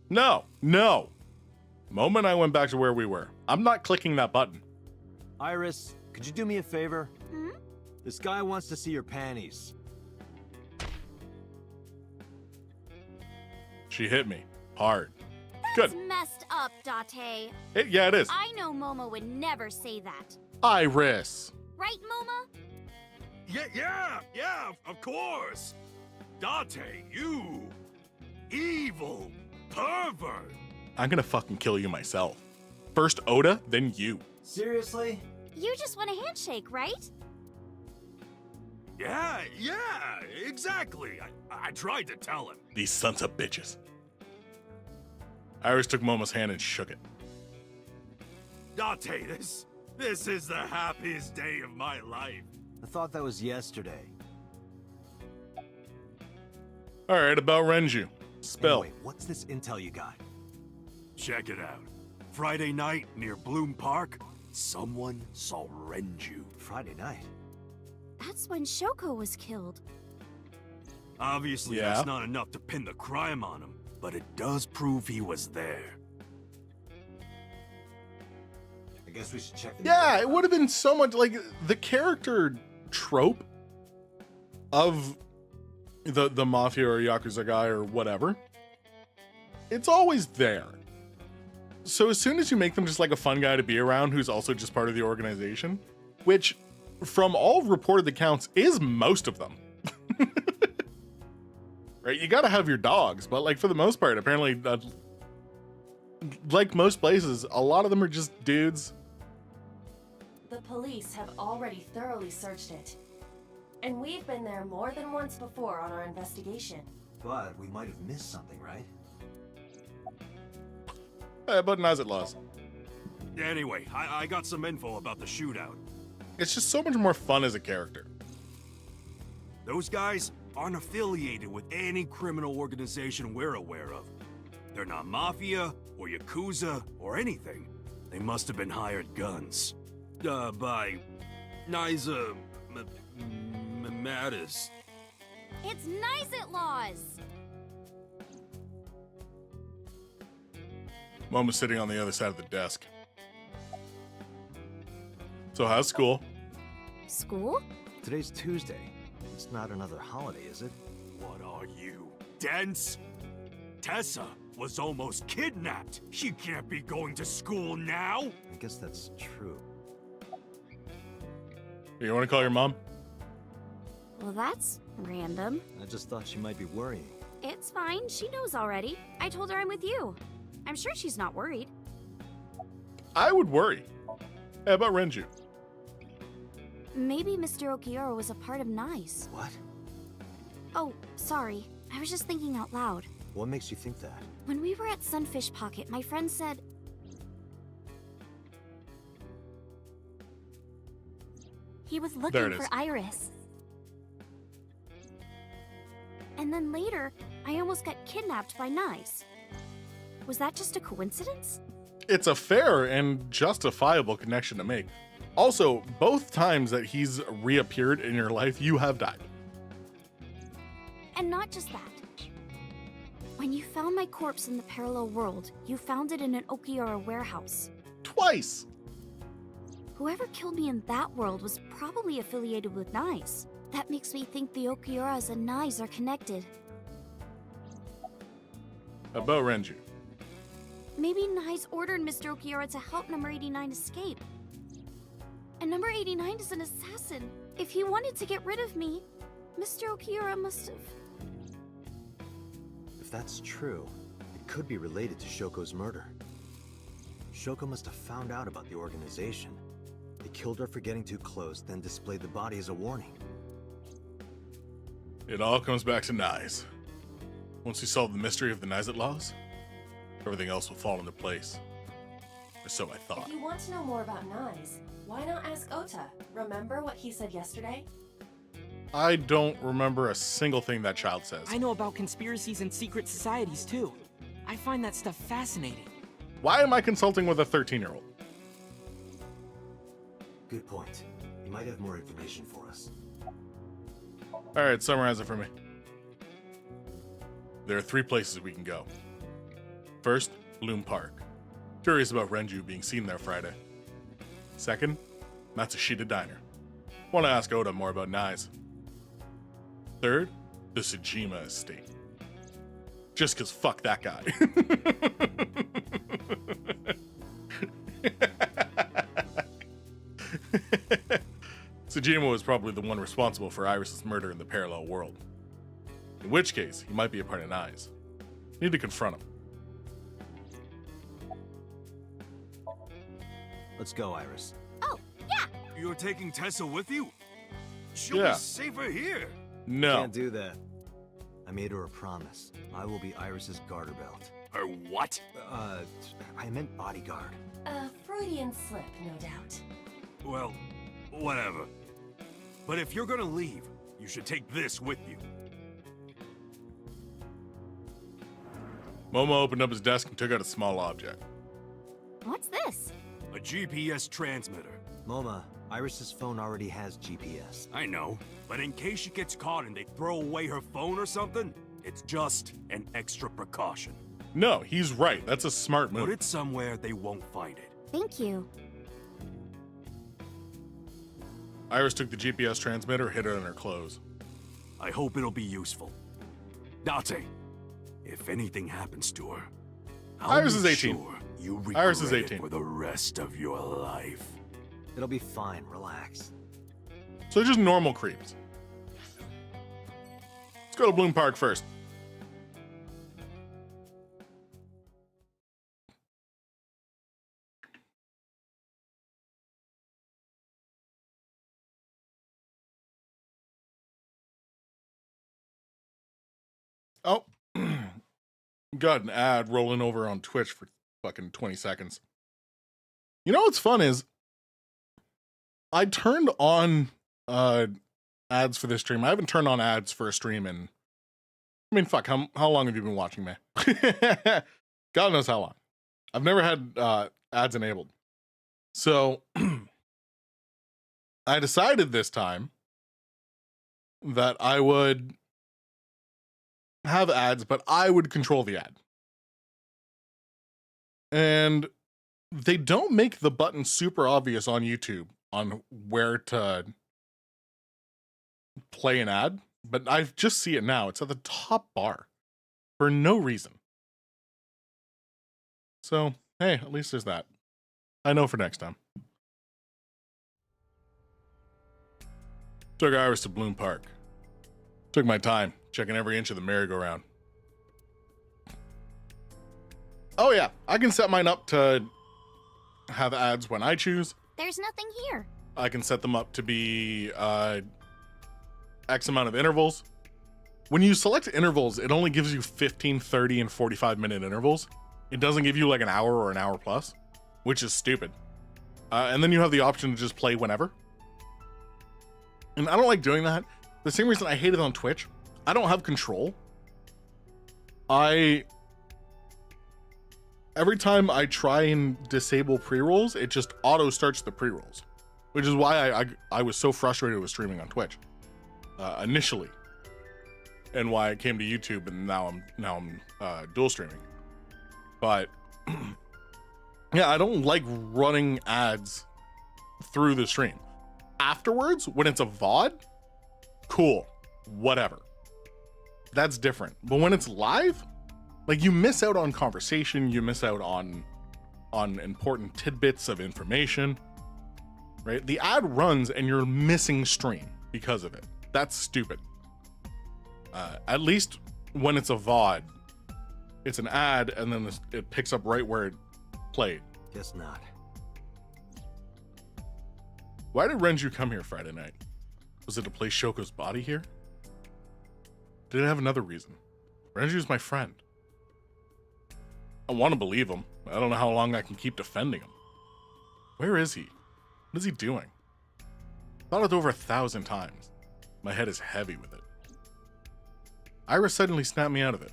No. Moma and I went back to where we were. I'm not clicking that button. Iris, could you do me a favor? Hmm? This guy wants to see your panties. She hit me. Hard. That's Good. messed up, Date. Yeah, it is. I know Momo would never say that. Iris. Right, Momo? Yeah, of course. Date, you evil pervert. I'm gonna fucking kill you myself. First Oda, then you. Seriously? You just want a handshake, right? Yeah, exactly. I tried to tell him. These sons of bitches. Iris took Momo's hand and shook it. Date, this is the happiest day of my life. I thought that was yesterday. Alright, about Renju. Spill. Anyway, what's this intel you got? Check it out. Friday night near Bloom Park, someone saw Renju. Friday night? That's when Shoko was killed. Obviously, Yeah. that's not enough to pin the crime on him, but it does prove he was there. I guess we should check the Yeah, it would have been so much like the character trope of the mafia or yakuza guy or whatever. It's always there. So as soon as you make them just like a fun guy to be around who's also just part of the organization, which from all reported accounts is most of them. Right? You got to have your dogs, but like for the most part, apparently like most places, a lot of them are just dudes. The police have already thoroughly searched it. And we've been there more than once before on our investigation. But we might have missed something, right? But Nazit laws. Anyway, I got some info about the shootout. It's just so much more fun as a character. Those guys aren't affiliated with any criminal organization we're aware of. They're not mafia or yakuza or anything. They must have been hired guns. By Niza Mattis. It's Nizit laws. Mom was sitting on the other side of the desk. So how's school? School? Today's Tuesday. It's not another holiday, is it? What are you, dense? Tessa was almost kidnapped. She can't be going to school now. I guess that's true. You want to call your mom? Well, that's random. I just thought she might be worrying. It's fine. She knows already. I told her I'm with you. I'm sure she's not worried. I would worry. Hey, about Renju. maybe Mr. Okiura was a part of Nice. What? Oh, sorry. I was just thinking out loud. What makes you think that? When we were at Sunfish Pocket, my friend said... he was There looking it for is. Iris. And then later, I almost got kidnapped by Nice. Was that just a coincidence? It's a fair and justifiable connection to make. Also, both times that he's reappeared in your life, you have died. And not just that. When you found my corpse in the parallel world, you found it in an Okiura warehouse. Twice! Whoever killed me in that world was probably affiliated with Nice. That makes me think the Okiuras and Nice are connected. About Renju. Maybe Nice ordered Mr. Okiura to help Number 89 escape. And Number 89 is an assassin. If he wanted to get rid of me, Mr. Okiura must have... If that's true, it could be related to Shoko's murder. Shoko must have found out about the organization. They killed her for getting too close, then displayed the body as a warning. It all comes back to Nice. Once we solve the mystery of the Nizet laws, everything else will fall into place. Or so I thought. If you want to know more about Nice, why not ask Ota? Remember what he said yesterday? I don't remember a single thing that child says. I know about conspiracies and secret societies too. I find that stuff fascinating. Why am I consulting with a 13-year-old? Good point. You might have more information for us. Alright, summarize it for me. There are 3 places we can go. First, Bloom Park. Curious about Renju being seen there Friday. Second, Matsushita Diner. Want to ask Oda more about Nice. Third, the Tsujima estate. Just cause fuck that guy. Tsujima was probably the one responsible for Iris's murder in the parallel world. In which case, he might be a part of Nice. Need to confront him. Let's go, Iris. Oh, yeah! You're taking Tessa with you? She'll Yeah. be safer here. No. Can't do that. I made her a promise. I will be Iris's garter belt. Her what? I meant bodyguard. A Freudian slip, no doubt. Well, whatever. But if you're gonna leave, you should take this with you. Momo opened up his desk and took out a small object. What's this? A GPS transmitter. Moma, Iris's phone already has GPS. I know, but in case she gets caught and they throw away her phone or something, it's just an extra precaution. No, he's right. That's a smart move. Put it somewhere they won't find it. Thank you. Iris took the GPS transmitter, hid it in her clothes. I hope it'll be useful. Date, if anything happens to her, I'll Iris make is 18. sure you regret Iris is it 18. for the rest of your life. It'll be fine, relax. So just normal creeps. Let's go to Bloom Park first. Oh, got an ad rolling over on Twitch for fucking 20 seconds. You know what's fun is I turned on ads for this stream. I haven't turned on ads for a stream in, I mean, fuck, how long have you been watching me? God knows how long. I've never had ads enabled. So I decided this time that I would have ads, but I would control the ad. And they don't make the button super obvious on YouTube on where to play an ad, but I just see it now. It's at the top bar for no reason. So, hey, at least there's that. I know for next time. Took Iris to Bloom Park. Took my time, checking every inch of the merry-go-round. Oh yeah, I can set mine up to have ads when I choose. There's nothing here. I can set them up to be X amount of intervals. When you select intervals, it only gives you 15, 30, and 45-minute intervals. It doesn't give you like an hour or an hour plus, which is stupid. And then you have the option to just play whenever. And I don't like doing that. The same reason I hate it on Twitch. I don't have control. Every time I try and disable pre-rolls, it just auto starts the pre-rolls, which is why I was so frustrated with streaming on Twitch initially, and why I came to YouTube, and now I'm dual streaming. But yeah, I don't like running ads through the stream. Afterwards, when it's a VOD, cool, whatever. That's different. But when it's live, like, you miss out on conversation, you miss out on important tidbits of information, right? The ad runs and you're missing stream because of it. That's stupid. At least when it's a VOD, it's an ad and then it picks up right where it played. Guess not. Why did Renju come here Friday night? Was it to play Shoko's body here? Did it have another reason? Renju's my friend. I want to believe him. I don't know how long I can keep defending him. Where is he? What is he doing? Thought it over 1,000 times. My head is heavy with it. Iris suddenly snapped me out of it.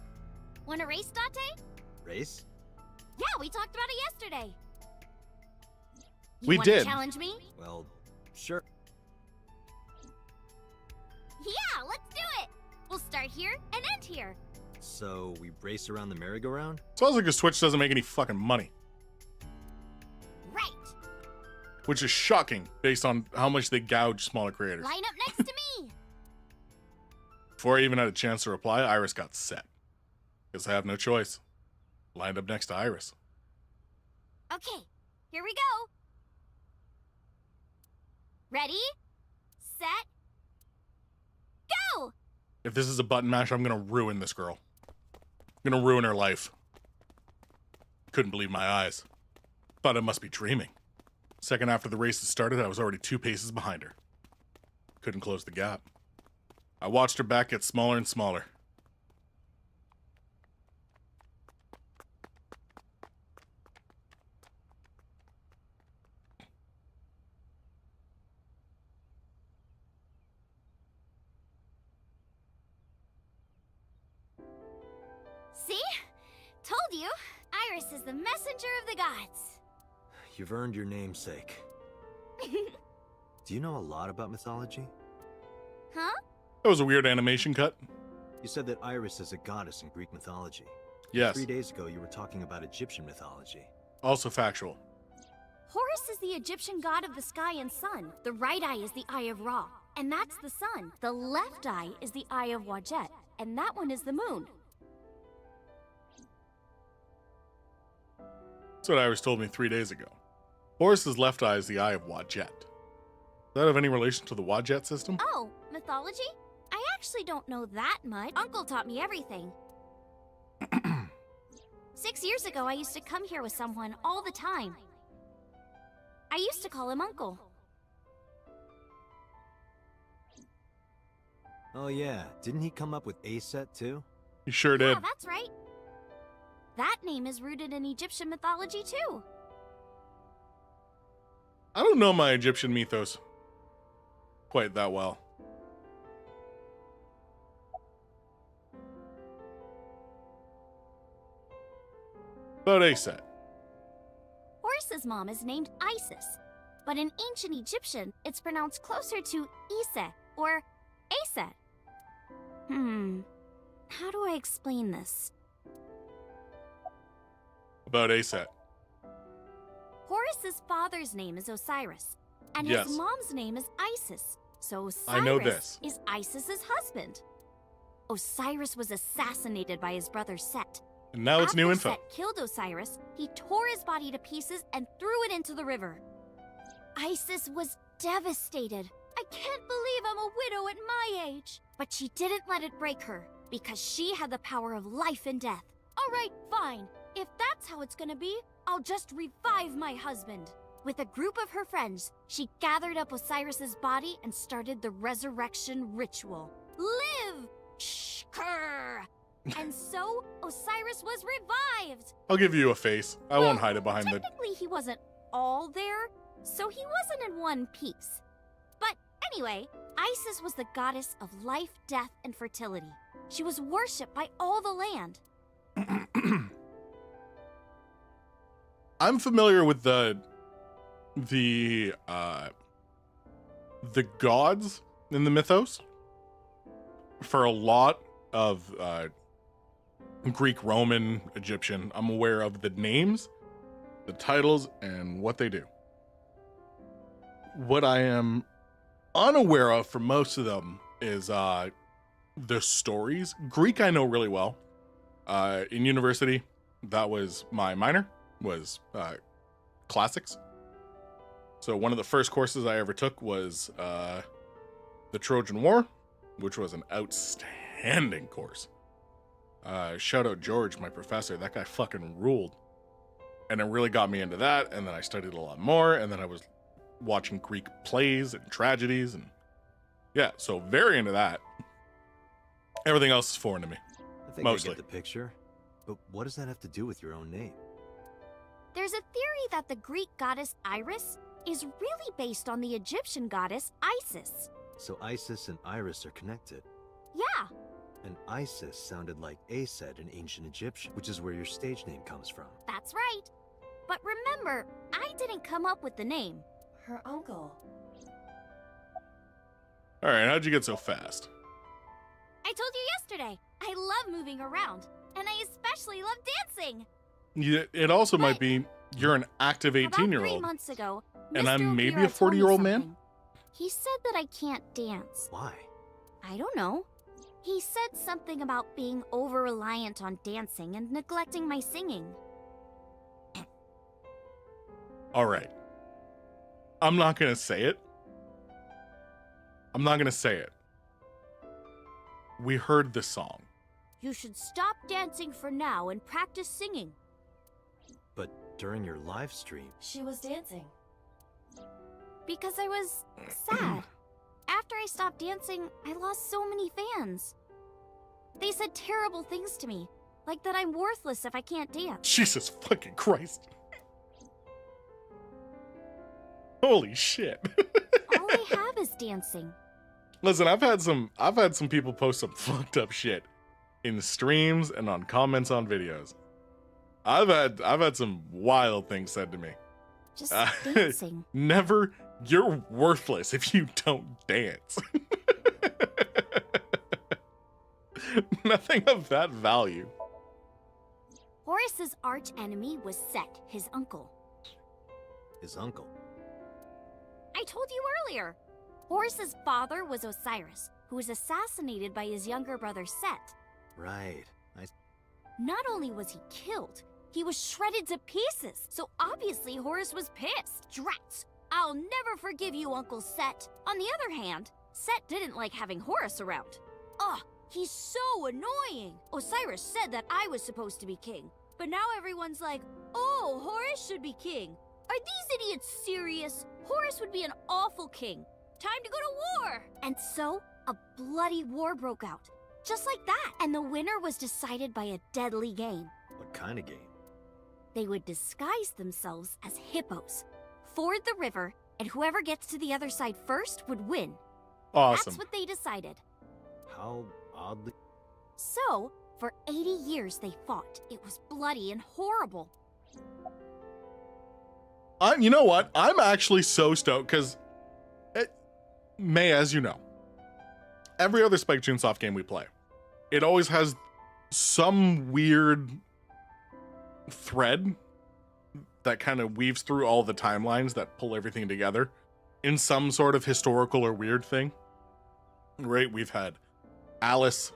Want a race, Date? Race? Yeah, we talked about it yesterday. We wanna did. Challenge me? Well, sure. Yeah, let's do it. We'll start here and end here. So we race around the merry-go-round? Sounds like his Twitch doesn't make any fucking money. Right. Which is shocking based on how much they gouge smaller creators. Line up next to me. Before I even had a chance to reply, Iris got set. Guess I have no choice. Lined up next to Iris. Okay, here we go. Ready, set, go! If this is a button mash, I'm gonna ruin this girl. I'm gonna ruin her life. Couldn't believe my eyes. Thought I must be dreaming. Second after the race had started, I was already 2 paces behind her. Couldn't close the gap. I watched her back get smaller and smaller. See? Told you. Iris is the messenger of the gods. You've earned your namesake. Do you know a lot about mythology? Huh? That was a weird animation cut. You said that Iris is a goddess in Greek mythology. Yes. 3 days ago, you were talking about Egyptian mythology. Also factual. Horus is the Egyptian god of the sky and sun. The right eye is the eye of Ra, and that's the sun. The left eye is the eye of Wadjet, and that one is the moon. That's what Iris told me 3 days ago. Horus's left eye is the eye of Wadjet. Does that have any relation to the Wadjet system? Oh, mythology? I actually don't know that much. Uncle taught me everything. 6 years ago, I used to come here with someone all the time. I used to call him Uncle. Oh yeah, didn't he come up with Aset too? He sure did. Yeah, that's right. That name is rooted in Egyptian mythology too. I don't know my Egyptian mythos quite that well. About Aset. Horus's mom is named Isis, but in ancient Egyptian, it's pronounced closer to Ise or Aset. How do I explain this? About Aset. Horus's father's name is Osiris, and Yes. his mom's name is Isis. So Osiris I know this. is Isis's husband. Osiris was assassinated by his brother Set. And now it's new After info. Set killed Osiris, he tore his body to pieces and threw it into the river. Isis was devastated. I can't believe I'm a widow at my age. But she didn't let it break her, because she had the power of life and death. All right, fine. If that's how it's gonna be, I'll just revive my husband. With a group of her friends, she gathered up Osiris's body and started the resurrection ritual. Live! Shkur! And so, Osiris was revived! I'll give you a face. I won't hide it behind the... Technically, he wasn't all there, so he wasn't in one piece. But anyway, Isis was the goddess of life, death, and fertility. She was worshipped by all the land. I'm familiar with the gods in the mythos for a lot of Greek, Roman, Egyptian. I'm aware of the names, the titles, and what they do. What I am unaware of for most of them is the stories. Greek I know really well. In university, that was my minor, was classics. So one of the first courses I ever took was the Trojan War, which was an outstanding course. Shout out George, my professor. That guy fucking ruled. And it really got me into that, and then I studied a lot more, and then I was watching Greek plays and tragedies, and yeah, so very into that. Everything else is foreign to me. I think mostly. I get the picture. But what does that have to do with your own name? There's a theory that the Greek goddess Iris is really based on the Egyptian goddess Isis. So Isis and Iris are connected. Yeah. And Isis sounded like Aset in ancient Egyptian, which is where your stage name comes from. That's right. But remember, I didn't come up with the name. Her uncle. All right, how'd you get so fast? I told you yesterday, I love moving around, and I especially love dancing. Yeah, it also might be you're an active About 3 18-year-old. months ago, And Mr. I'm maybe O'Gara a told me 40-year-old man? something. He said that I can't dance. Why? I don't know. He said something about being over-reliant on dancing and neglecting my singing. All right. I'm not going to say it. I'm not going to say it. We heard the song. You should stop dancing for now and practice singing. But during your live stream... She was dancing. Because I was sad. After I stopped dancing, I lost so many fans. They said terrible things to me, like that I'm worthless if I can't dance. Jesus fucking Christ. Holy shit. All I have is dancing. Listen, I've had some people post some fucked up shit in streams and on comments on videos. I've had some wild things said to me. Just dancing. Never, you're worthless if you don't dance. Nothing of that value. Horus's arch enemy was Set, his uncle. His uncle? I told you earlier. Horus's father was Osiris, who was assassinated by his younger brother Set. Right. Not only was he killed, he was shredded to pieces, so obviously Horus was pissed. Drats! I'll never forgive you, Uncle Set. On the other hand, Set didn't like having Horus around. Ugh, he's so annoying! Osiris said that I was supposed to be king, but now everyone's like, oh, Horus should be king. Are these idiots serious? Horus would be an awful king. Time to go to war! And so, a bloody war broke out. Just like that. And the winner was decided by a deadly game. What kind of game? They would disguise themselves as hippos, ford the river, and whoever gets to the other side first would win. Awesome. That's what they decided. How oddly... So, for 80 years they fought. It was bloody and horrible. You know what? I'm actually so stoked because, May, as you know, every other Spike Chunsoft game we play, it always has some weird thread that kind of weaves through all the timelines that pull everything together in some sort of historical or weird thing. Right? We've had Alice,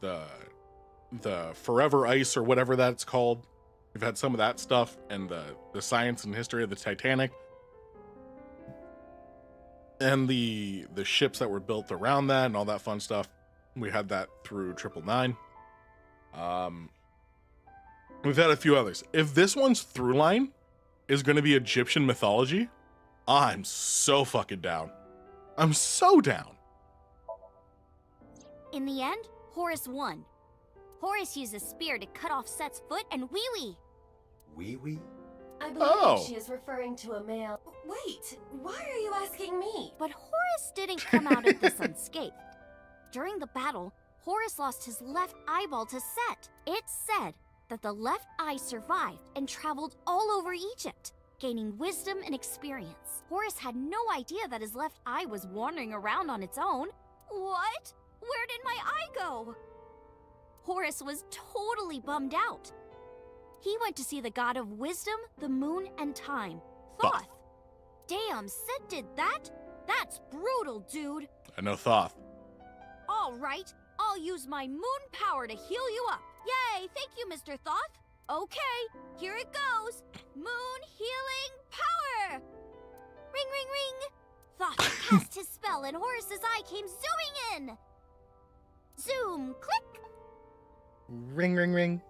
the Forever Ice or whatever that's called. We've had some of that stuff and the science and history of the Titanic. And the ships that were built around that and all that fun stuff. We had that through 999. We've had a few others. If this one's through line is going to be Egyptian mythology, I'm so fucking down. I'm so down. In the end, Horus won. Horus used a spear to cut off Set's foot and wee-wee. Wee-wee? I believe Oh. she is referring to a male. Wait, why are you asking me? But Horus didn't come out of this unscathed. During the battle, Horus lost his left eyeball to Set. It's said that the left eye survived and traveled all over Egypt, gaining wisdom and experience. Horus had no idea that his left eye was wandering around on its own. What? Where did my eye go? Horus was totally bummed out. He went to see the god of wisdom, the moon, and time, Thoth. Damn, Set did that? That's brutal, dude. I know Thoth. All right, I'll use my moon power to heal you up. Yay, thank you, Mr. Thoth. Okay, here it goes. Moon healing power. Ring, ring, ring. Thoth cast his spell and Horus's eye came zooming in. Zoom, click. Ring, ring, ring.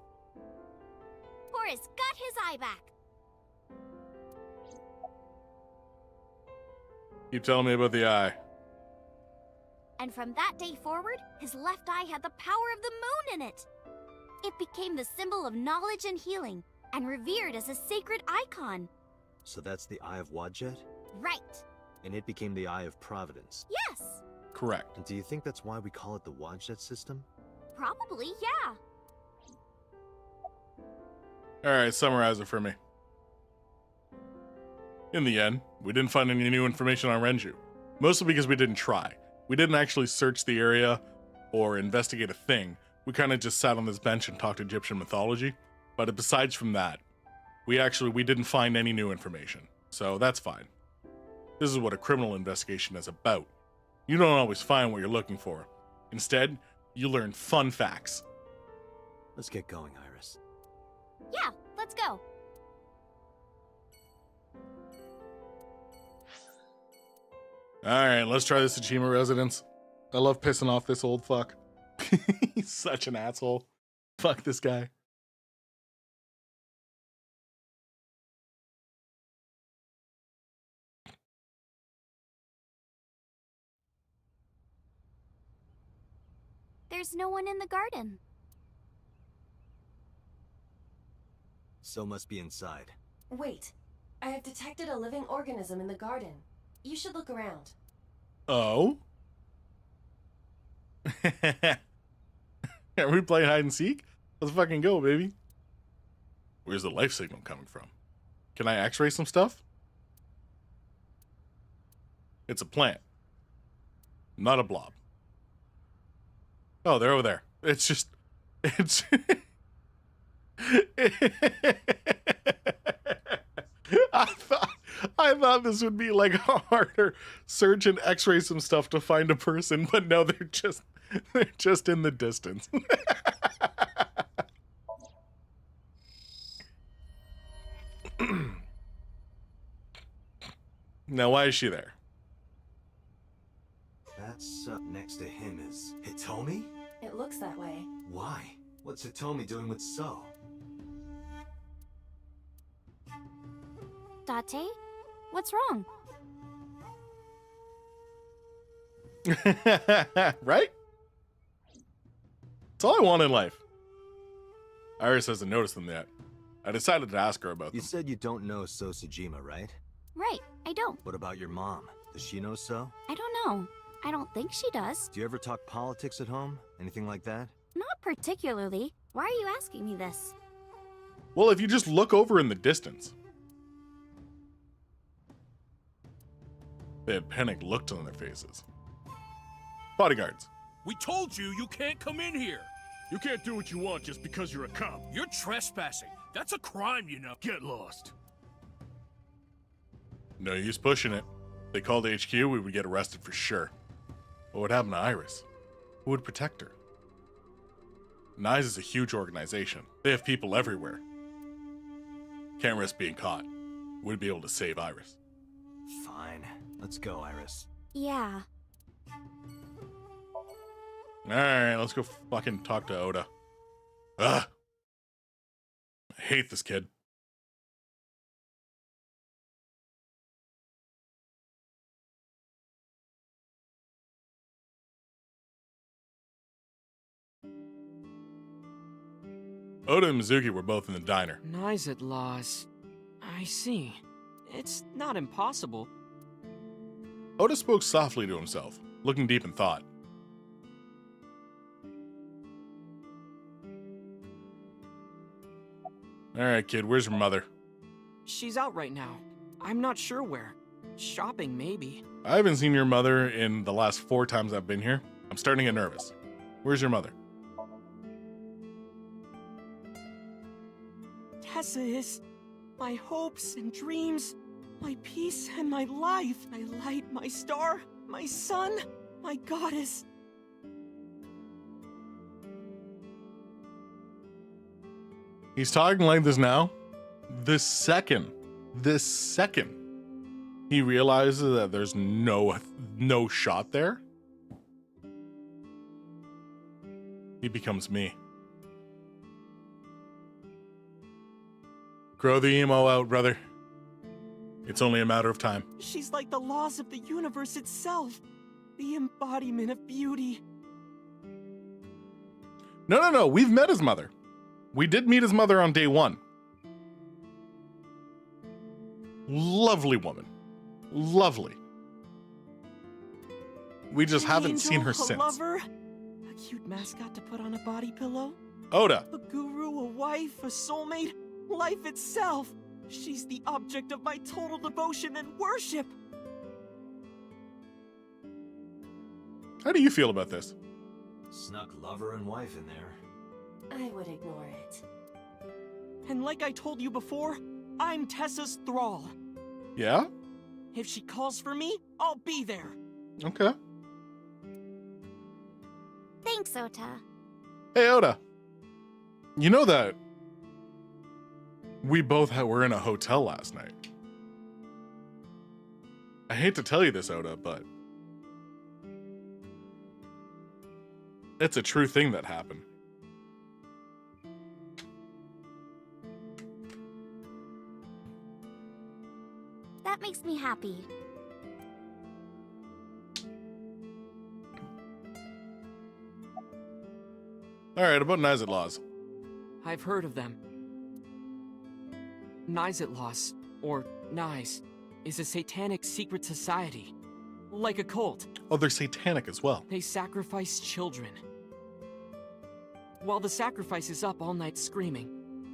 Horus got his eye back. Keep telling me about the eye. And from that day forward, his left eye had the power of the moon in it. It became the symbol of knowledge and healing, and revered as a sacred icon. So that's the Eye of Wadjet? Right. And it became the Eye of Providence? Yes. Correct. And do you think that's why we call it the Wadjet system? Probably, yeah. Alright, summarize it for me. In the end, we didn't find any new information on Renju. Mostly because we didn't try. We didn't actually search the area or investigate a thing. We kind of just sat on this bench and talked Egyptian mythology. But besides from that, we didn't find any new information. So that's fine. This is what a criminal investigation is about. You don't always find what you're looking for. Instead, you learn fun facts. Let's get going, Iris. Yeah, let's go. Alright, let's try this Tsushima residence. I love pissing off this old fuck. He's such an asshole. Fuck this guy. There's no one in the garden. So must be inside. Wait, I have detected a living organism in the garden. You should look around. Oh? Are we playing hide and seek? Let's fucking go, baby. Where's the life signal coming from? Can I x-ray some stuff? It's a plant. Not a blob. Oh, they're over there. It's just... It's... I thought this would be like a harder search and x-ray some stuff to find a person, but no, they're just in the distance. Now, why is she there? That's up next to him is Hitomi? It looks that way. Why? What's Hitomi doing with So? Date? What's wrong? Right? That's all I want in life. Iris hasn't noticed them yet. I decided to ask her about them. You said you don't know So Sujima, right? Right, I don't. What about your mom? Does she know So? I don't know. I don't think she does. Do you ever talk politics at home? Anything like that? Not particularly. Why are you asking me this? Well, if you just look over in the distance. They have panicked looks on their faces. Bodyguards. We told you you can't come in here. You can't do what you want just because you're a cop. You're trespassing. That's a crime, you know. Get lost. No use pushing it. If they called HQ, we would get arrested for sure. What would happen to Iris? Who would protect her? NICE is a huge organization. They have people everywhere. Can't risk being caught. We'd be able to save Iris. Fine. Let's go, Iris. Yeah. Alright, let's go fucking talk to Oda. Ugh. I hate this kid. Oda and Mizuki were both in the diner. Nizet laws. I see. It's not impossible. Oda spoke softly to himself, looking deep in thought. Alright, kid, where's your mother? She's out right now. I'm not sure where. Shopping, maybe. I haven't seen your mother in the last 4 times I've been here. I'm starting to get nervous. Where's your mother? Tessa is my hopes and dreams, my peace and my life, my light, my star, my sun, my goddess. He's talking like this now. This second, he realizes that there's no shot there, he becomes me. Grow the emo out, brother. It's only a matter of time. She's like the laws of the universe itself, the embodiment of beauty. No. We've met his mother. We did meet his mother on day 1. Lovely woman. Lovely. We just haven't seen her A since. lover, a cute mascot to put on a body pillow. Oda. A guru, a wife, a soulmate, life itself. She's the object of my total devotion and worship. How do you feel about this? Snuck lover and wife in there. I would ignore it. And like I told you before, I'm Tessa's thrall. Yeah? If she calls for me, I'll be there. Okay. Thanks, Ota. Hey, Oda. You know that we both were in a hotel last night. I hate to tell you this, Oda, but it's a true thing that happened. That makes me happy. Alright, about Nizet laws. I've heard of them. Nizet laws, or Nize, is a satanic secret society. Like a cult. Oh, they're satanic as well. They sacrifice children. While the sacrifice is up all night screaming,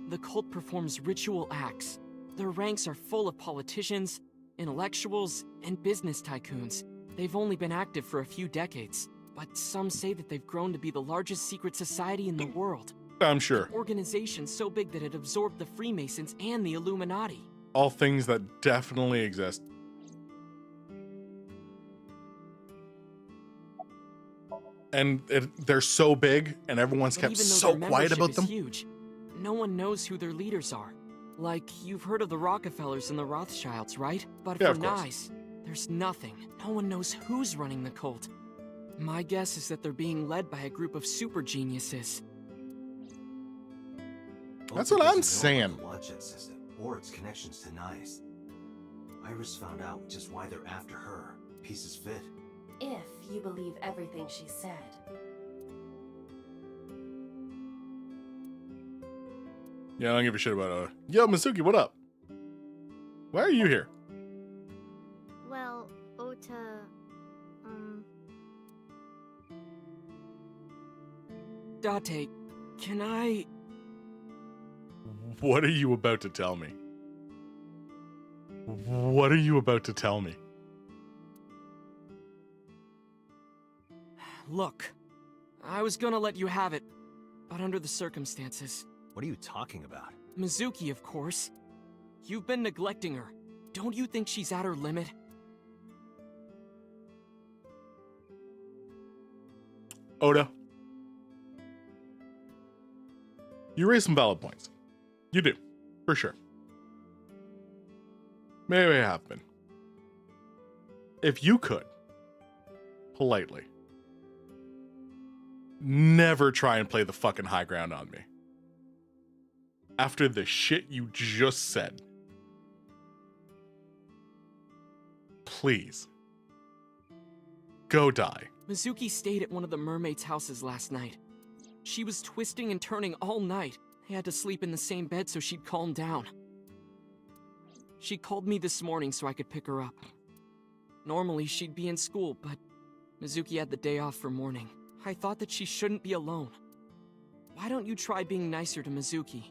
the cult performs ritual acts. Their ranks are full of politicians, intellectuals, and business tycoons. They've only been active for a few decades, but some say that they've grown to be the largest secret society in the world. I'm sure. An organization so big that it absorbed the Freemasons and the Illuminati. All things that definitely exist. And they're so big, and everyone's But kept even though so their quiet membership about is them. Huge, no one knows who their leaders are. Like, you've heard of the Rockefellers and the Rothschilds, right? But Yeah, for of course. Nice, there's nothing. No one knows who's running the cult. My guess is that they're being led by a group of super geniuses. That's what I'm saying. Logic system or its connections to Nice. Iris found out just why they're after her. Pieces fit. If you believe everything she said. Yeah, I don't give a shit about Yo, Mizuki, what up? Why are you here? Well, Ota, Date, can I... What are you about to tell me? What are you about to tell me? Look, I was gonna let you have it, but under the circumstances. What are you talking about? Mizuki, of course. You've been neglecting her. Don't you think she's at her limit? Oda, you raise some valid points. You do, for sure. Maybe I have been. If you could, politely, never try and play the fucking high ground on me. After the shit you just said. Please. Go die. Mizuki stayed at one of the mermaids' houses last night. She was twisting and turning all night, They had to sleep in the same bed so she'd calm down. She called me this morning so I could pick her up. Normally, she'd be in school, but Mizuki had the day off for mourning. I thought that she shouldn't be alone. Why don't you try being nicer to Mizuki?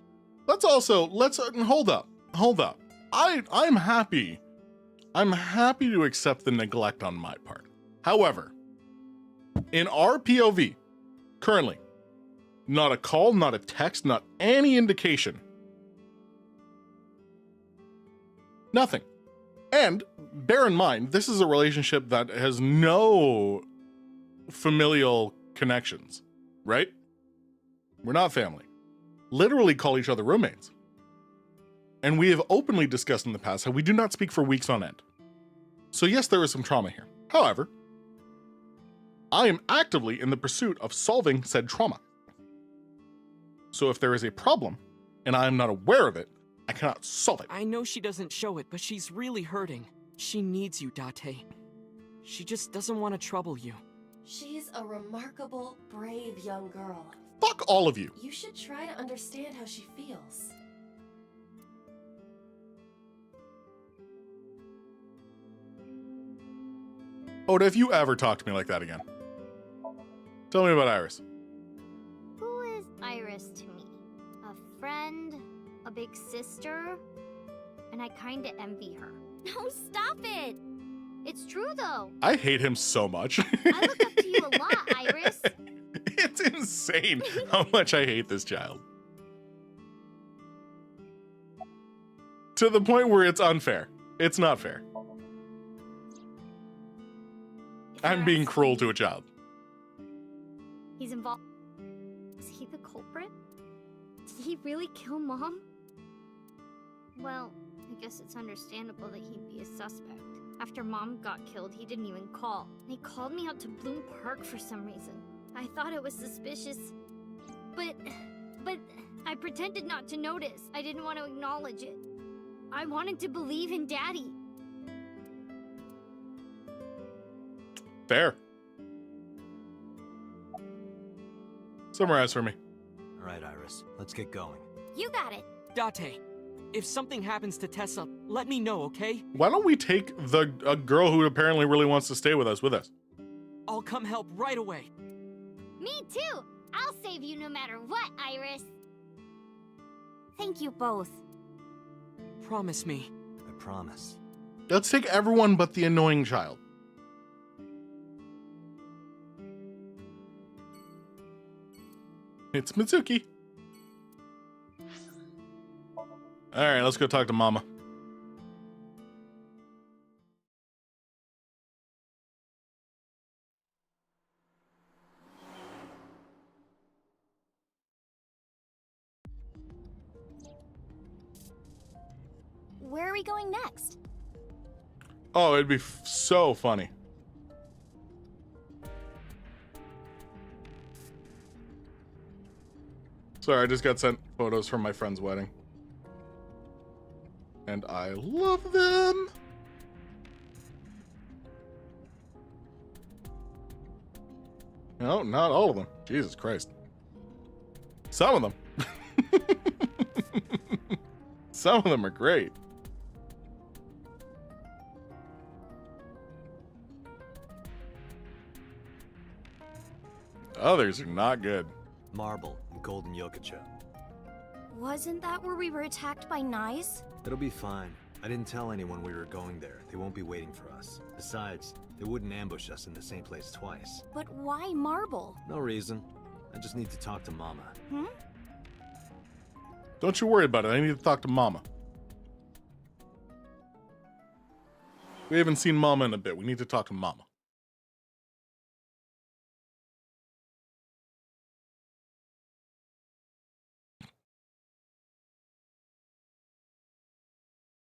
Let's hold up. I'm happy. I'm happy to accept the neglect on my part. However, in our POV, currently, not a call, not a text, not any indication. Nothing. And bear in mind, this is a relationship that has no familial connections, right? We're not family. Literally call each other roommates. And we have openly discussed in the past how we do not speak for weeks on end. So yes, there is some trauma here. However, I am actively in the pursuit of solving said trauma. So if there is a problem, and I am not aware of it, I cannot solve it. I know she doesn't show it, but she's really hurting. She needs you, Date. She just doesn't want to trouble you. She's a remarkable, brave young girl. Fuck all of you. You should try to understand how she feels. Oda, if you ever talk to me like that again, tell me about Iris. Who is Iris to me? A friend? A big sister? And I kinda envy her. No, stop it! It's true though. I hate him so much. I look up to you a lot, Iris. It's insane how much I hate this child. To the point where it's unfair. It's not fair. I'm being cruel to a child. He's involved. Is he the culprit? Did he really kill Mom? Well, I guess it's understandable that he'd be a suspect. After Mom got killed, he didn't even call. They called me out to Bloom Park for some reason. I thought it was suspicious. But I pretended not to notice. I didn't want to acknowledge it. I wanted to believe in Daddy. Fair. Summarize for me. All right, Iris, let's get going. You got it. Date, if something happens to Tessa, let me know, okay? Why don't we take a girl who apparently really wants to stay with us? I'll come help right away. Me too! I'll save you no matter what, Iris! Thank you both. Promise me. I promise. Let's take everyone but the annoying child. It's Mitsuki. All right, let's go talk to Mama. Where are we going next? Oh, it'd be so funny. Sorry, I just got sent photos from my friend's wedding. And I love them. No, not all of them. Jesus Christ. Some of them. Some of them are great. Others are not good. Marble and Golden Yokocho. Wasn't that where we were attacked by Knives? It'll be fine. I didn't tell anyone we were going there. They won't be waiting for us. Besides, they wouldn't ambush us in the same place twice. But why Marble? No reason. I just need to talk to Mama. Don't you worry about it. I need to talk to Mama. We haven't seen Mama in a bit. We need to talk to Mama.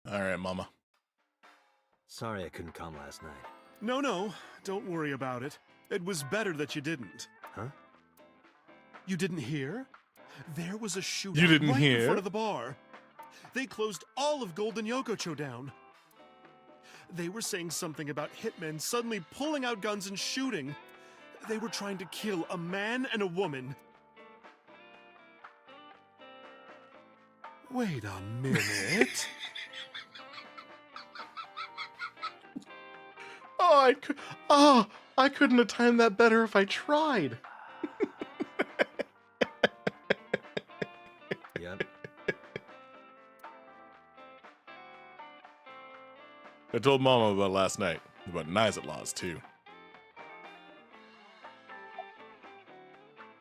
All right, Mama. Sorry I couldn't come last night. No, don't worry about it. It was better that you didn't. Huh? You didn't hear? There was a shootout You didn't right hear? in front of the bar. They closed all of Golden Yokocho down. They were saying something about hitmen suddenly pulling out guns and shooting. They were trying to kill a man and a woman. Wait a minute. I couldn't have timed that better if I tried. Yep. I told Mama about last night, about Knives Laws too.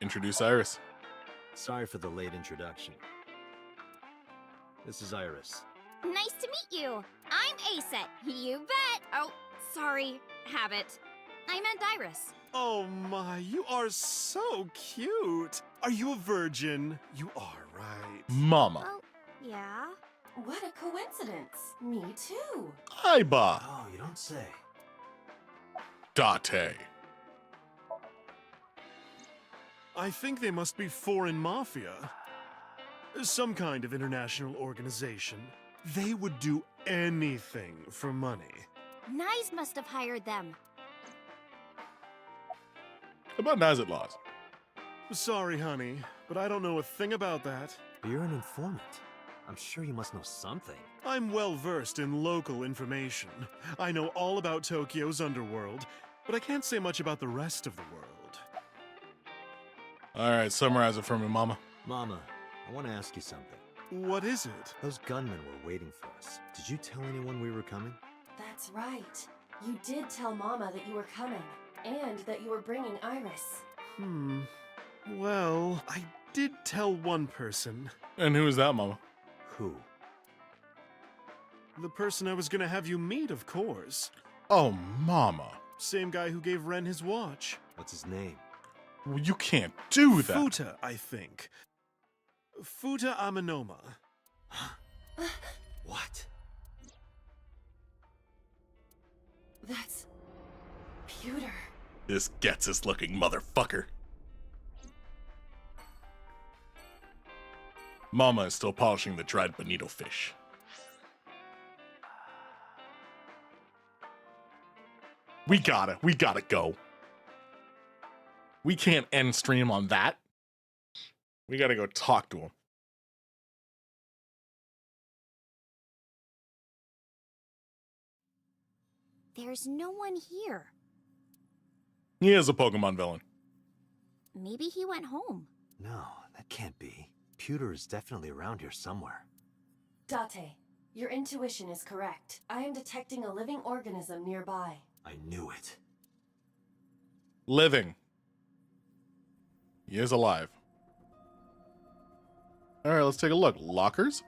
Introduce Iris. Sorry for the late introduction. This is Iris. Nice to meet you. I'm Aset. You bet. Oh, sorry. Habit. I meant Iris. Oh my, you are so cute. Are you a virgin? You are, right? Mama. Oh, yeah. What a coincidence. Me too. Iba. Oh, you don't say. Date. I think they must be foreign mafia. Some kind of international organization. They would do anything for money. Nyes must have hired them. About Knives Laws. Sorry, honey, but I don't know a thing about that. You're an informant. I'm sure you must know something. I'm well versed in local information. I know all about Tokyo's underworld, but I can't say much about the rest of the world. All right, summarize it for me, Mama. Mama, I want to ask you something. What is it? Those gunmen were waiting for us. Did you tell anyone we were coming? That's right. You did tell Mama that you were coming, and that you were bringing Iris. Well, I did tell one person. And who is that, Mama? Who? The person I was gonna have you meet, of course. Oh, Mama. Same guy who gave Ren his watch. What's his name? Well, you can't do that. Futa, I think. Futa Aminoma. What? That's... Pewter. This gets us looking motherfucker. Mama is still polishing the dried bonito fish. We gotta go. We can't end stream on that. We gotta go talk to him. There's no one here. He is a Pokemon villain. Maybe he went home. No, that can't be. Pewter is definitely around here somewhere. Date, your intuition is correct. I am detecting a living organism nearby. I knew it. Living. He is alive. All right, let's take a look. Lockers?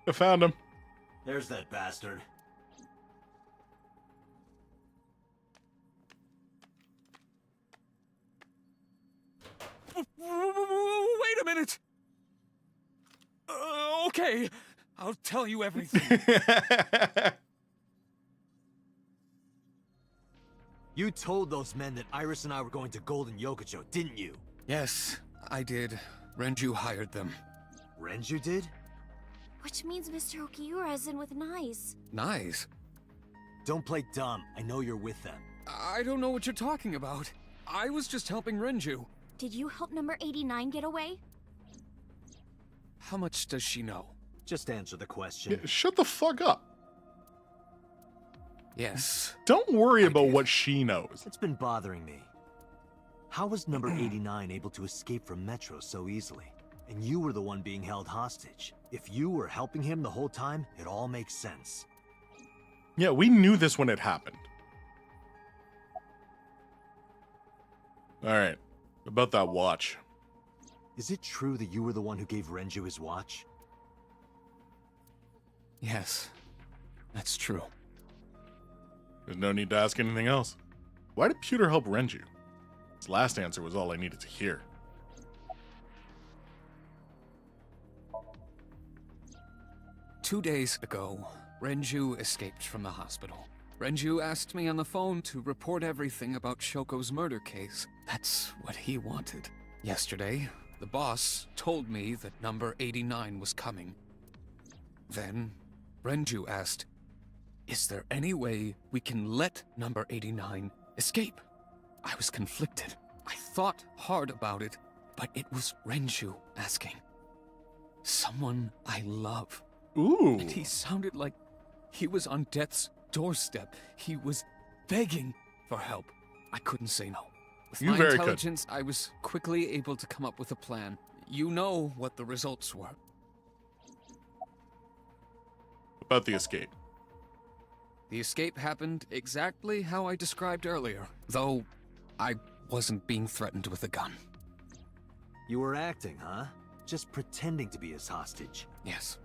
I found him. There's that bastard. Wait a minute! Okay, I'll tell you everything. You told those men that Iris and I were going to Golden Yokocho, didn't you? Yes, I did. Renju hired them. Renju did? Which means Mr. Okiura is in with Nyes. Nice. Don't play dumb. I know you're with them. I don't know what you're talking about. I was just helping Renju. Did you help number 89 get away? How much does she know? Just answer the question. Yeah, shut the fuck up. Yes. Don't worry about what she knows. It's been bothering me. How was number 89 able to escape from Metro so easily? And you were the one being held hostage. If you were helping him the whole time, it all makes sense. Yeah, we knew this when it happened. All right, about that watch. Is it true that you were the one who gave Renju his watch? Yes, that's true. There's no need to ask anything else. Why did Pewter help Renju? His last answer was all I needed to hear. Two days ago, Renju escaped from the hospital. Renju asked me on the phone to report everything about Shoko's murder case. That's what he wanted. Yesterday, the boss told me that number 89 was coming. Then, Renju asked, "Is there any way we can let number 89 escape?" I was conflicted. I thought hard about it, but it was Renju asking. Someone I love. Ooh. And he sounded like he was on death's doorstep. He was begging for help. I couldn't say no. With You my very intelligence, I was quickly able to come up with a plan. You know what the results were. About the escape. The escape happened exactly how I described earlier, though I wasn't being threatened with a gun. You were acting, huh? Just pretending to be his hostage. Yes,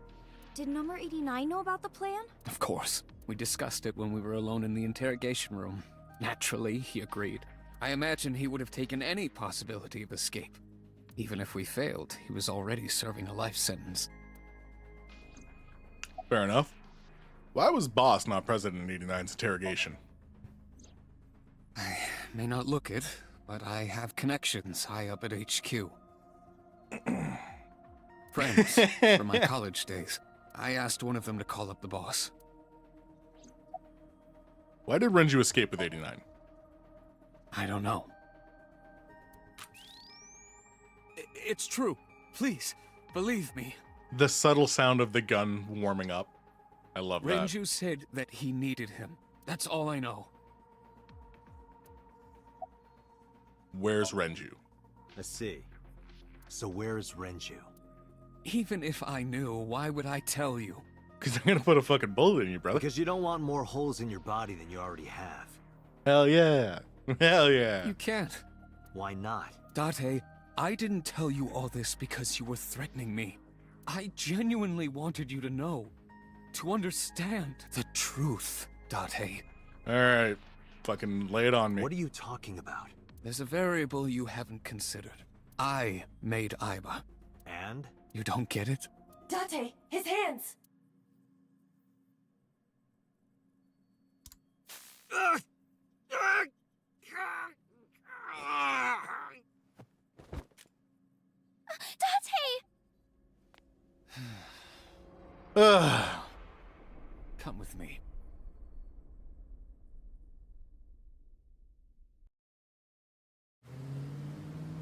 Did number 89 know about the plan? of course. We discussed it when we were alone in the interrogation room. Naturally, he agreed. I imagine he would have taken any possibility of escape. Even if we failed, he was already serving a life sentence. Fair enough. Why was Boss not present in 89's interrogation? I may not look it, but I have connections high up at HQ. Friends from my college days. I asked one of them to call up the boss. Why did Renju escape with 89? I don't know. It's true. Please, believe me. The subtle sound of the gun warming up. I love that. Renju said that he needed him. That's all I know. Where's Renju? I see. So where is Renju? Even if I knew, why would I tell you? Because I'm gonna put a fucking bullet in you, brother. Because you don't want more holes in your body than you already have. Hell yeah. Hell yeah. You can't. Why not? Date, I didn't tell you all this because you were threatening me. I genuinely wanted you to know. To understand the truth, Date. Alright. Fucking lay it on me. What are you talking about? There's a variable you haven't considered. I made Aiba. And? You don't get it? Date, his hands! Date! Come with me.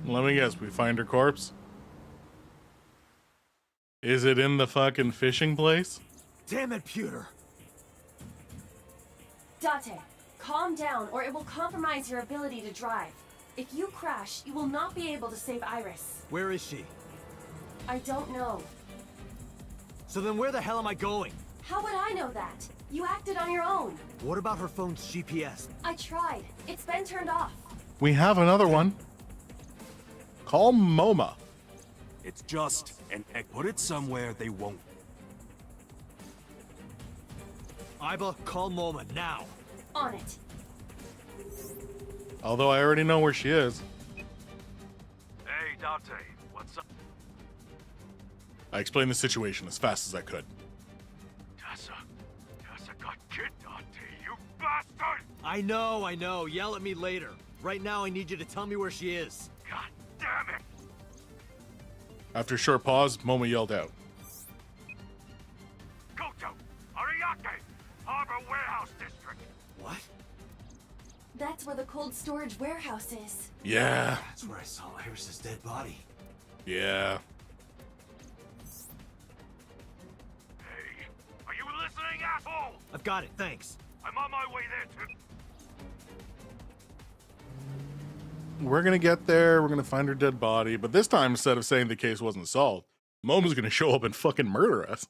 Let me guess, we find her corpse? Is it in the fucking fishing place? Damn it, Pewter! Date, calm down or it will compromise your ability to drive. If you crash, you will not be able to save Iris. Where is she? I don't know. So then where the hell am I going? How would I know that? You acted on your own. What about her phone's GPS? I tried. It's been turned off. We have another one. Call MoMA. It's just an egg. Put it somewhere they won't. Aiba, call Moma now. On it. Although I already know where she is. Hey, Date, what's up? I explained the situation as fast as I could. Tessa got kidnapped, you bastard! I know. Yell at me later. Right now, I need you to tell me where she is. God damn it! After a short pause, MoMA yelled out. Goto! Ariake! Harbor Warehouse District! What? That's where the cold storage warehouse is. Yeah. That's where I saw Iris's dead body. Yeah. Hey, are you listening, asshole? I've got it, thanks. I'm on my way there too. We're gonna get there, we're gonna find her dead body, but this time, instead of saying the case wasn't solved, MoMA's gonna show up and fucking murder us.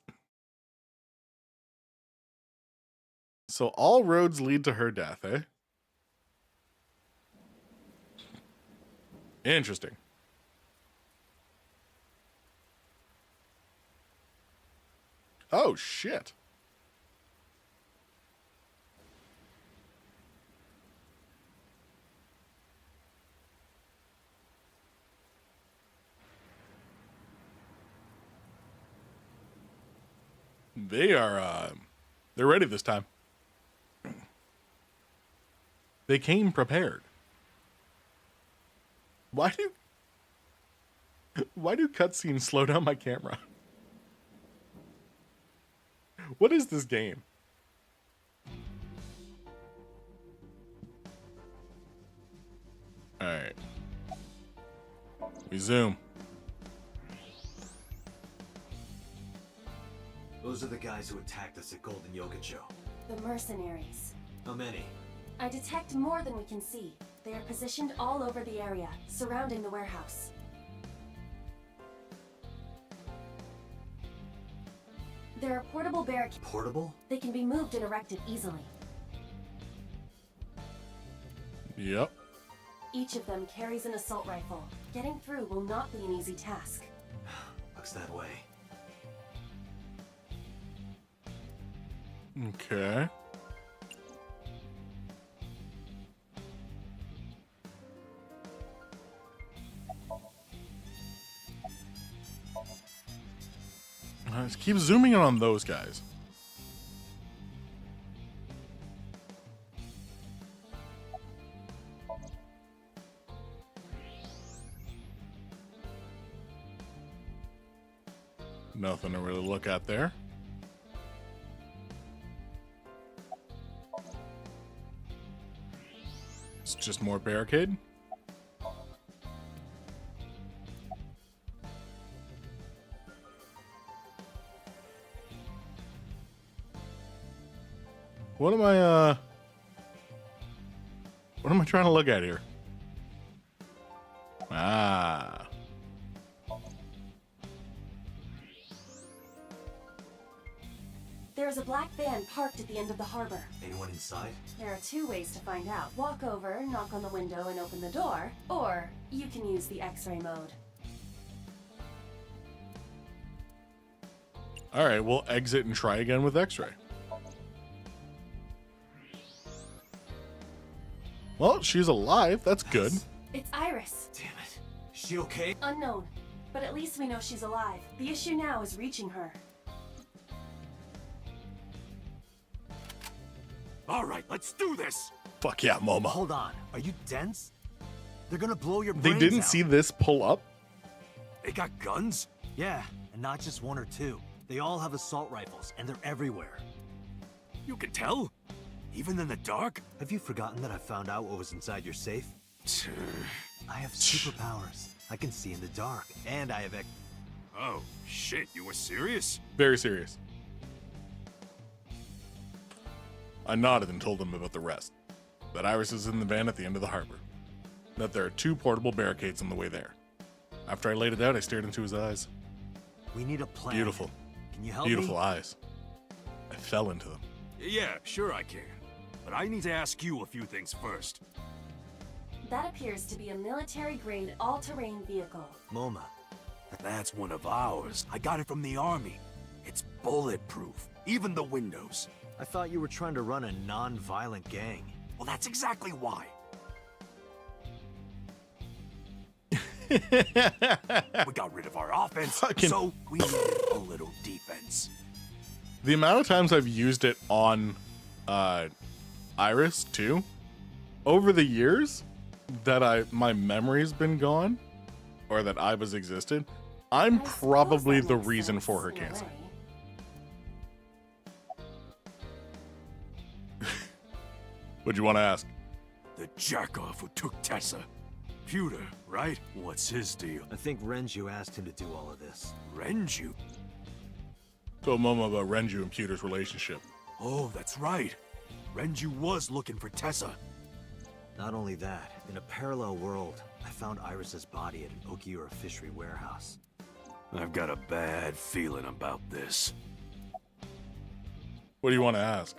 So all roads lead to her death, eh? Interesting. Oh, shit. They're ready this time. They came prepared. Why do cutscenes slow down my camera? What is this game? All right. We zoom. Those are the guys who attacked us at Golden Yokocho. The mercenaries. How many? I detect more than we can see. They are positioned all over the area, surrounding the warehouse. There are portable barricades. Portable? They can be moved and erected easily. Yep. Each of them carries an assault rifle. Getting through will not be an easy task. Looks that way. Okay. Let's keep zooming in on those guys. Nothing to really look at there. It's just more barricade. What am I trying to look at here? Ah. There is a black van parked at the end of the harbor. Anyone inside? There are two ways to find out. Walk over, knock on the window, and open the door, or you can use the X-ray mode. All right, we'll exit and try again with X-ray. Well, she's alive. That's good. It's Iris. Damn it. Is she okay? Unknown, but at least we know she's alive. The issue now is reaching her. All right, let's do this. Fuck yeah, Momo. Hold on. Are you dense? They're gonna blow your They brains didn't out. see this pull up? They got guns? Yeah, and not just one or two. They all have assault rifles, and they're everywhere. You can tell? Even in the dark? Have you forgotten that I found out what was inside your safe? I have superpowers. I can see in the dark, and I have Oh, shit, you were serious? Very serious. I nodded and told them about the rest. That Iris is in the van at the end of the harbor. That there are two portable barricades on the way there. After I laid it out, I stared into his eyes. We need a plan. Beautiful. Can you help Beautiful me? eyes. I fell into them. Yeah, sure I can. But I need to ask you a few things first. That appears to be a military-grade all-terrain vehicle. MoMA. That's one of ours. I got it from the army. It's bulletproof, even the windows. I thought you were trying to run a non-violent gang. Well, that's exactly why. We got rid of our offense, so we needed a little defense. The amount of times I've used it on Iris too, over the years that my memory's been gone, or that I was existed, I'm probably the reason for her cancer. What'd you want to ask? The jackoff who took Tessa. Pewter, right? What's his deal? I think Renju asked him to do all of this. Renju? Told Momo about Renju and Pewter's relationship. Oh, that's right. Renju was looking for Tessa. Not only that, in a parallel world, I found Iris's body at an Okiura fishery warehouse. I've got a bad feeling about this. What do you want to ask?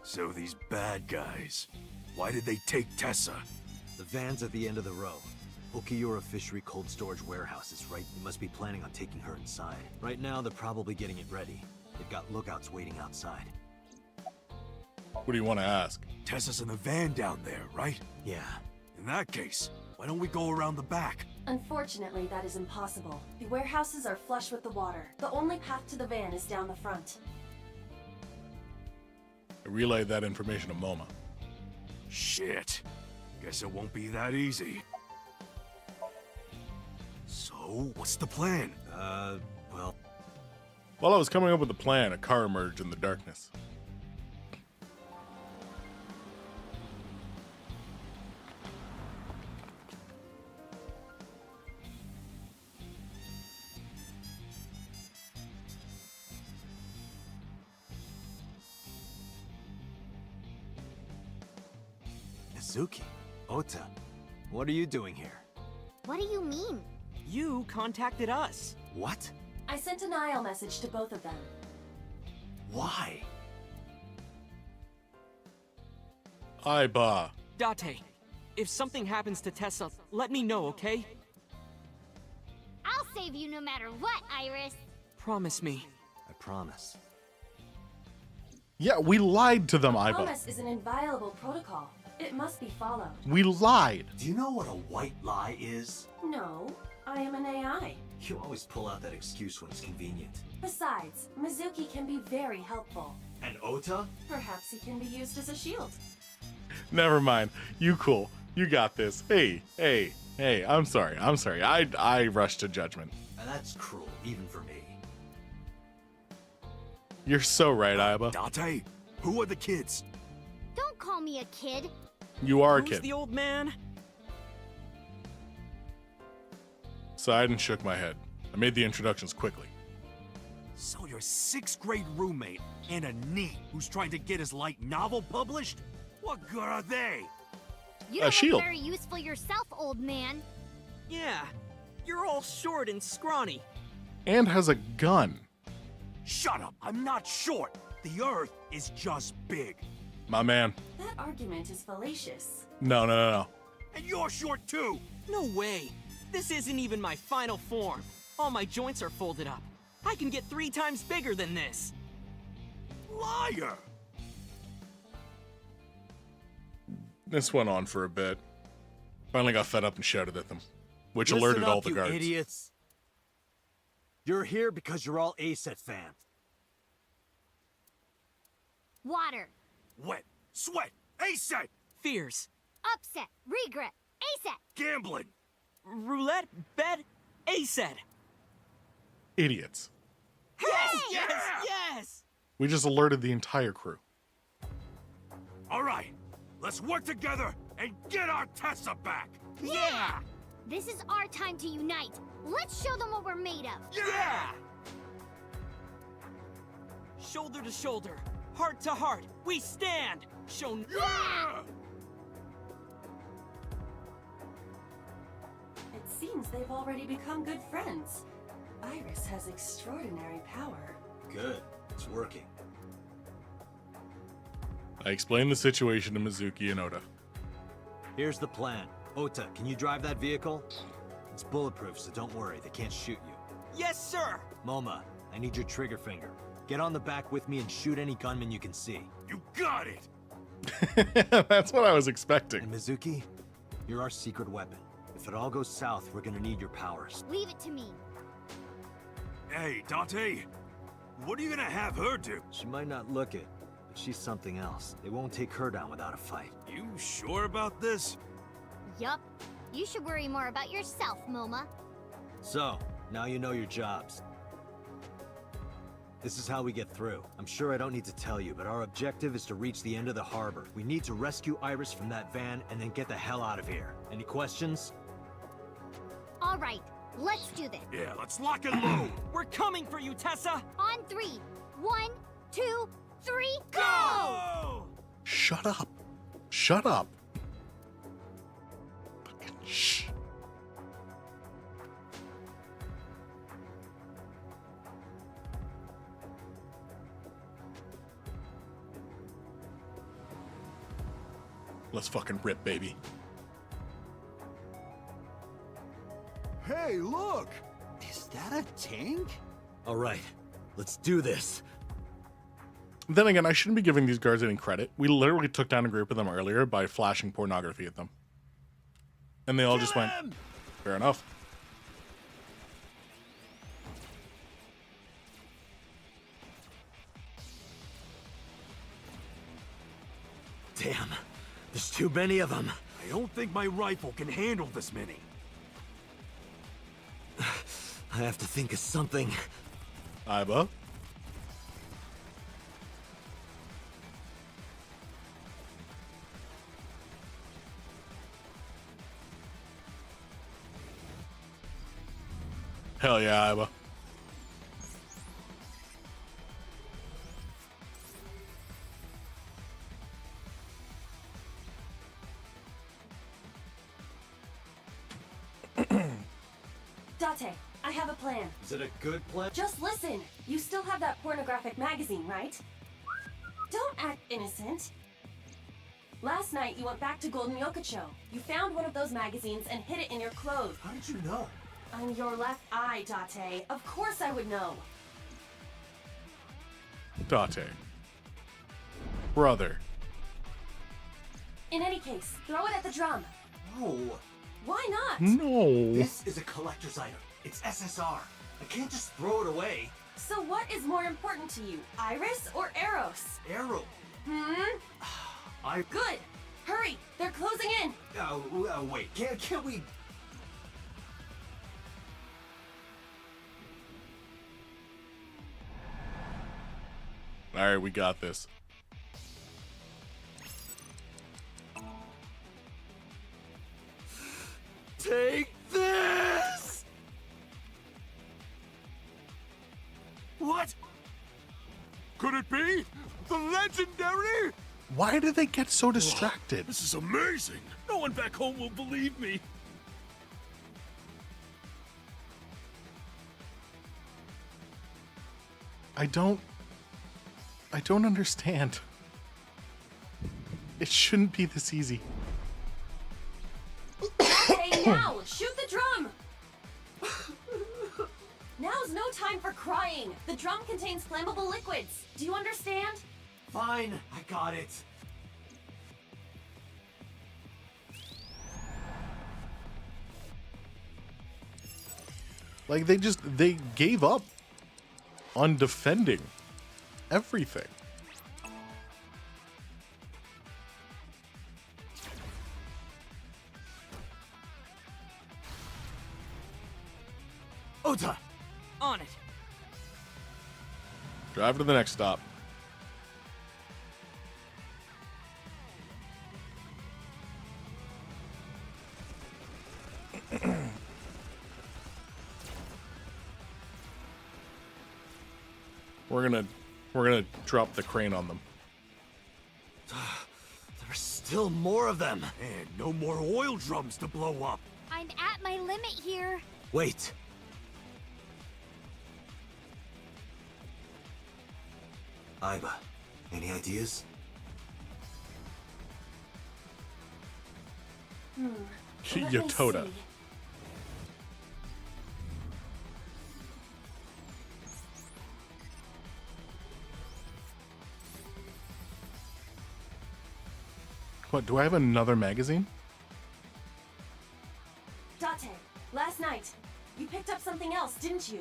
So these bad guys, why did they take Tessa? The van's at the end of the row. Okiura Fishery Cold Storage Warehouse is right. You must be planning on taking her inside. Right now, they're probably getting it ready. They've got lookouts waiting outside. What do you want to ask? Tessa's in the van down there, right? Yeah. In that case, why don't we go around the back? Unfortunately, that is impossible. The warehouses are flush with the water. The only path to the van is down the front. I relayed that information to Momo. Shit. Guess it won't be that easy. So, what's the plan? Well... While I was coming up with a plan, a car emerged in the darkness. Mizuki, Ota, what are you doing here? What do you mean? You contacted us. What? I sent an IL message to both of them. Why? Aiba. Date, if something happens to Tessa, let me know, okay? I'll save you no matter what, Iris. Promise me. I promise. Yeah, we lied to them, Aiba. Promise is an inviolable protocol. It must be followed. We lied. Do you know what a white lie is? No, I am an AI. You always pull out that excuse when it's convenient. Besides, Mizuki can be very helpful. And Ota? Perhaps he can be used as a shield. Never mind. You cool. You got this. Hey. I'm sorry. I rushed to judgment. And that's cruel, even for me. You're so right, Aiba. Date, who are the kids? Don't call me a kid. You are a Who's kid. the old man? Sighed and shook my head. I made the introductions quickly. So your 6th grade roommate and a NEET who's trying to get his light novel published? What good are they? You A don't shield. look very useful yourself, old man. Yeah, you're all short and scrawny. And has a gun. Shut up, I'm not short. The Earth is just big. My man. That argument is fallacious. No. And you're short too. No way. This isn't even my final form. All my joints are folded up. I can get 3 times bigger than this. Liar! This went on for a bit. Finally got fed up and shouted at them, which Listen alerted up, all the you guards. idiots. You're here because you're all ASET fans. Water. Wet, sweat, ASET, Fears. Upset. Regret. ASAP. gambling. Roulette, bet, ASET. Idiots. Yes! We just alerted the entire crew. All right, let's work together and get our Tessa back. Yeah! This is our time to unite. Let's show them what we're made of. Yeah! Shoulder to shoulder, heart to heart, we stand. Show. Yeah! It seems they've already become good friends. Iris has extraordinary power. Good. It's working. I explained the situation to Mizuki and Oda. Here's the plan. Ota, can you drive that vehicle? It's bulletproof, so don't worry. They can't shoot you. Yes, sir! Moma, I need your trigger finger. Get on the back with me and shoot any gunman you can see. You got it! That's what I was expecting. And Mizuki, you're our secret weapon. If it all goes south, we're gonna need your powers. Leave it to me. Hey, Dante, what are you gonna have her do? She might not look it, but she's something else. They won't take her down without a fight. You sure about this? Yup. You should worry more about yourself, Moma. So, now you know your jobs. This is how we get through. I'm sure I don't need to tell you, but our objective is to reach the end of the harbor. We need to rescue Iris from that van and then get the hell out of here. Any questions? All right, let's do this. Yeah, let's lock and load. We're coming for you, Tessa! On 3. 1, 2, 3, go! Go! Shut up. Shut up. Fucking shh. Let's fucking rip, baby. Hey, look! Is that a tank? All right, let's do this. Then again, I shouldn't be giving these guards any credit. We literally took down a group of them earlier by flashing pornography at them. And they all just went, fair enough. Damn, there's too many of them. I don't think my rifle can handle this many. I have to think of something. Aiba? Hell yeah, Iba. Date, I have a plan. Is it a good plan? Just listen. You still have that pornographic magazine, right? Don't act innocent. Last night, you went back to Golden Yokocho. You found one of those magazines and hid it in your clothes. How did you know? On your left eye, Date. Of course I would know. Date. Brother. In any case, throw it at the drum. No. Why not? No. This is a collector's item. It's SSR. I can't just throw it away. So what is more important to you, Iris or Eros? Arrow. Good. Hurry, they're closing in. Wait. Can't we? All right, we got this. Take this! What? Could it be? The legendary? Why do they get so distracted? This is amazing. No one back home will believe me. I don't understand. It shouldn't be this easy. Hey, now, shoot the drum! Now's no time for crying. The drum contains flammable liquids. Do you understand? Fine, I got it. Like they gave up on defending everything. Ota! On it! Drive to the next stop. We're gonna drop the crane on them. There's still more of them. And no more oil drums to blow up. I'm at my limit here. Wait. Iba, any ideas? Let me Yotoda. see. What, do I have another magazine? Date, last night, you picked up something else, didn't you?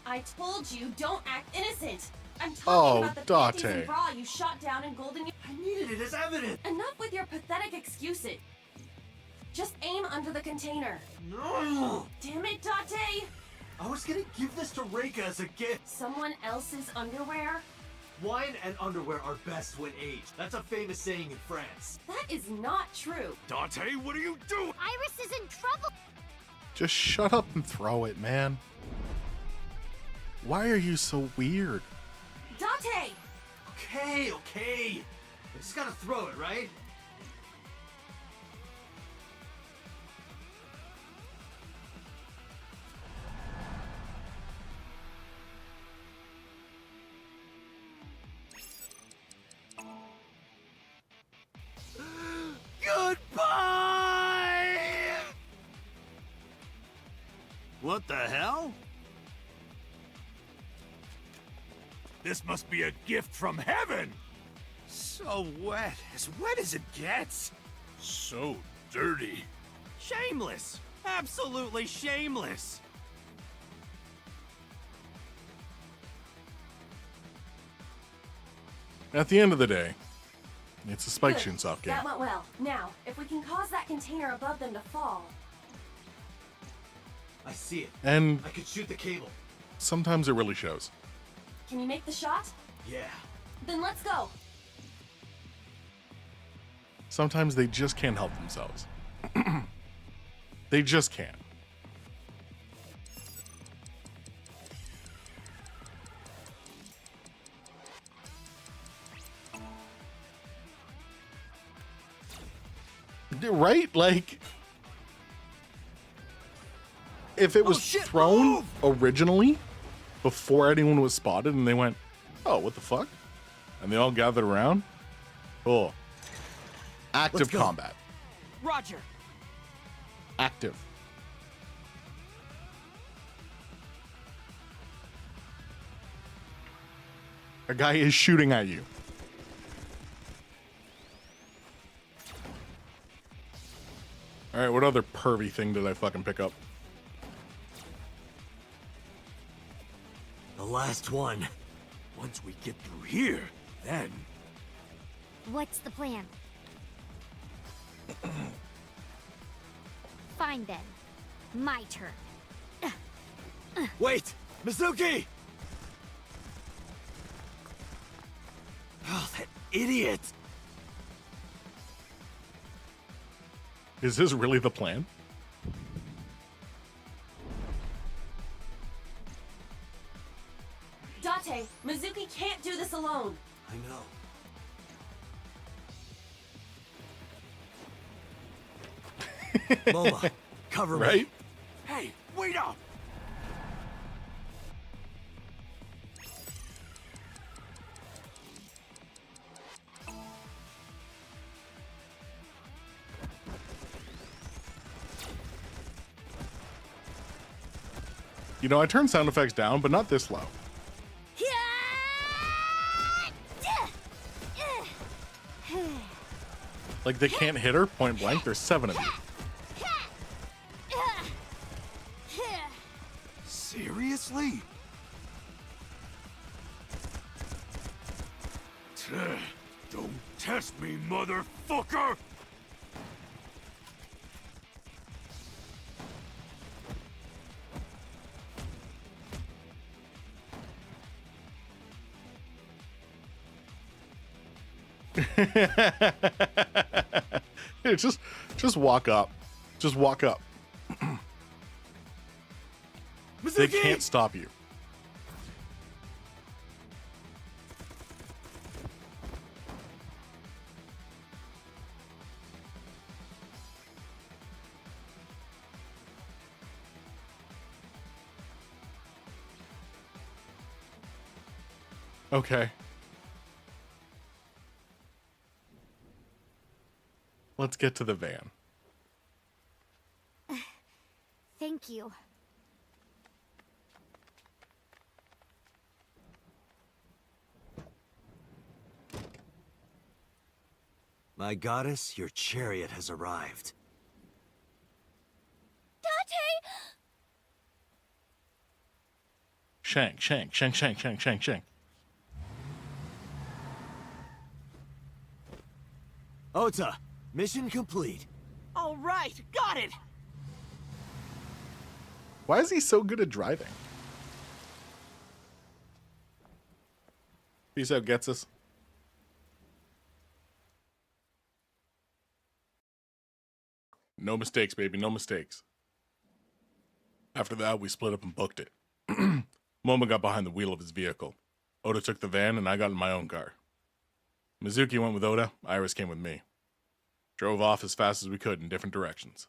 I told you, don't act innocent. I'm talking about the panties and Date. bra you shot down in Golden. I needed it as evidence. Enough with your pathetic excuses. Just aim under the container. No! Damn it, Date! I was gonna give this to Reika as a gift. Someone else's underwear? Wine and underwear are best when aged. That's a famous saying in France. That is not true. Dante, what are you doing? Iris is in trouble. Just shut up and throw it, man. Why are you so weird? Date! Okay. I just gotta throw it, right? Goodbye! What the hell? This must be a gift from heaven! So wet as it gets. So dirty. Shameless! Absolutely shameless! At the end of the day, it's a Spike Good. Chunsoft game. That went well. Now, if we can cause that container above them to fall. I see it. And I could shoot the cable. sometimes it really shows. Can you make the shot? Yeah. Then let's go. Sometimes they just can't help themselves. They just can't. Right? Like, if it was thrown originally before anyone was spotted and they went, oh, what the fuck? And they all gathered around. Cool. Active combat. Roger. Active. A guy is shooting at you. All right, what other pervy thing did I fucking pick up? The last one. Once we get through here, then... What's the plan? Fine then. My turn. Wait! Mizuki! Oh, that idiot! Is this really the plan? Date, Mizuki can't do this alone. I know. Moma, cover me. Right? Hey, wait up! You know, I turned sound effects down, but not this low. Like, they can't hit her point blank. There's 7 of you. Seriously? Don't test me, motherfucker! Hey, just walk up. Just walk up. They can't stop you. Okay. Let's get to the van. Thank you. My goddess, your chariot has arrived. Date! Shank. Ota, mission complete. All right, got it. Why is he so good at driving? Peace out, gets us. No mistakes, baby, no mistakes. After that, we split up and booked it. Momo got behind the wheel of his vehicle. Oda took the van, and I got in my own car. Mizuki went with Oda, Iris came with me. Drove off as fast as we could in different directions.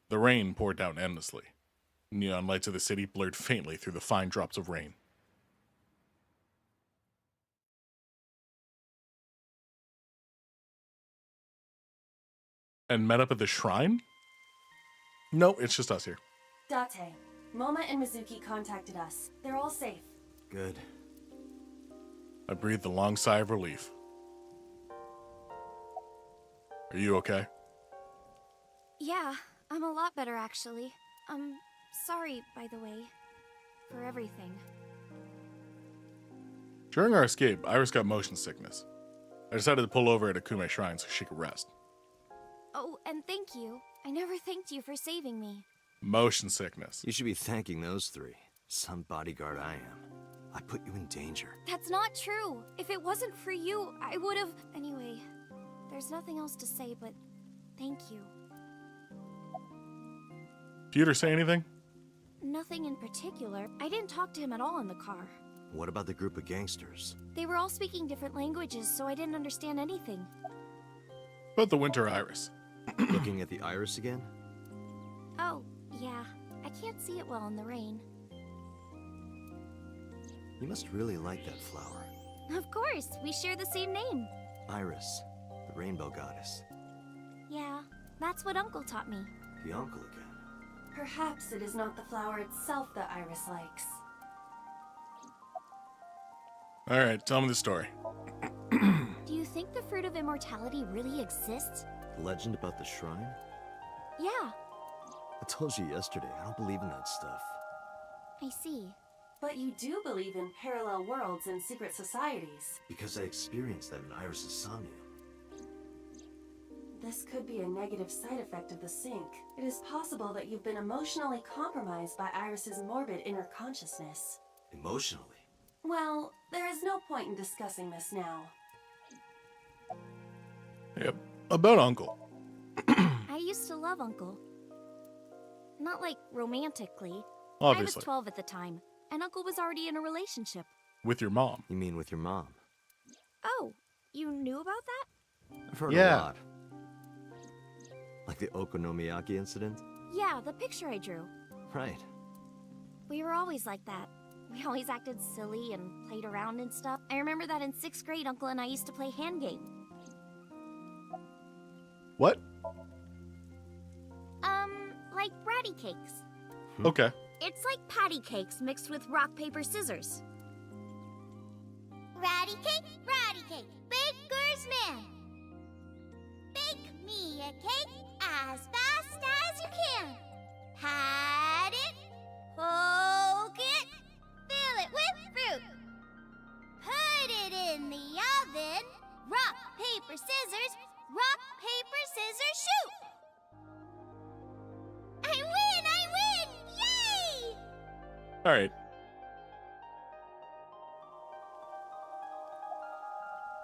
The rain poured down endlessly. Neon lights of the city blurred faintly through the fine drops of rain. And met up at the shrine? No, it's just us here. Date, Moma and Mizuki contacted us. They're all safe. Good. I breathed a long sigh of relief. Are you okay? Yeah, I'm a lot better actually. Sorry, by the way, for everything. During our escape, Iris got motion sickness. I decided to pull over at Akume Shrine so she could rest. Oh, and thank you. I never thanked you for saving me. Motion sickness. You should be thanking those three. Some bodyguard I am. I put you in danger. That's not true. If it wasn't for you, I would have... Anyway, there's nothing else to say, but thank you. Peter say anything? Nothing in particular. I didn't talk to him at all in the car. What about the group of gangsters? They were all speaking different languages, so I didn't understand anything. About the Winter Iris. Looking at the iris again? Oh, yeah. I can't see it well in the rain. You must really like that flower. Of course, we share the same name. Iris, the rainbow goddess. Yeah, that's what Uncle taught me. The uncle again. Perhaps it is not the flower itself that Iris likes. All right, tell me the story. Do you think the fruit of immortality really exists? The legend about the shrine? Yeah, I told you yesterday, I don't believe in that stuff. I see. But you do believe in parallel worlds and secret societies. Because I experienced that in Iris's Somnium. This could be a negative side effect of the sync. It is possible that you've been emotionally compromised by Iris's morbid inner consciousness. Emotionally? Well, there is no point in discussing this now. Yep. About Uncle. I used to love Uncle. Not like romantically. I was Obviously. 12 at the time, and Uncle was already in a relationship. With your mom. You mean with your mom? Oh, you knew about that? I've heard Yeah. a lot. Like the Okonomiyaki incident? Yeah, the picture I drew. Right. We were always like that. We always acted silly and played around and stuff. I remember that in 6th grade, Uncle and I used to play hand game. What? Like bratty cakes. Okay. It's like patty cakes mixed with rock, paper, scissors. Ratty cake, baker's man. Bake me a cake as fast as you can. Pat it, poke it, fill it with fruit. Put it in the oven. Rock, paper, scissors, rock, paper, scissors, shoot. I win! Yay! All right.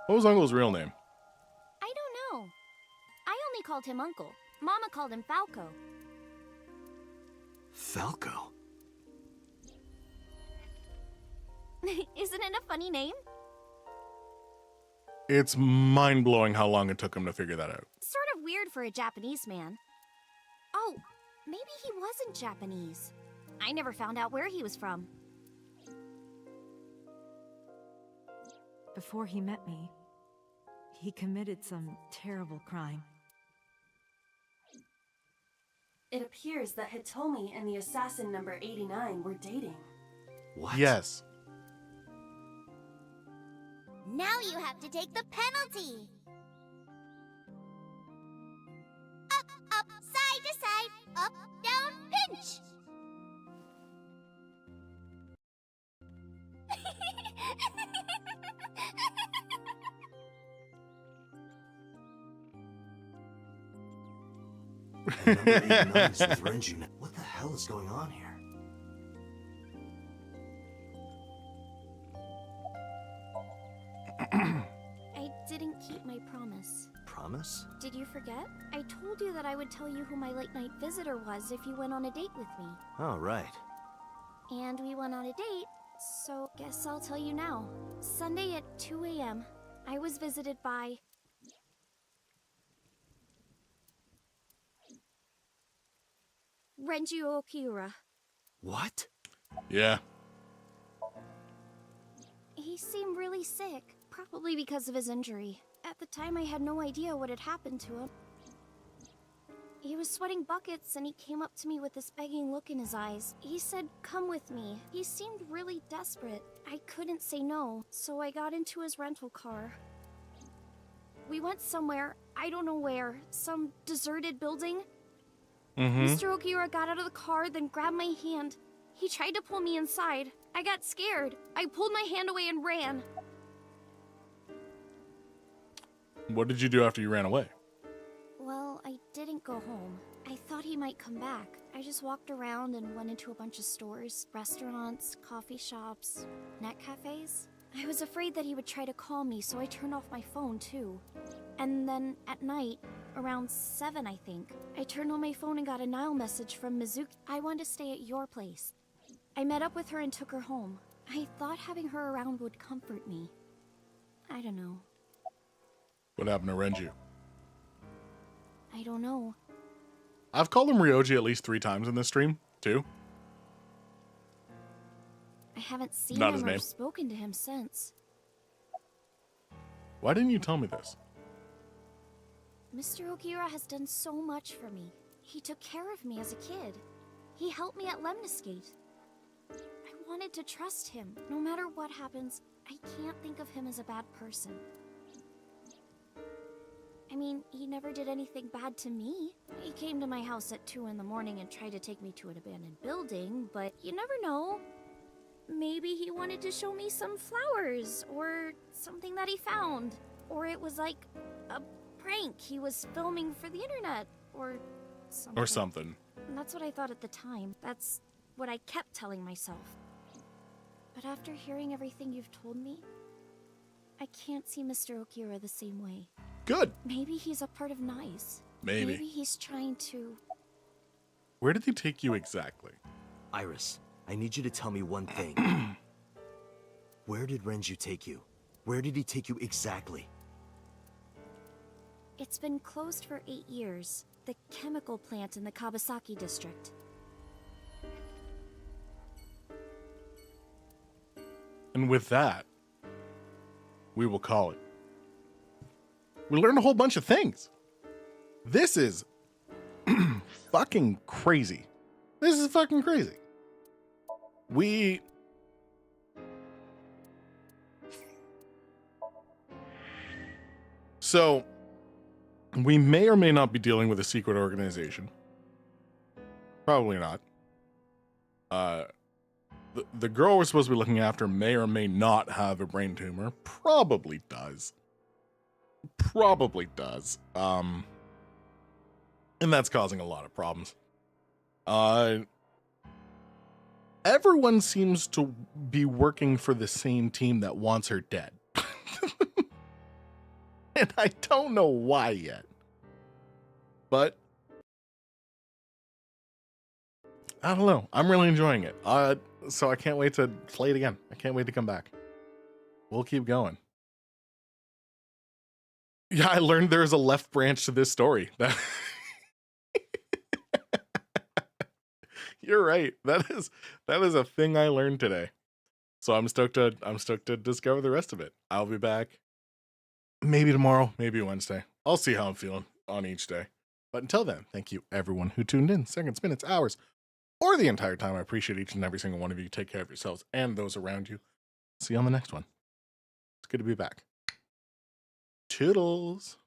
What was Uncle's real name? I don't know. I only called him Uncle. Mama called him Falco. Falco? Isn't it a funny name? It's mind-blowing how long it took him to figure that out. Sort of weird for a Japanese man. Oh, maybe he wasn't Japanese. I never found out where he was from. Before he met me, he committed some terrible crime. It appears that Hitomi and the assassin number 89 were dating. What? Yes. Now you have to take the penalty. Up, up, side to side, up, down, pinch. Number 89 is with Renju now. What the hell is going on here? I didn't keep my promise. Promise? Did you forget? I told you that I would tell you who my late night visitor was if you went on a date with me. Oh, right. And we went on a date, so guess I'll tell you now. Sunday at 2 a.m., I was visited by... Renju Okiura. What? Yeah. He seemed really sick, probably because of his injury. At the time, I had no idea what had happened to him. He was sweating buckets and he came up to me with this begging look in his eyes. He said, "Come with me." He seemed really desperate. I couldn't say no, so I got into his rental car. We went somewhere, I don't know where, some deserted building. Mr. Okiura got out of the car, then grabbed my hand. He tried to pull me inside. I got scared. I pulled my hand away and ran. What did you do after you ran away? Well, I didn't go home. I thought he might come back. I just walked around and went into a bunch of stores, restaurants, coffee shops, net cafes. I was afraid that he would try to call me, so I turned off my phone too. And then at night, around 7 I think, I turned on my phone and got a Nile message from Mizuki. I wanted to stay at your place. I met up with her and took her home. I thought having her around would comfort me. I don't know. What happened to Renju? I I don't know. I've called him Ryoji at least 3 times in this stream, too. I haven't seen Not his him or name. spoken to him since. Why didn't you tell me this? Mr. Ogiura has done so much for me. He took care of me as a kid. He helped me at Lemniscate. I wanted to trust him. No matter what happens, I can't think of him as a bad person. I mean, he never did anything bad to me. He came to my house at 2 in the morning and tried to take me to an abandoned building, but you never know. Maybe he wanted to show me some flowers, or something that he found. Or it was like a prank he was filming for the internet, or something. Or something. And that's what I thought at the time. That's what I kept telling myself. But after hearing everything you've told me, I can't see Mr. Ogiura the same way. Good. Maybe he's a part of Nice. Maybe. Maybe he's trying to... Where did he take you exactly? Iris, I need you to tell me one thing. Where did Renju take you? Where did he take you exactly? It's been closed for 8 years. The chemical plant in the Kawasaki district. And with that, we will call it. We learned a whole bunch of things. This is fucking crazy. This is fucking crazy. So, we may or may not be dealing with a secret organization. Probably not. The girl we're supposed to be looking after may or may not have a brain tumor. Probably does. Probably does. And that's causing a lot of problems. Everyone seems to be working for the same team that wants her dead. And I don't know why yet. But I don't know. I'm really enjoying it. So I can't wait to play it again. I can't wait to come back. We'll keep going. Yeah, I learned there's a left branch to this story. You're right. That is a thing I learned today. So I'm stoked to discover the rest of it. I'll be back maybe tomorrow, maybe Wednesday. I'll see how I'm feeling on each day. But until then, thank you everyone who tuned in, seconds, minutes, hours, or the entire time. I appreciate each and every single one of you. Take care of yourselves and those around you. See you on the next one. It's good to be back. Toodles.